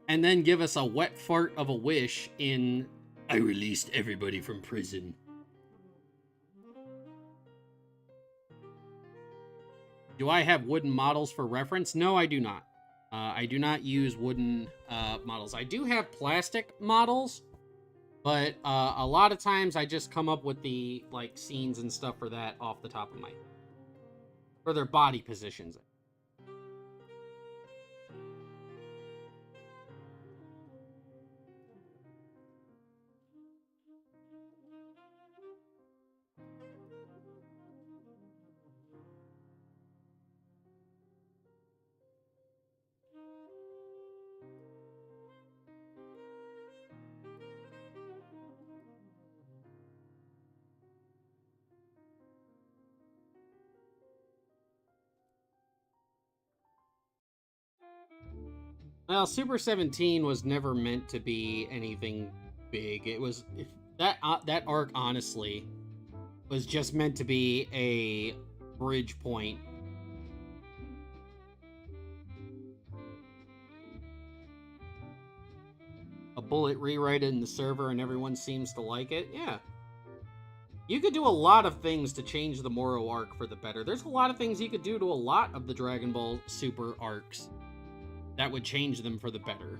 [SPEAKER 1] and then give us a wet fart of a wish in I released everybody from prison. Do I have wooden models for reference? No, I do not. I do not use wooden models. I do have plastic models, but a lot of times I just come up with the like scenes and stuff for that off the top of my head. For their body positions. Well, Super 17 was never meant to be anything big. It was that arc honestly was just meant to be a bridge point. A bullet rewrite in the server and everyone seems to like it. Yeah. You could do a lot of things to change the Moro arc for the better. There's a lot of things you could do to a lot of the Dragon Ball Super arcs that would change them for the better.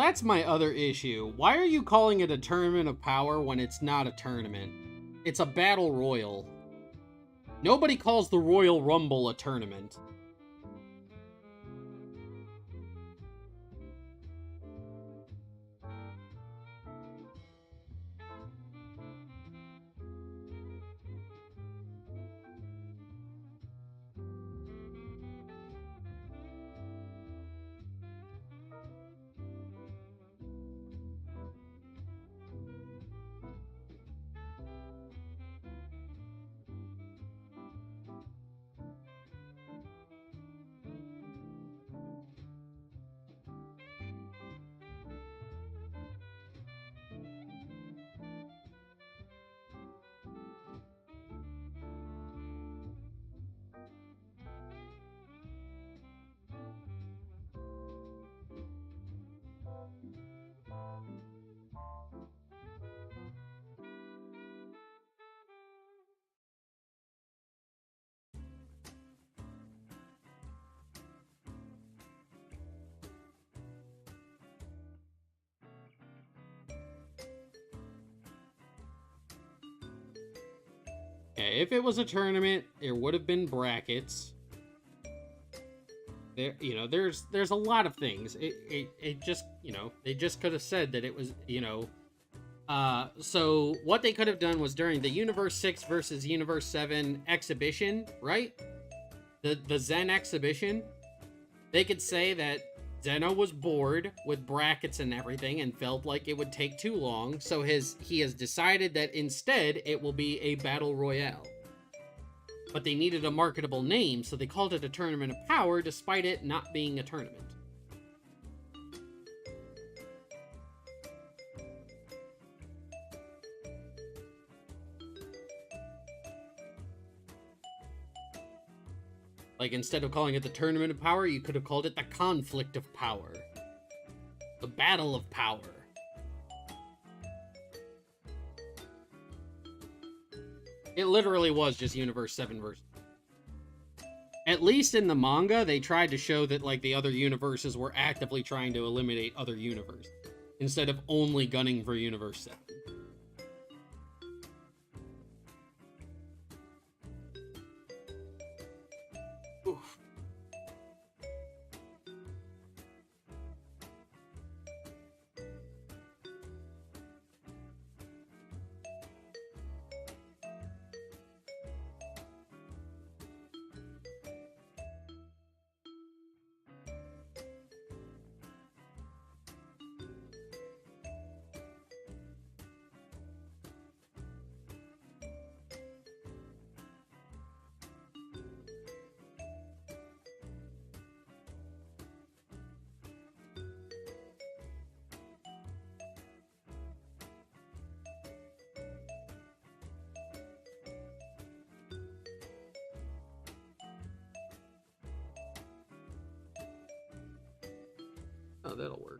[SPEAKER 1] That's my other issue. Why are you calling it a tournament of power when it's not a tournament? It's a battle royal. Nobody calls the Royal Rumble a tournament. Okay, if it was a tournament, there would have been brackets. There, you know, there's a lot of things. It just, you know, they just could have said that it was, you know. So what they could have done was during the Universe 6 versus Universe 7 exhibition, right? The Zen exhibition, they could say that Zeno was bored with brackets and everything and felt like it would take too long, so he has decided that instead it will be a battle royale. But they needed a marketable name, so they called it a tournament of power despite it not being a tournament. Like, instead of calling it the Tournament of Power, you could have called it the Conflict of Power. The Battle of Power. It literally was just Universe 7 versus... At least in the manga, they tried to show that, like, the other universes were actively trying to eliminate other universes, instead of only gunning for Universe 7. Oof. Oh, that'll work.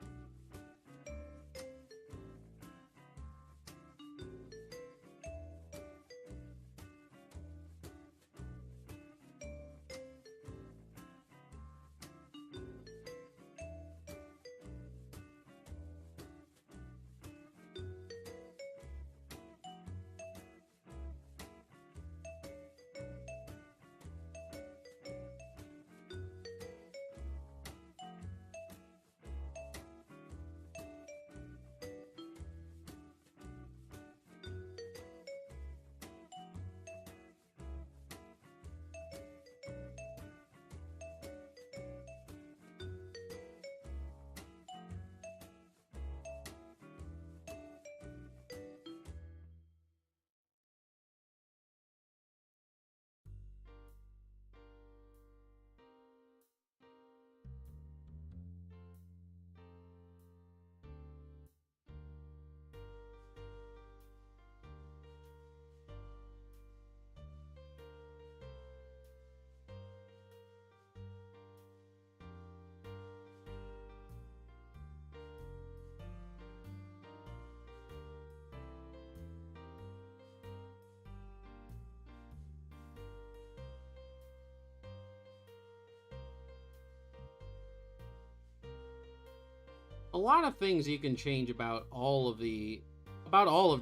[SPEAKER 1] lot of things you can change about all of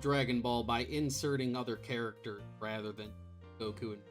[SPEAKER 1] Dragon Ball by inserting other characters rather than Goku and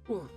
[SPEAKER 1] Oof.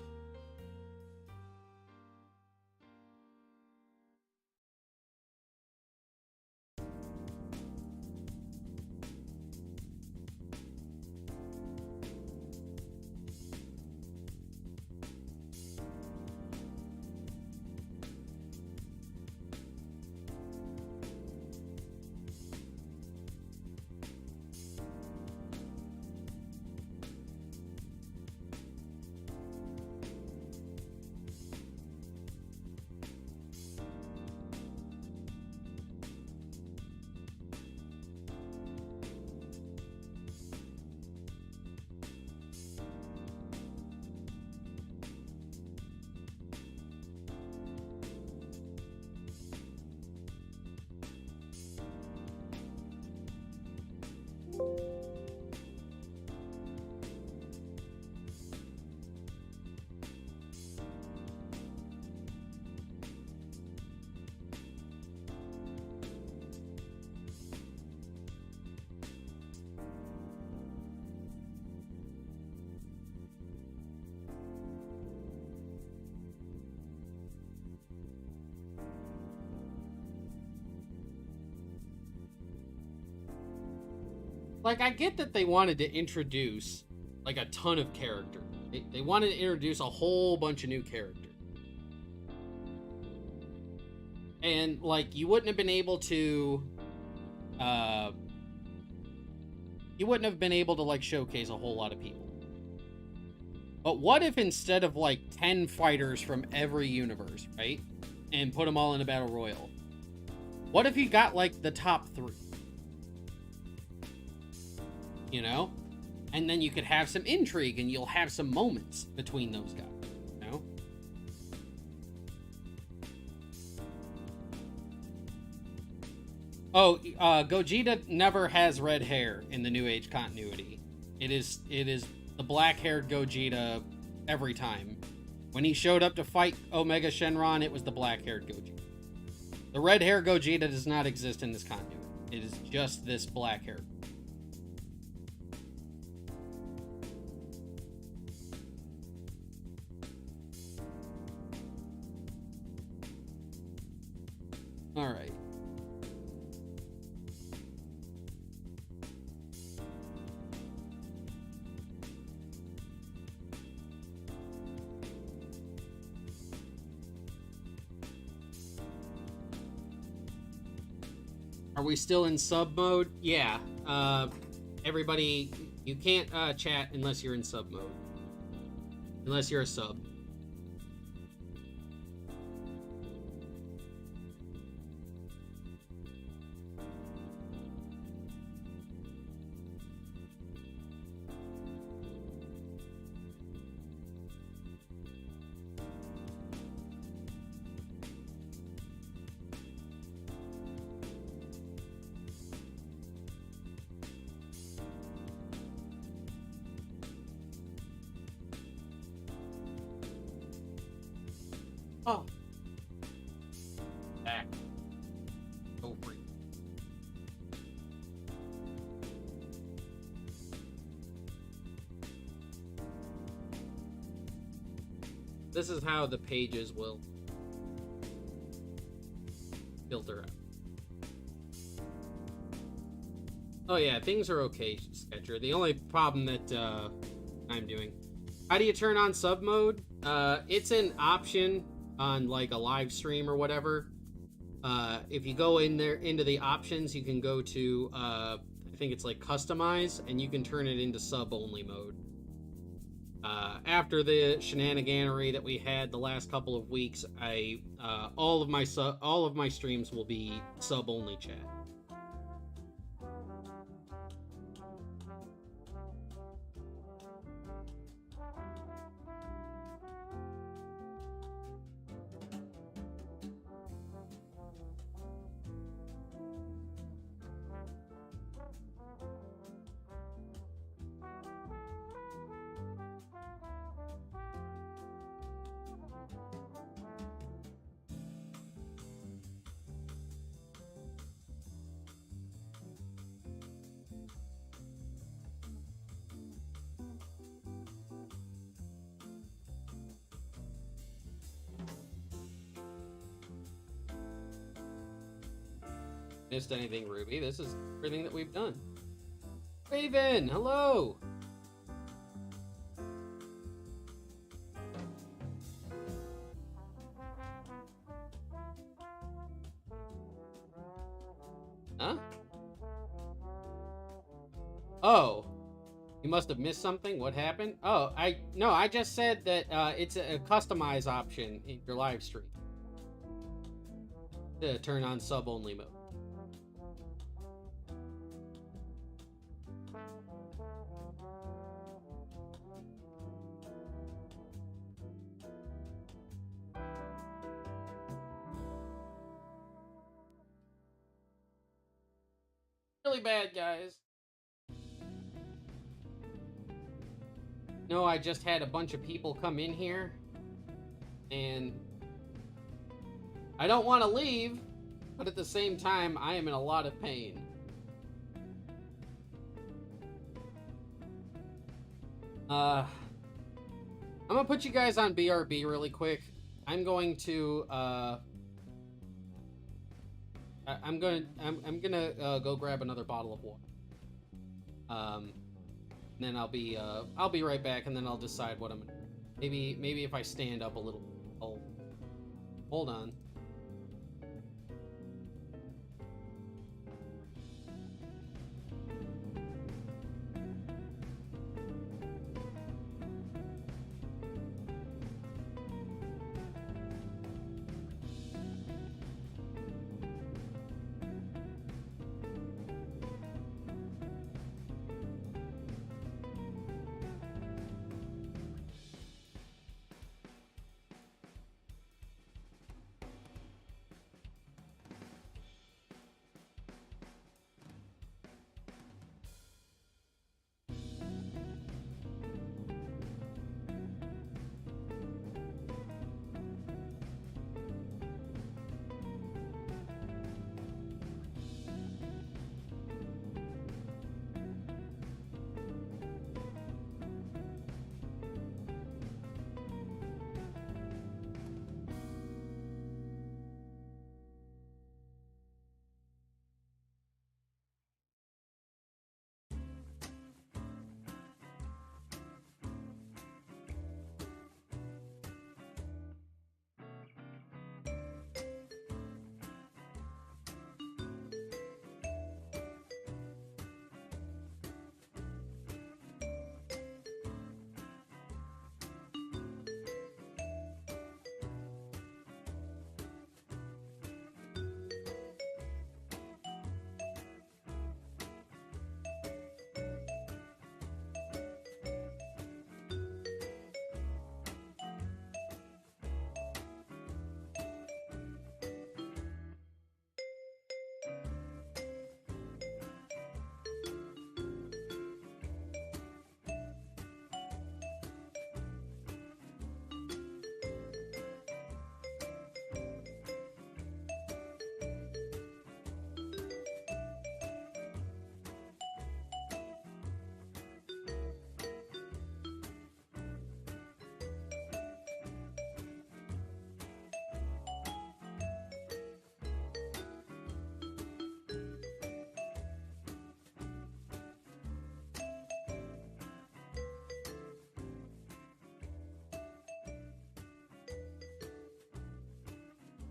[SPEAKER 1] Like, I get that they wanted to introduce, like, a ton of characters. They wanted to introduce a whole bunch of new characters. And, like, you wouldn't have been able to, like, showcase a whole lot of people. But what if instead of, like, 10 fighters from every universe, right? And put them all in a battle royal. What if you got, like, the top 3? You know? And then you could have some intrigue and you'll have some moments between those guys, you know? Oh, Gogeta never has red hair in the New Age continuity. It is the black-haired Gogeta every time. When he showed up to fight Omega Shenron, it was the black-haired Gogeta. The red-haired Gogeta does not exist in this continuity. It is just this black-haired. All right. Are we still in sub mode? Yeah. Everybody, you can't chat unless you're in sub mode. Unless you're a sub. Oh. Back. Go free. This is how the pages will. filter out. Oh yeah, things are okay, Sketcher. The only problem that I'm doing. How do you turn on sub mode? It's an option on like a live stream or whatever. If you go in there into the options, you can go to I think it's like customize, and you can turn it into sub only mode. After the shenaniganery that we had the last couple of weeks, all of my streams will be sub only chat. Missed anything, Ruby? This is everything that we've done. Raven, hello! Huh? Oh. You must have missed something? What happened? Oh, I just said that it's a customize option in your live stream to turn on sub-only mode. Really bad, guys. No, I just had a bunch of people come in here, and I don't want to leave, but at the same time, I am in a lot of pain. I'm gonna put you guys on BRB really quick. I'm going to, I'm gonna go grab another bottle of water. Then I'll be right back, and then I'll decide what I'm gonna do. Maybe if I stand up a little. Oh, hold on.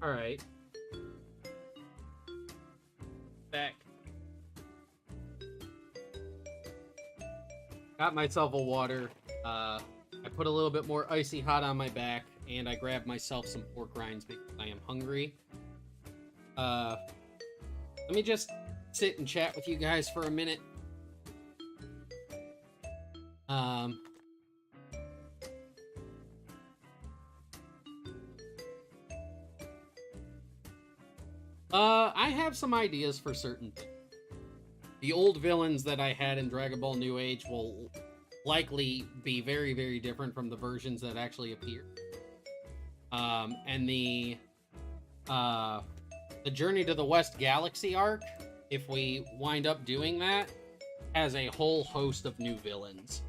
[SPEAKER 1] All right. Back. Got myself a water. I put a little bit more icy hot on my back, and I grabbed myself some pork rinds because I am hungry. Let me just sit and chat with you guys for a minute. I have some ideas for certain things. The old villains that I had in Dragon Ball New Age will likely be very, very different from the versions that actually appear. And the Journey to the West Galaxy arc, if we wind up doing that, has a whole host of new villains.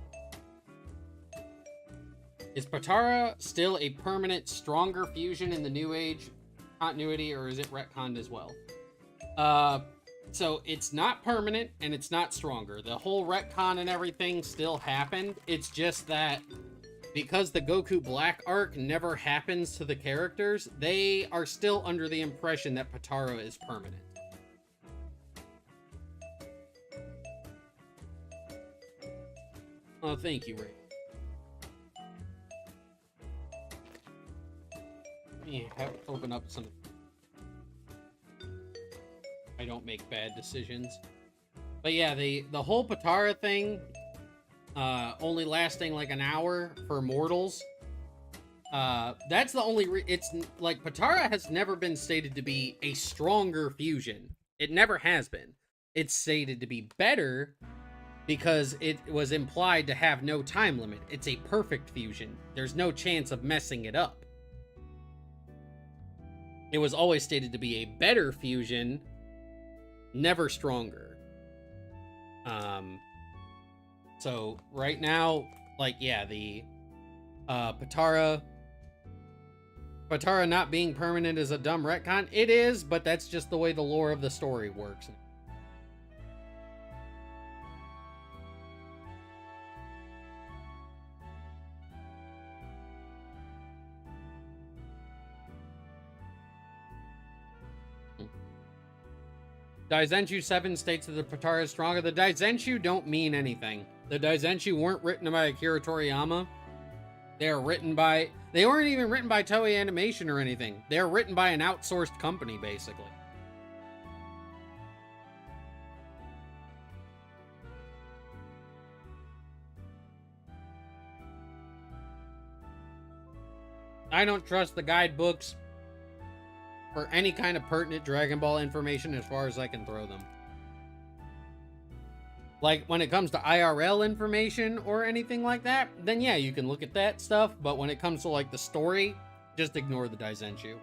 [SPEAKER 1] Is Potara still a permanent, stronger fusion in the New Age continuity, or is it retconned as well? So it's not permanent, and it's not stronger. The whole retcon and everything still happened. It's just that because the Goku Black arc never happens to the characters, they are still under the impression that Potara is permanent. Oh, thank you, Ray. Let me open up some... I don't make bad decisions. But yeah, the whole Potara thing, only lasting like an hour for mortals, that's the only it's like Potara has never been stated to be a stronger fusion. It never has been. It's stated to be better because it was implied to have no time limit. It's a perfect fusion. There's no chance of messing it up. It was always stated to be a better fusion, never stronger. So right now, like, yeah, the Potara not being permanent is a dumb retcon. It is, but that's just the way the lore of the story works. Daizenshuu 7 states that the Potara is stronger. The Daizenshuu don't mean anything. The Daizenshuu weren't written by Akira Toriyama. They weren't even written by Toei Animation or anything. They're written by an outsourced company, basically. I don't trust the guidebooks for any kind of pertinent Dragon Ball information as far as I can throw them. Like, when it comes to IRL information or anything like that, then yeah, you can look at that stuff, but when it comes to, like, the story, just ignore the Daizenshuu.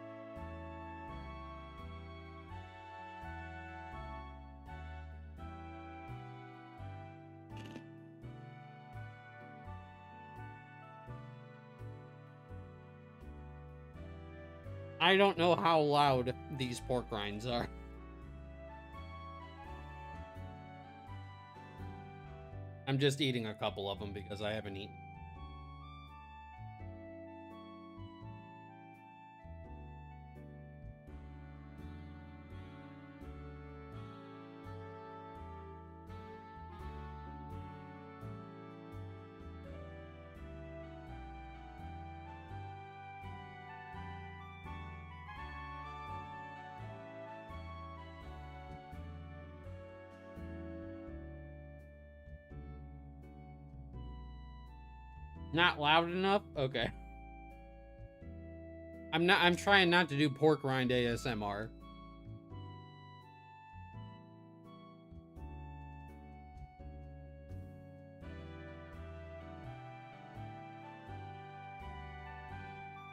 [SPEAKER 1] I don't know how loud these pork rinds are. I'm just eating a couple of them because I haven't eaten. Not loud enough? Okay. I'm trying not to do pork rind ASMR.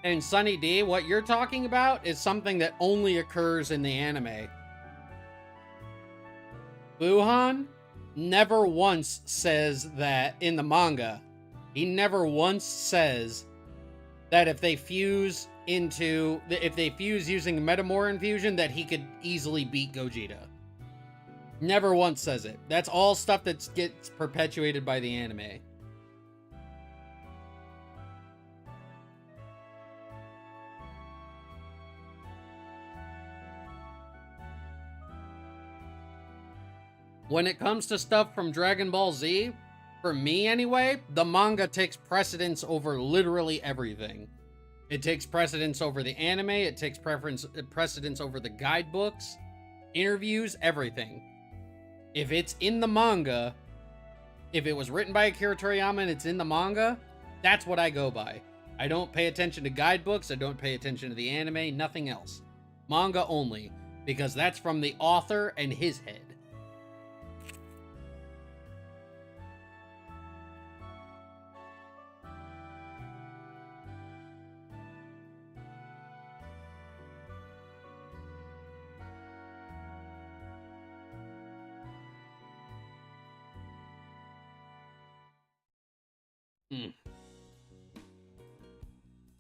[SPEAKER 1] And Sunny D, what you're talking about is something that only occurs in the anime. Buhan never once says that in the manga. He never once says that if they fuse using Metamor infusion, that he could easily beat Gogeta. Never once says it. That's all stuff that gets perpetuated by the anime. when it comes to stuff from Dragon Ball Z, for me anyway, the manga takes precedence over literally everything. It takes precedence over the anime, it takes precedence over the guidebooks, interviews, everything. If it's in the manga, if it was written by Akira Toriyama and it's in the manga, that's what I go by. I don't pay attention to guidebooks, I don't pay attention to the anime, nothing else. Manga only, because that's from the author and his head.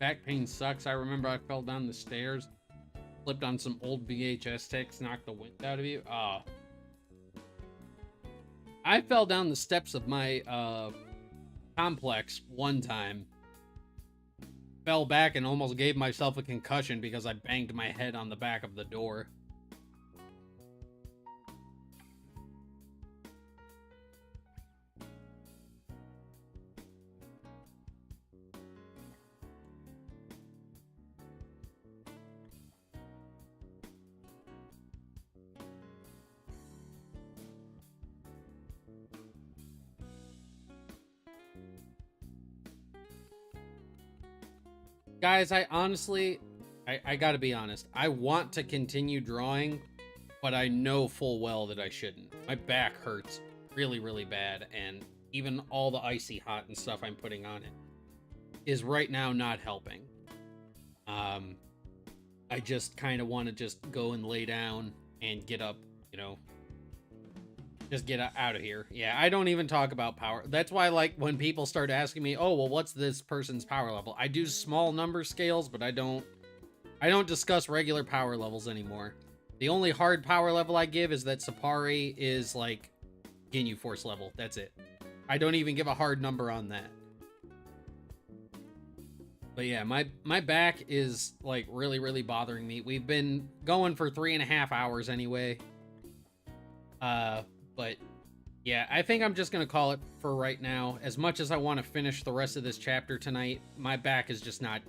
[SPEAKER 1] Back pain sucks. I remember I fell down the stairs, slipped on some old VHS tapes, knocked the wind out of you. I fell down the steps of my complex one time. Fell back and almost gave myself a concussion because I banged my head on the back of the door. Guys, I honestly, I gotta be honest. I want to continue drawing, but I know full well that I shouldn't. My back hurts really, really bad, and even all the icy hot and stuff I'm putting on it is right now not helping. I just kind of want to just go and lay down and get up, you know, just get out of here. Yeah, I don't even talk about power. That's why, like, when people start asking me, oh, well, what's this person's power level? I do small number scales, but I don't discuss regular power levels anymore. The only hard power level I give is that Sapari is, like, Ginyu Force level. That's it. I don't even give a hard number on that. But yeah, my back is, like, really, really bothering me. We've been going for 3.5 hours anyway. But yeah, I think I'm just going to call it for right now. As much as I want to finish the rest of this chapter tonight, my back is just not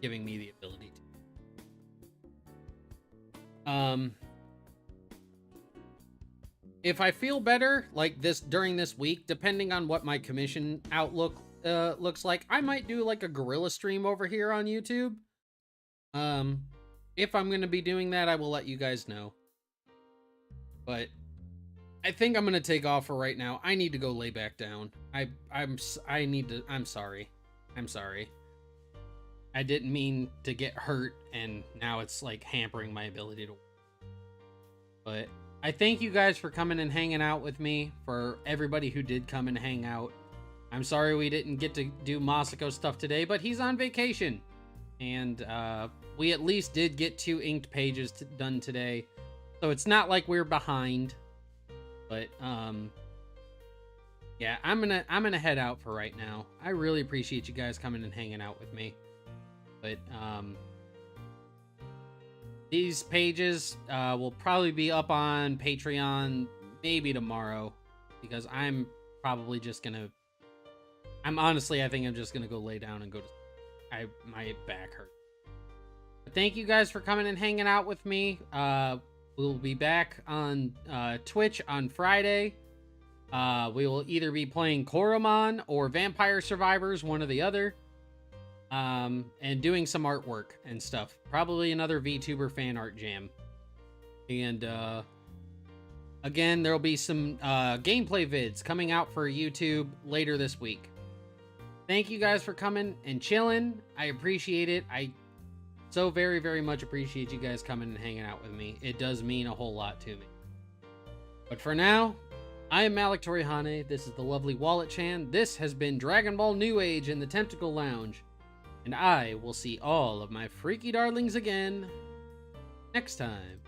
[SPEAKER 1] giving me the ability to. If I feel better, like this during this week, depending on what my commission outlook looks like, I might do like a guerrilla stream over here on YouTube. If I'm going to be doing that, I will let you guys know. But I think I'm gonna take off for right now. I need to go lay back down. I'm sorry. I'm sorry. I didn't mean to get hurt, and now it's like hampering my ability to work. But I thank you guys for coming and hanging out with me. For everybody who did come and hang out. I'm sorry we didn't get to do Masako stuff today, but he's on vacation. And we at least did get 2 inked pages done today. So it's not like we're behind. But yeah, I'm gonna head out for right now. I really appreciate you guys coming and hanging out with me. But these pages will probably be up on Patreon maybe tomorrow, because I'm probably just gonna. I think I'm just gonna go lay down and go to. My back hurts. But thank you guys for coming and hanging out with me. We'll be back on Twitch on Friday. We will either be playing Koromon or Vampire Survivors, one or the other. And doing some artwork and stuff. Probably another VTuber fan art jam. And again, there'll be some gameplay vids coming out for YouTube later this week. Thank you guys for coming and chilling. I appreciate it. I so very, very much appreciate you guys coming and hanging out with me. It does mean a whole lot to me. But for now, I am Malik Torihane. This is the lovely Wallet-chan. This has been Dragon Ball New Age in the Tentacle Lounge. And I will see all of my freaky darlings again next time.